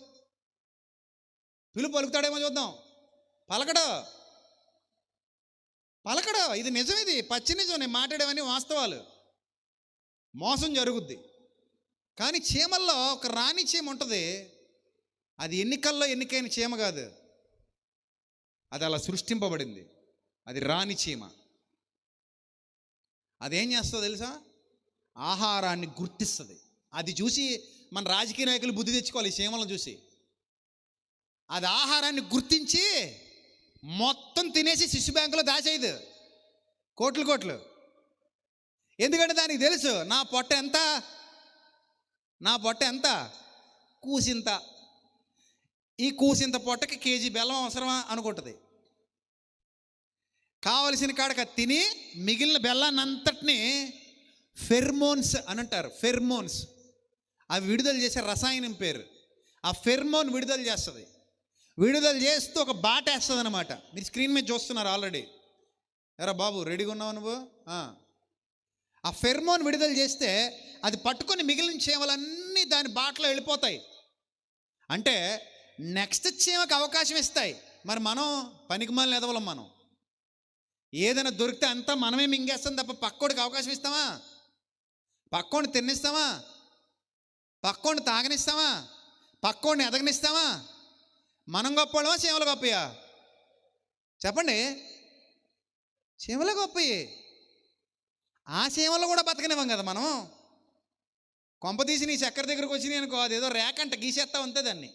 పలకడు. ఇది నిజం, ఇది పచ్చి నిజం. నేను మాట్లాడేవన్నీ వాస్తవాలు. మోసం జరుగుద్ది. కానీ చీమల్లో ఒక రాణి చీమ ఉంటుంది. అది ఎన్నికల్లో ఎన్నికైన చీమ కాదు, అది అలా సృష్టింపబడింది. అది రాణి చీమ. అదేం చేస్తుందో తెలుసా? ఆహారాన్ని గుర్తిస్తుంది. అది చూసి మన రాజకీయ నాయకులు బుద్ధి తెచ్చుకోవాలి. ఈ చీమలను చూసి అది ఆహారాన్ని గుర్తించి మొత్తం తినేసి శిశు బ్యాంకులో దాచేయదు కోట్లు. ఎందుకంటే దానికి తెలుసు, నా పొట్ట ఎంత కూసింత. ఈ కూసింత పొట్టకి కేజీ బెల్లం అవసరమా అనుకుంటుంది. కావలసిన కాడక తిని మిగిలిన బెల్లాన్ని అంతటిని ఫెర్మోన్స్ అని అంటారు. ఫెర్మోన్స్ అవి విడుదల చేసే రసాయనం పేరు. ఆ ఫెర్మోన్ విడుదల చేస్తుంది. విడుదల చేస్తూ ఒక బాట వేస్తుంది అనమాట. మీరు స్క్రీన్ మీద చూస్తున్నారు ఆల్రెడీ. ఎరా బాబు, రెడీగా ఉన్నావు నువ్వు? ఆ ఫెర్మోన్ విడుదల చేస్తే అది పట్టుకొని మిగిలిన చీమలన్నీ దాని బాటలో వెళ్ళిపోతాయి. అంటే నెక్స్ట్ చీమకి అవకాశం ఇస్తాయి. మరి మనం పనికిమాలిన ఎదవలం. మనం ఏదైనా దొరికితే అంతా మనమే మింగేస్తాం తప్ప పక్కోడికి అవకాశం ఇస్తామా? పక్కోడిని తిన్నిస్తామా? పక్కోడిని తాగనిస్తామా? పక్కోడిని ఎదగనిస్తామా? మనం గొప్పవాళ్ళమా, చీమలు గొప్పయా? చెప్పండి. చీమలు గొప్పయి. ఆ చీమలు కూడా బతకనివ్వం కదా మనం. కొంప తీసి నీ చక్కెర దగ్గరకు వచ్చి నేను అదేదో రేకంట గీసేస్తావు అంతే. దాన్ని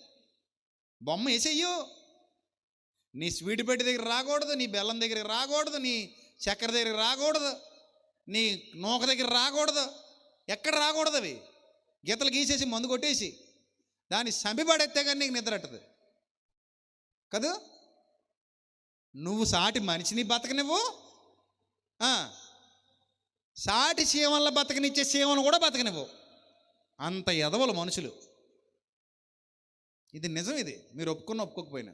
బొమ్మ వేసేయ్యు. నీ స్వీట్ పెట్టి దగ్గర రాకూడదు, నీ బెల్లం దగ్గరికి రాకూడదు, నీ చక్కెర దగ్గరికి రాకూడదు, నీ నూక దగ్గర రాకూడదు, ఎక్కడ రాకూడదు. అవి గీతలు గీసేసి మందు కొట్టేసి దాన్ని సంబిపడెత్తే కానీ నీకు నిద్రట్టదు కదా. నువ్వు సాటి మనిషిని బతకనివ్వు, సాటి చీమల బతకనిచ్చే చీమను కూడా బతకనివ్వు. అంత ఎదవలు మనుషులు. ఇది నిజం. ఇది మీరు ఒప్పుకోకపోయినా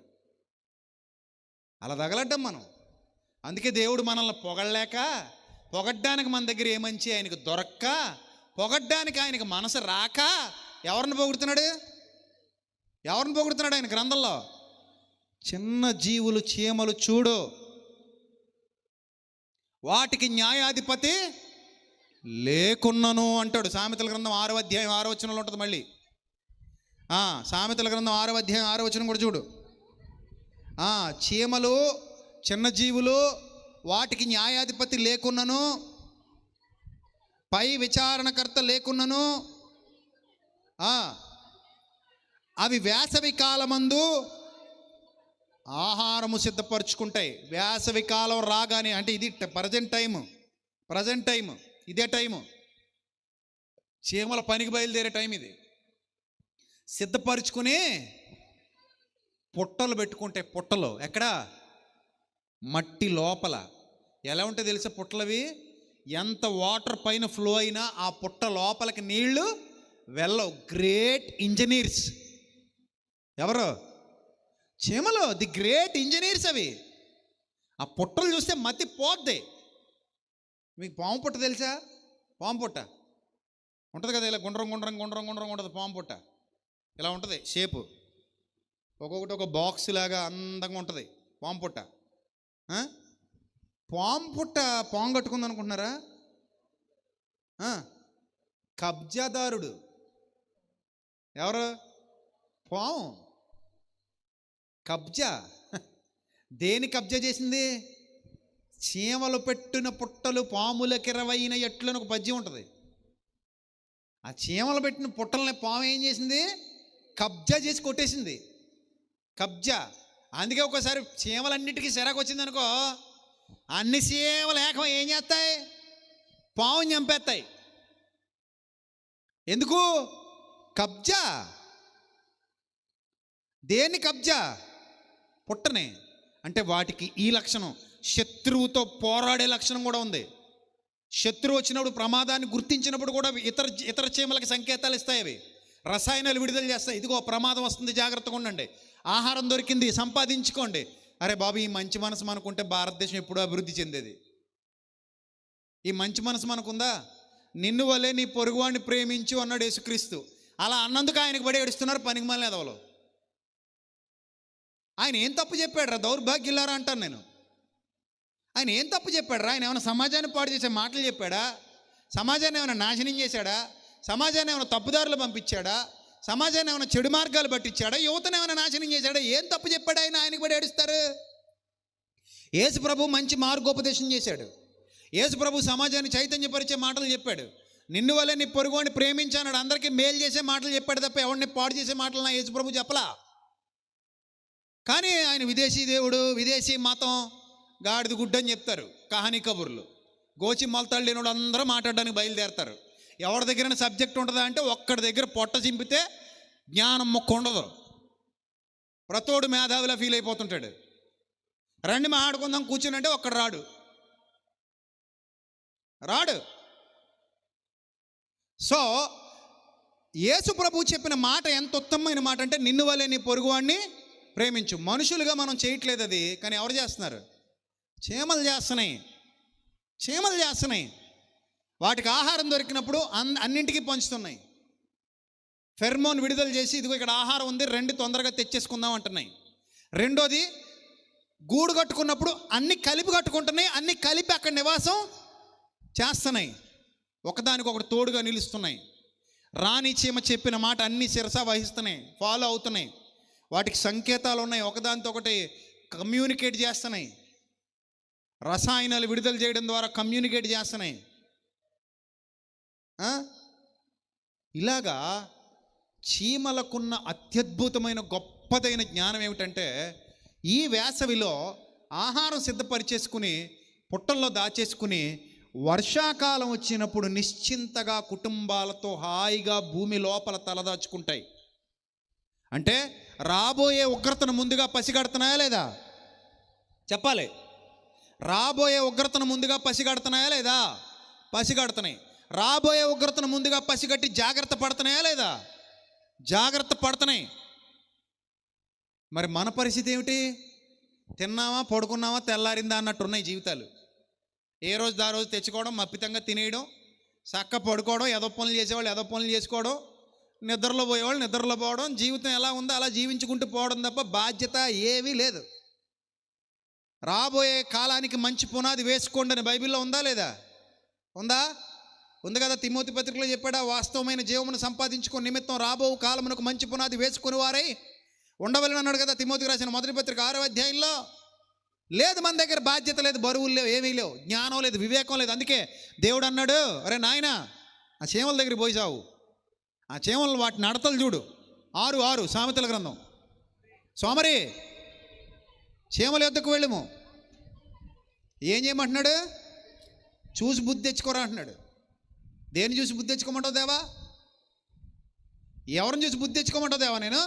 అలా తగలడ్డాం మనం. అందుకే దేవుడు మనల్ని పొగడ్డానికి మన దగ్గర ఏ మంచి ఆయనకు దొరక్క, పొగడ్డానికి ఆయనకు మనసు రాక ఎవరిని పొగుడుతున్నాడు? ఆయన గ్రంథంలో? చిన్న జీవులు, చీమలు చూడు, వాటికి న్యాయాధిపతి లేకున్నను అంటాడు. సామెతల గ్రంథం 6వ అధ్యాయం 6వ వచనంలో ఉంటుంది. మళ్ళీ సామెతల గ్రంథం 6వ అధ్యాయం 6వ వచనం కూడా చూడు. చీమలు, చిన్న జీవులు, వాటికి న్యాయాధిపతి లేకున్నను, పై విచారణకర్త లేకున్నను, అవి వేసవి కాలమందు ఆహారము సిద్ధపరచుకుంటాయి. వేసవి కాలం రాగానే, అంటే ఇది ప్రజెంట్ టైము, ఇదే టైము. చీమల పనికి బయలుదేరే టైం ఇది. సిద్ధపరచుకుని పుట్టలు పెట్టుకుంటాయి. పుట్టలు ఎక్కడ? మట్టి లోపల. ఎలా ఉంటాయి తెలుసా పుట్టలవి? ఎంత వాటర్ పైన ఫ్లో అయినా ఆ పుట్ట లోపలికి నీళ్లు వెళ్ళవు. గ్రేట్ ఇంజనీర్స్ ఎవరు? చీమలు. ది గ్రేట్ ఇంజనీర్స్ అవి. ఆ పుట్టలు చూస్తే మతి పోద్ది. మీకు పాము పుట్ట తెలుసా? పాము పుట్ట ఉంటుంది కదా, ఇలా గుండ్రం ఉంటుంది పాము పుట్ట. ఇలా ఉంటుంది షేపు. ఒక్కొక్కటి ఒక బాక్స్ లాగా అందంగా ఉంటుంది పాము పుట్ట. పాము పుట్ట పాము కట్టుకుంది అనుకుంటున్నారా? కబ్జాదారుడు ఎవరు? పాము. కబ్జా. దేని కబ్జా చేసింది? చీమలు పెట్టిన పుట్టలు పాములకిరవైన ఎట్లని ఒక పద్యం ఉంటుంది. ఆ చీమలు పెట్టిన పుట్టల్ని పాము ఏం చేసింది? కబ్జా చేసి కొట్టేసింది. కబ్జా. అందుకే ఒకసారి చీమలన్నిటికీ సిరాకు వచ్చింది అనుకో, అన్ని చీమలు ఏకం ఏం చేస్తాయి? పావుని చంపేస్తాయి. ఎందుకు? కబ్జా. దేన్ని కబ్జా? పుట్టనే. అంటే వాటికి ఈ లక్షణం, శత్రువుతో పోరాడే లక్షణం కూడా ఉంది. శత్రువు వచ్చినప్పుడు, ప్రమాదాన్ని గుర్తించినప్పుడు కూడా ఇతర చీమలకి సంకేతాలు ఇస్తాయి. అవి రసాయనాలు విడుదల చేస్తాయి. ఇదిగో ప్రమాదం వస్తుంది, జాగ్రత్తగా ఉండండి. ఆహారం దొరికింది, సంపాదించుకోండి. అరే బాబు, ఈ మంచి మనసు మనకుంటే భారతదేశం ఎప్పుడూ అభివృద్ధి చెందేది. ఈ మంచి మనసు మనకుందా? నిన్ను వల్లే నీ పొరుగువాడిని ప్రేమించు అన్నాడు యేసుక్రీస్తు. అలా అన్నందుకు ఆయనకు పడి ఏడుస్తున్నారు పనికిమాలిన ఎదవలు. ఆయన ఏం తప్పు చెప్పాడు రా? దౌర్భాగ్యులారా అంటాను నేను. ఆయన ఏం తప్పు చెప్పాడు రా? ఆయన ఏమైనా సమాజాన్ని పాడు చేసే మాటలు చెప్పాడా? సమాజాన్ని ఏమైనా నాశనం చేశాడా? సమాజాన్ని ఏమైనా తప్పుదారులు పంపించాడా? సమాజాన్ని ఏమైనా చెడు మార్గాలు పట్టించాడా? యువతను ఏమైనా నాశనం చేశాడా? ఏం తప్పు చెప్పాడు ఆయన? ఆయనకు పడి ఏడుస్తారు. యేసు ప్రభు మంచి మార్గోపదేశం చేశాడు. యేసు ప్రభు సమాజాన్ని చైతన్యపరిచే మాటలు చెప్పాడు. నిన్ను వల్లే నీ పొరుగువాడిని ప్రేమించాడు. అందరికీ మేలు చేసే మాటలు చెప్పాడు తప్ప ఎవరిని పాడు చేసే మాటలు నా యేసు ప్రభు చెప్పలా. కానీ ఆయన విదేశీ దేవుడు, విదేశీ మతం, గాడిద గుడ్డ అని చెప్తారు కహానీ కబుర్లు. గోచి మొలతాళ్ళు లేనివాడు అందరూ మాట్లాడడానికి బయలుదేరతారు. ఎవరి దగ్గర సబ్జెక్ట్ ఉంటుందా అంటే ఒక్కడి దగ్గర పొట్ట చింపితే జ్ఞానం మొక్క ఉండదు. ప్రతోడు మేధావిలా ఫీల్ అయిపోతుంటాడు. రండి మాట్లాడుకుందాం కూర్చుని అంటే ఒక్కడు రాడు. సో యేసు ప్రభు చెప్పిన మాట ఎంత ఉత్తమమైన మాట అంటే, నిన్ను వల్లే నీ పొరుగువాడిని ప్రేమించు. మనుషులుగా మనం చేయట్లేదు అది, కానీ ఎవరు చేస్తున్నారు? చీమలు చేస్తున్నాయి. వాటికి ఆహారం దొరికినప్పుడు అన్నింటికీ పంచుతున్నాయి. ఫెర్మోన్ విడుదల చేసి, ఇదిగో ఇక్కడ ఆహారం ఉంది, రెండు తొందరగా తెచ్చేసుకుందాం అంటున్నాయి. రెండోది, గూడు కట్టుకున్నప్పుడు అన్ని కలిపి కట్టుకుంటున్నాయి. అన్ని కలిపి అక్కడ నివాసం చేస్తున్నాయి. ఒకదానికొకటి తోడుగా నిలుస్తున్నాయి. రాణి చీమ చెప్పిన మాట అన్ని శిరస వహిస్తున్నాయి, ఫాలో అవుతున్నాయి. వాటికి సంకేతాలు ఉన్నాయి, ఒకదానితో ఒకటి కమ్యూనికేట్ చేస్తున్నాయి. రసాయనాలు విడుదల చేయడం ద్వారా కమ్యూనికేట్ చేస్తున్నాయి. ఇలాగా చీమలకున్న అత్యద్భుతమైన గొప్పదైన జ్ఞానం ఏమిటంటే, ఈ వేసవిలో ఆహారం సిద్ధపరిచేసుకుని పుట్టల్లో దాచేసుకుని వర్షాకాలం వచ్చినప్పుడు నిశ్చింతగా కుటుంబాలతో హాయిగా భూమి లోపల తలదాచుకుంటాయి. అంటే రాబోయే ఉగ్రతను ముందుగా పసిగడుతున్నాయా లేదా? చెప్పాలి. రాబోయే ఉగ్రతను ముందుగా పసిగడుతున్నాయా లేదా? పసిగడుతున్నాయి. రాబోయే ఉగ్రతను ముందుగా పసిగట్టి జాగ్రత్త పడుతున్నాయా లేదా? జాగ్రత్త పడుతున్నాయి. మరి మన పరిస్థితి ఏమిటి? తిన్నామా, పడుకున్నామా, తెల్లారిందా అన్నట్టున్నాయి జీవితాలు. ఏ రోజు ఆ రోజు తెచ్చుకోవడం, మప్పితంగా తినేయడం, చక్క పడుకోవడం, ఏదో పనులు చేసేవాళ్ళు ఏదో పనులు చేసుకోవడం, నిద్రలో పోయేవాళ్ళు నిద్రలో పోవడం, జీవితం ఎలా ఉందో అలా జీవించుకుంటూ పోవడం తప్ప బాధ్యత ఏమీ లేదు. రాబోయే కాలానికి మంచి పునాది వేసుకోండి అని బైబిల్లో ఉందా లేదా? ఉందా? ఉంది కదా. తిమోతి పత్రికలో చెప్పాడా, వాస్తవమైన జీవమును సంపాదించుకునే నిమిత్తం రాబో కాలమునకు మంచి పునాది వేసుకుని వారై ఉండవలని అన్నాడు కదా తిమోతికి రాసిన మొదటి పత్రిక 6వ అధ్యాయంలో. లేదు, మన దగ్గర బాధ్యత లేదు, బరువులు లేవు, ఏమీ లేవు, జ్ఞానం లేదు, వివేకం లేదు. అందుకే దేవుడు అన్నాడు, అరే నాయన, ఆ చీమల దగ్గరికి పోయి చావు. ఆ చీమలు వాటి నడతలు చూడు. 6:6 సామెతల గ్రంథం. సోమరి, చీమల యొద్దకు వెళ్ళము. ఏం చేయమంటున్నాడు? చూసి బుద్ధి తెచ్చుకోరా అంటున్నాడు. దేన్ని చూసి బుద్ధి తెచ్చుకోమంటావు దేవా? ఎవరిని చూసి బుద్ధి తెచ్చుకోమంటావు దేవా? నేను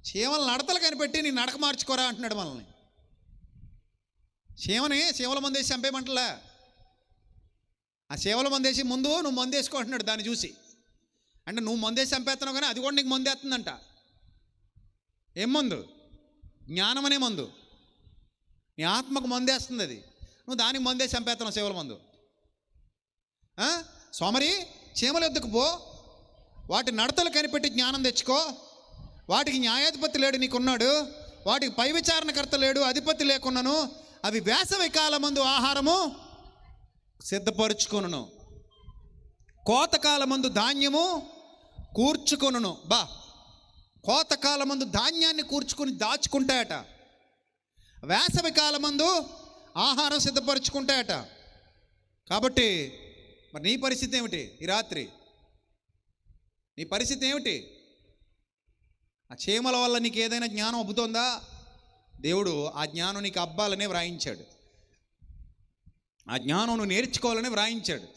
చీమల నడతలు కనిపెట్టి నీ నడక మార్చుకోరా అంటున్నాడు మనల్ని. చీమల మందేసి చంపేయమంటలే. ఆ చీమల మందేసి ముందు నువ్వు మందేసుకో అంటున్నాడు దాన్ని చూసి. అంటే నువ్వు మందేసి చంపేస్తున్నావు, కానీ అది కూడా నీకు మందేస్తుందంట. ఏం మందు? జ్ఞానం అనే మందు. నీ ఆత్మకు మందేస్తుంది అది. నువ్వు దానికి మందేసి చంపేస్తున్నావు చీమల మందు. సోమరి, చీమల యొద్దకు పో, వాటి నడతలు కనిపెట్టి జ్ఞానం తెచ్చుకో. వాటికి న్యాయాధిపతి లేడు, నీకున్నాడు. వాటికి పై విచారణకర్త లేడు, అధిపతి లేకున్నాను. అవి వేసవి కాలమందు ఆహారము సిద్ధపరుచుకొనును. కోతకాలమందు ధాన్యము కూర్చుకొనును. కోతకాలమందు ధాన్యాన్ని కూర్చుకొని దాచుకుంటాయట, వేసవి కాలమందు ఆహారం సిద్ధపరచుకుంటాయట. కాబట్టి మరి నీ పరిస్థితి ఏమిటి? ఈ రాత్రి నీ పరిస్థితి ఏమిటి? ఆ చీమల వల్ల నీకు ఏదైనా జ్ఞానం అబ్బుతోందా? దేవుడు ఆ జ్ఞానం నీకు అబ్బాలనే వ్రాయించాడు, ఆ జ్ఞానం నువ్వు నేర్చుకోవాలని వ్రాయించాడు.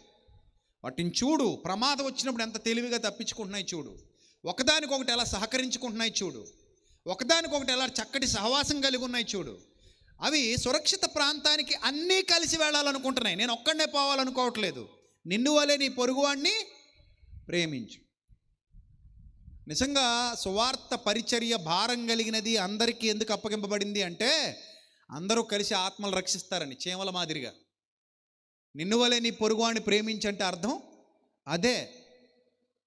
వాటిని చూడు, ప్రమాదం వచ్చినప్పుడు ఎంత తెలివిగా తప్పించుకుంటున్నాయి చూడు, ఒకదానికొకటి ఎలా సహకరించుకుంటున్నాయి చూడు, ఒకదానికొకటి ఎలా చక్కటి సహవాసం కలిగి ఉన్నాయి చూడు. అవి సురక్షిత ప్రాంతానికి అన్నీ కలిసి వెళ్ళాలనుకుంటున్నాయి. నేను ఒక్కడనే పోవాలనుకోవట్లేదు. నిన్ను వలే నీ పొరుగువాడిని ప్రేమించు. నిజంగా సువార్త పరిచర్య భారం కలిగినది అందరికీ ఎందుకు అప్పగింపబడింది అంటే అందరూ కలిసి ఆత్మలు రక్షిస్తారని. చీమల మాదిరిగా నిన్ను వలే నీ పొరుగువాడిని ప్రేమించంటే అర్థం అదే.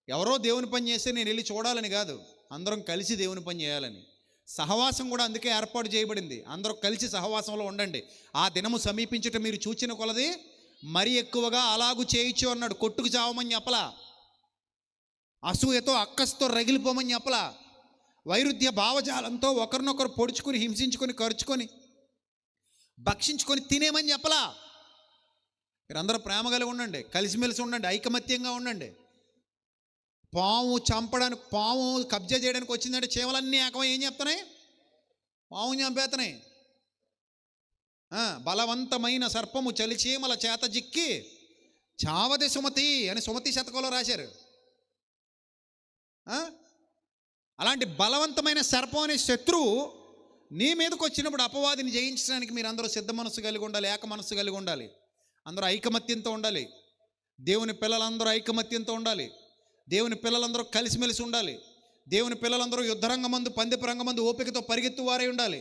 ఎవరో దేవుని పని చేస్తే నేను వెళ్ళి చూడాలని కాదు, అందరం కలిసి దేవుని పని చేయాలని. సహవాసం కూడా అందుకే ఏర్పాటు చేయబడింది. అందరూ కలిసి సహవాసంలో ఉండండి. ఆ దినము సమీపించటం మీరు చూచిన కొలది మరీ ఎక్కువగా అలాగూ చేయొచ్చు అన్నాడు. కొట్టుకు చావమని చెప్పలా, అసూయతో అక్కస్తో రగిలిపోమని చెప్పలా, వైరుధ్య భావజాలంతో ఒకరినొకరు పొడుచుకొని హింసించుకొని ఖర్చుకొని భక్షించుకొని తినేమని చెప్పలా. మీరందరూ ప్రేమ కలిగి ఉండండి, కలిసిమెలిసి ఉండండి, ఐకమత్యంగా ఉండండి. పాము చంపడానికి, పాము కబ్జా చేయడానికి వచ్చిందంటే చీమలన్నీ ఏకమై ఏం చెప్తున్నాయి? పాము చంపేస్తున్నాయి. బలవంతమైన సర్పము చలిచీమల చేత జిక్కి చావది సుమతి అని సుమతి శతకంలో రాశారు. అలాంటి బలవంతమైన సర్పం అనే శత్రువు నీ మీదకి వచ్చినప్పుడు అపవాదిని జయించడానికి మీరందరూ సిద్ధ మనస్సు కలిగి ఉండాలి, ఏక మనస్సు కలిగి ఉండాలి, అందరూ ఐకమత్యంతో ఉండాలి. దేవుని పిల్లలందరూ ఐకమత్యంతో ఉండాలి. దేవుని పిల్లలందరూ కలిసిమెలిసి ఉండాలి. దేవుని పిల్లలందరూ యుద్ధరంగమందు పందెపు రంగమందు ఓపికతో పరిగెత్తు వారై ఉండాలి.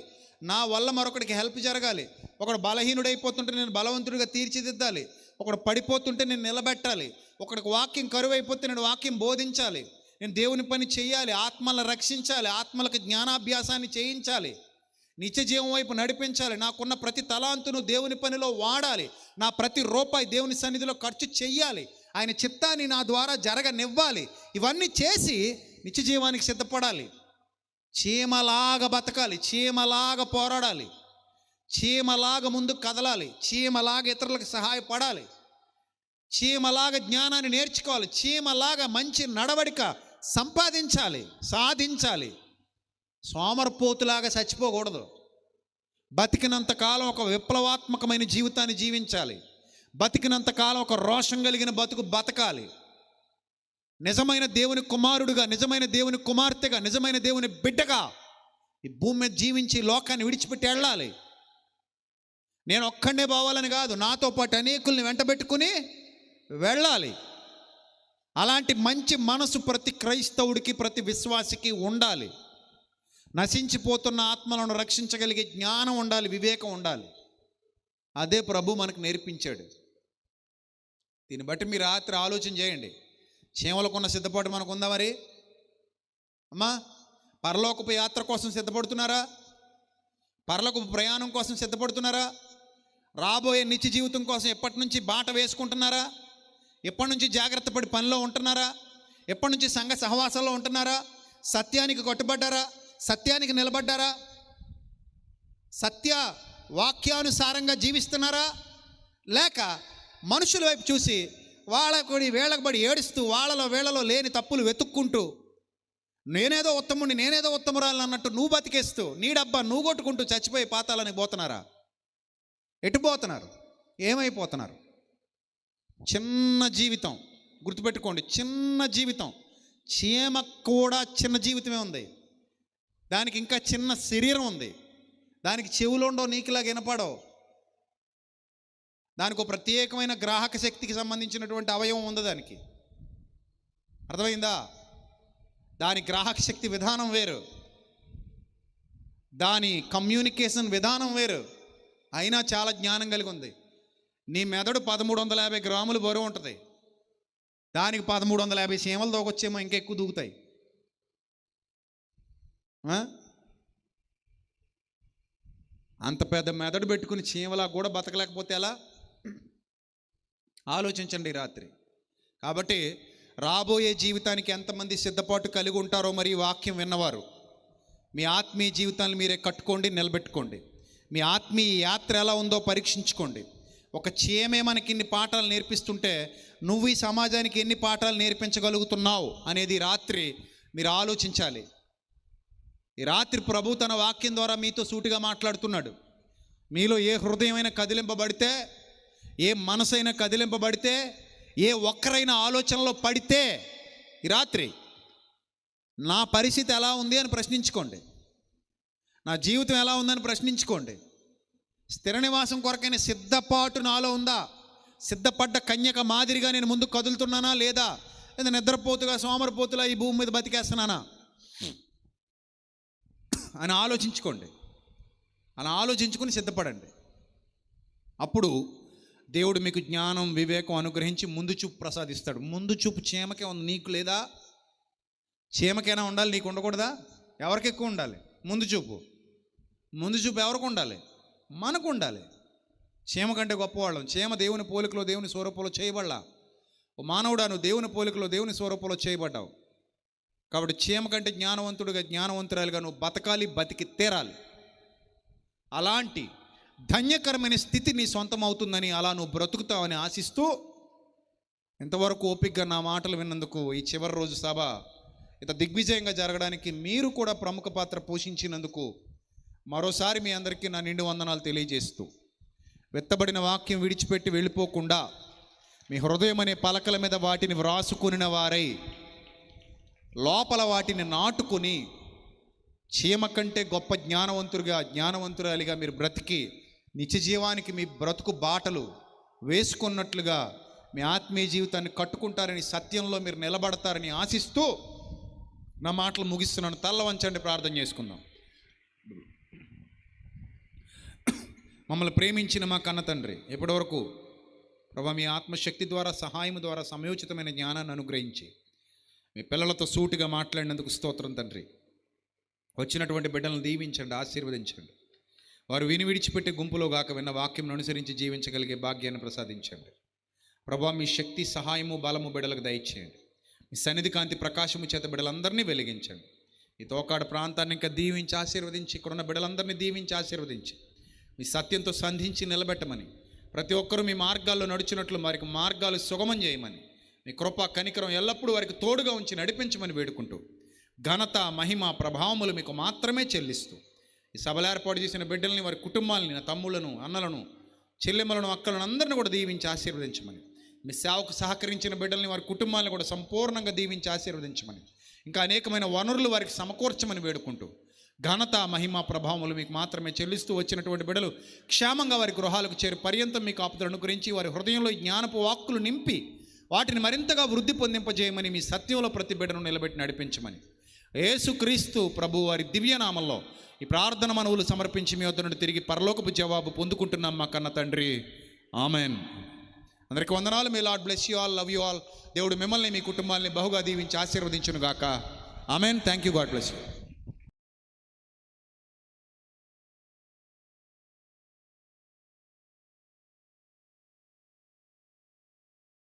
నా వల్ల మరొకడికి హెల్ప్ జరగాలి. ఒకడు బలహీనుడైపోతుంటే నేను బలవంతుడిగా తీర్చిదిద్దాలి. ఒకడు పడిపోతుంటే నేను నిలబెట్టాలి. ఒకడికి వాక్యం కరువైపోతే నేను వాక్యం బోధించాలి. నేను దేవుని పని చేయాలి, ఆత్మలను రక్షించాలి, ఆత్మలకు జ్ఞానాభ్యాసాన్ని చేయించాలి, నిత్య జీవం వైపు నడిపించాలి. నాకున్న ప్రతి తలాంతును దేవుని పనిలో వాడాలి. నా ప్రతి రూపాయి దేవుని సన్నిధిలో ఖర్చు చెయ్యాలి. ఆయన చిత్తాన్ని నా ద్వారా జరగనివ్వాలి. ఇవన్నీ చేసి నిత్య జీవానికి సిద్ధపడాలి. చీమలాగా బతకాలి, చీమలాగా పోరాడాలి, చీమలాగా ముందుకు కదలాలి, చీమలాగా ఇతరులకు సహాయపడాలి, చీమలాగా జ్ఞానాన్ని నేర్చుకోవాలి, చీమలాగా మంచి నడవడిక సంపాదించాలి, సాధించాలి. సోమరపోతులాగా చచ్చిపోకూడదు. బతికినంత కాలం ఒక విప్లవాత్మకమైన జీవితాన్ని జీవించాలి. బతికినంత కాలం ఒక రోషం కలిగిన బతుకు బతకాలి. నిజమైన దేవుని కుమారుడుగా, నిజమైన దేవుని కుమార్తెగా, నిజమైన దేవుని బిడ్డగా ఈ భూమి మీద జీవించి లోకాన్ని విడిచిపెట్టి వెళ్ళాలి. నేను ఒక్కడే పోవాలని కాదు, నాతో పాటు అనేకుల్ని వెంటబెట్టుకుని వెళ్ళాలి. అలాంటి మంచి మనసు ప్రతి క్రైస్తవుడికి, ప్రతి విశ్వాసికి ఉండాలి. నశించిపోతున్న ఆత్మలను రక్షించగలిగే జ్ఞానం ఉండాలి, వివేకం ఉండాలి. అదే ప్రభు మనకు నేర్పించాడు. దీన్ని బట్టి మీరు రాత్రి ఆలోచన చేయండి. చీమలకున్న సిద్ధపాటు మనకు ఉందా? మరి అమ్మా, పరలోకపు యాత్ర కోసం సిద్ధపడుతున్నారా? పరలోకపు ప్రయాణం కోసం సిద్ధపడుతున్నారా? రాబోయే నిత్య జీవితం కోసం ఎప్పటి నుంచి బాట వేసుకుంటున్నారా? ఎప్పటి నుంచి జాగ్రత్త పడి పనిలో ఉంటున్నారా? ఎప్పటి నుంచి సంఘ సహవాసాల్లో ఉంటున్నారా? సత్యానికి కట్టుబడ్డారా? సత్యానికి నిలబడ్డారా? సత్య వాక్యానుసారంగా జీవిస్తున్నారా? లేక మనుషుల వైపు చూసి వాళ్ళకి వేళకు పడి ఏడుస్తూ వాళ్ళలో వేళలో లేని తప్పులు వెతుక్కుంటూ నేనేదో ఉత్తముడిని, నేనేదో ఉత్తమురాలని అన్నట్టు నువ్వు బతికేస్తూ నీ డబ్బా నువ్వు కొట్టుకుంటూ చచ్చిపోయి పాతాలని పోతున్నారా? ఎటు పోతున్నారు? ఏమైపోతున్నారు? చిన్న జీవితం, గుర్తుపెట్టుకోండి, చిన్న జీవితం. చీమకు కూడా చిన్న జీవితమే ఉంది. దానికి ఇంకా చిన్న శరీరం ఉంది. దానికి చెవులు ఉండవు, నీకులాగా వినపడవు. దానికి ఒక ప్రత్యేకమైన గ్రాహక శక్తికి సంబంధించినటువంటి అవయవం ఉంది దానికి. అర్థమైందా? దాని గ్రాహక శక్తి విధానం వేరు, దాని కమ్యూనికేషన్ విధానం వేరు. అయినా చాలా జ్ఞానం కలిగి ఉంది. నీ మెదడు 1350 గ్రాములు బరువు ఉంటుంది. దానికి 1350 చీమలు దూకొచ్చేమో, ఇంకా ఎక్కువ దూకుతాయి. అంత పెద్ద మెదడు పెట్టుకుని చీమలా కూడా బతకలేకపోతే ఎలా? ఆలోచించండి రాత్రి. కాబట్టి రాబోయే జీవితానికి ఎంతమంది సిద్ధపాటు కలిగి ఉంటారో మరి ఈ వాక్యం విన్నవారు, మీ ఆత్మీయ జీవితాన్ని మీరే కట్టుకోండి, నిలబెట్టుకోండి. మీ ఆత్మీయ యాత్ర ఎలా ఉందో పరీక్షించుకోండి. ఒక చీమే మనకి ఇన్ని పాఠాలు నేర్పిస్తుంటే నువ్వు ఈ సమాజానికి ఎన్ని పాఠాలు నేర్పించగలుగుతున్నావు అనేది రాత్రి మీరు ఆలోచించాలి. ఈ రాత్రి ప్రభు తన వాక్యం ద్వారా మీతో సూటిగా మాట్లాడుతున్నాడు. మీలో ఏ హృదయమైన కదిలింపబడితే, ఏ మనసైనా కదిలింపబడితే, ఏ ఒక్కరైనా ఆలోచనలో పడితే ఈ రాత్రి నా పరిస్థితి ఎలా ఉంది అని ప్రశ్నించుకోండి. నా జీవితం ఎలా ఉందని ప్రశ్నించుకోండి. స్థిర నివాసం కొరకైన సిద్ధపాటు నాలో ఉందా? సిద్ధపడ్డ కన్యక మాదిరిగా నేను ముందు కదులుతున్నానా లేదా? లేదా నిద్రపోతుగా సోమరపోతులా ఈ భూమి మీద బతికేస్తున్నానా అని ఆలోచించుకోండి. అలా ఆలోచించుకొని సిద్ధపడండి. అప్పుడు దేవుడు మీకు జ్ఞానం, వివేకం అనుగ్రహించి ముందు చూపు ప్రసాదిస్తాడు. ముందు చూపు చీమకే ఉంది, నీకు లేదా? చీమకైనా ఉండాలి, నీకు ఉండకూడదా? ఎవరికి ఎక్కువ ఉండాలి? ముందు చూపు ఎవరికి ఉండాలి? మనకు ఉండాలి. చీమ కంటే గొప్పవాళ్ళం. చీమ దేవుని పోలికలో, దేవుని స్వరూపంలో చేయబడలా. ఓ మానవుడా, నువ్వు దేవుని పోలికలో, దేవుని స్వరూపంలో చేయబడ్డావు. కాబట్టి చీమ కంటే జ్ఞానవంతురాలుగా నువ్వు బతకాలి, బతికి తీరాలి. అలాంటి ధన్యకరమైన స్థితి నీ సొంతం అవుతుందని, అలా నువ్వు బ్రతుకుతావని ఆశిస్తూ, ఇంతవరకు ఓపికగా నా మాటలు విన్నందుకు, ఈ చివరి రోజు సభ ఇంత దిగ్విజయంగా జరగడానికి మీరు కూడా ప్రముఖ పాత్ర పోషించినందుకు మరోసారి మీ అందరికీ నా నిండు వందనాలు తెలియజేస్తూ, వెత్తబడిన వాక్యం విడిచిపెట్టి వెళ్ళిపోకుండా మీ హృదయం అనే పలకల మీద వాటిని వ్రాసుకుని వారై లోపల వాటిని నాటుకొని చీమ కంటే గొప్ప జ్ఞానవంతురాలిగా మీరు బ్రతికి నిత్య జీవానికి మీ బ్రతుకు బాటలు వేసుకున్నట్లుగా మీ ఆత్మీయ జీవితాన్ని కట్టుకుంటారని, సత్యంలో మీరు నిలబడతారని ఆశిస్తూ నా మాటలు ముగిస్తున్నాను. తల్ల వంచండి, ప్రార్థన చేసుకుందాం. మమ్మల్ని ప్రేమించిన మా కన్న తండ్రి, ఎప్పటివరకు ప్రభా మీ ఆత్మశక్తి ద్వారా, సహాయం ద్వారా సమయోచితమైన జ్ఞానాన్ని అనుగ్రహించి మీ పిల్లలతో సూటిగా మాట్లాడినందుకు స్తోత్రం తండ్రి. వచ్చినటువంటి బిడ్డలను దీవించండి, ఆశీర్వదించండి. వారు విడిచిపెట్టే గుంపులో గాక విన్న వాక్యం అనుసరించి జీవించగలిగే భాగ్యాన్ని ప్రసాదించండి. ప్రభా మీ శక్తి, సహాయము, బలము బిడ్డలకు దయచేయండి. మీ సన్నిధి కాంతి ప్రకాశము చేత బిడ్డలందరినీ వెలిగించండి. ఈ తోకాడు ప్రాంతాన్ని ఇంకా దీవించి ఆశీర్వదించి, ఇక్కడున్న బిడ్డలందరినీ దీవించి ఆశీర్వదించి మీ సత్యంతో సంధించి నిలబెట్టమని, ప్రతి ఒక్కరూ మీ మార్గాల్లో నడుచున్నట్లు వారికి మార్గాలు సుగమం చేయమని, మీ కృప, కనికరం ఎల్లప్పుడూ వారికి తోడుగా ఉంచి నడిపించమని వేడుకుంటూ, ఘనత, మహిమ, ప్రభావములు మీకు మాత్రమే చెల్లిస్తూ, ఈ సభలు ఏర్పాటు చేసిన బిడ్డల్ని, వారి కుటుంబాలని, నా తమ్ముళ్ళను, అన్నలను, చెల్లెమ్మలను, అక్కలను అందరిని కూడా దీవించి ఆశీర్వదించమని, మీ సేవకు సహకరించిన బిడ్డల్ని, వారి కుటుంబాలను కూడా సంపూర్ణంగా దీవించి ఆశీర్వదించమని, ఇంకా అనేకమైన వనరులు వారికి సమకూర్చమని వేడుకుంటూ, ఘనత, మహిమ, ప్రభావములు మీకు మాత్రమే చెల్లిస్తూ, వచ్చినటువంటి బిడ్డలు క్షేమంగా వారి గృహాలకు చేరి పర్యంతం మీ కాపుదలను అనుగ్రహించి, వారి హృదయంలో జ్ఞానపు వాక్కులు నింపి వాటిని మరింతగా వృద్ధి పొందింపజేయమని, మీ సత్యంలో ప్రతి బిడ్డను నిలబెట్టి నడిపించమని, యేసుక్రీస్తు ప్రభు వారి దివ్యనామంలో ఈ ప్రార్థన మనవులు సమర్పించి మీ వద్ద నుండి తిరిగి పరలోకపు జవాబు పొందుకుంటున్నాం మా కన్న తండ్రి. ఆమెన్. అందరికీ వందనాలు. May Lord bless you all, love you all. దేవుడు మిమ్మల్ని, మీ కుటుంబాన్ని బహుగా దీవించి ఆశీర్వదించును గాక. Amen. Thank you. God bless you.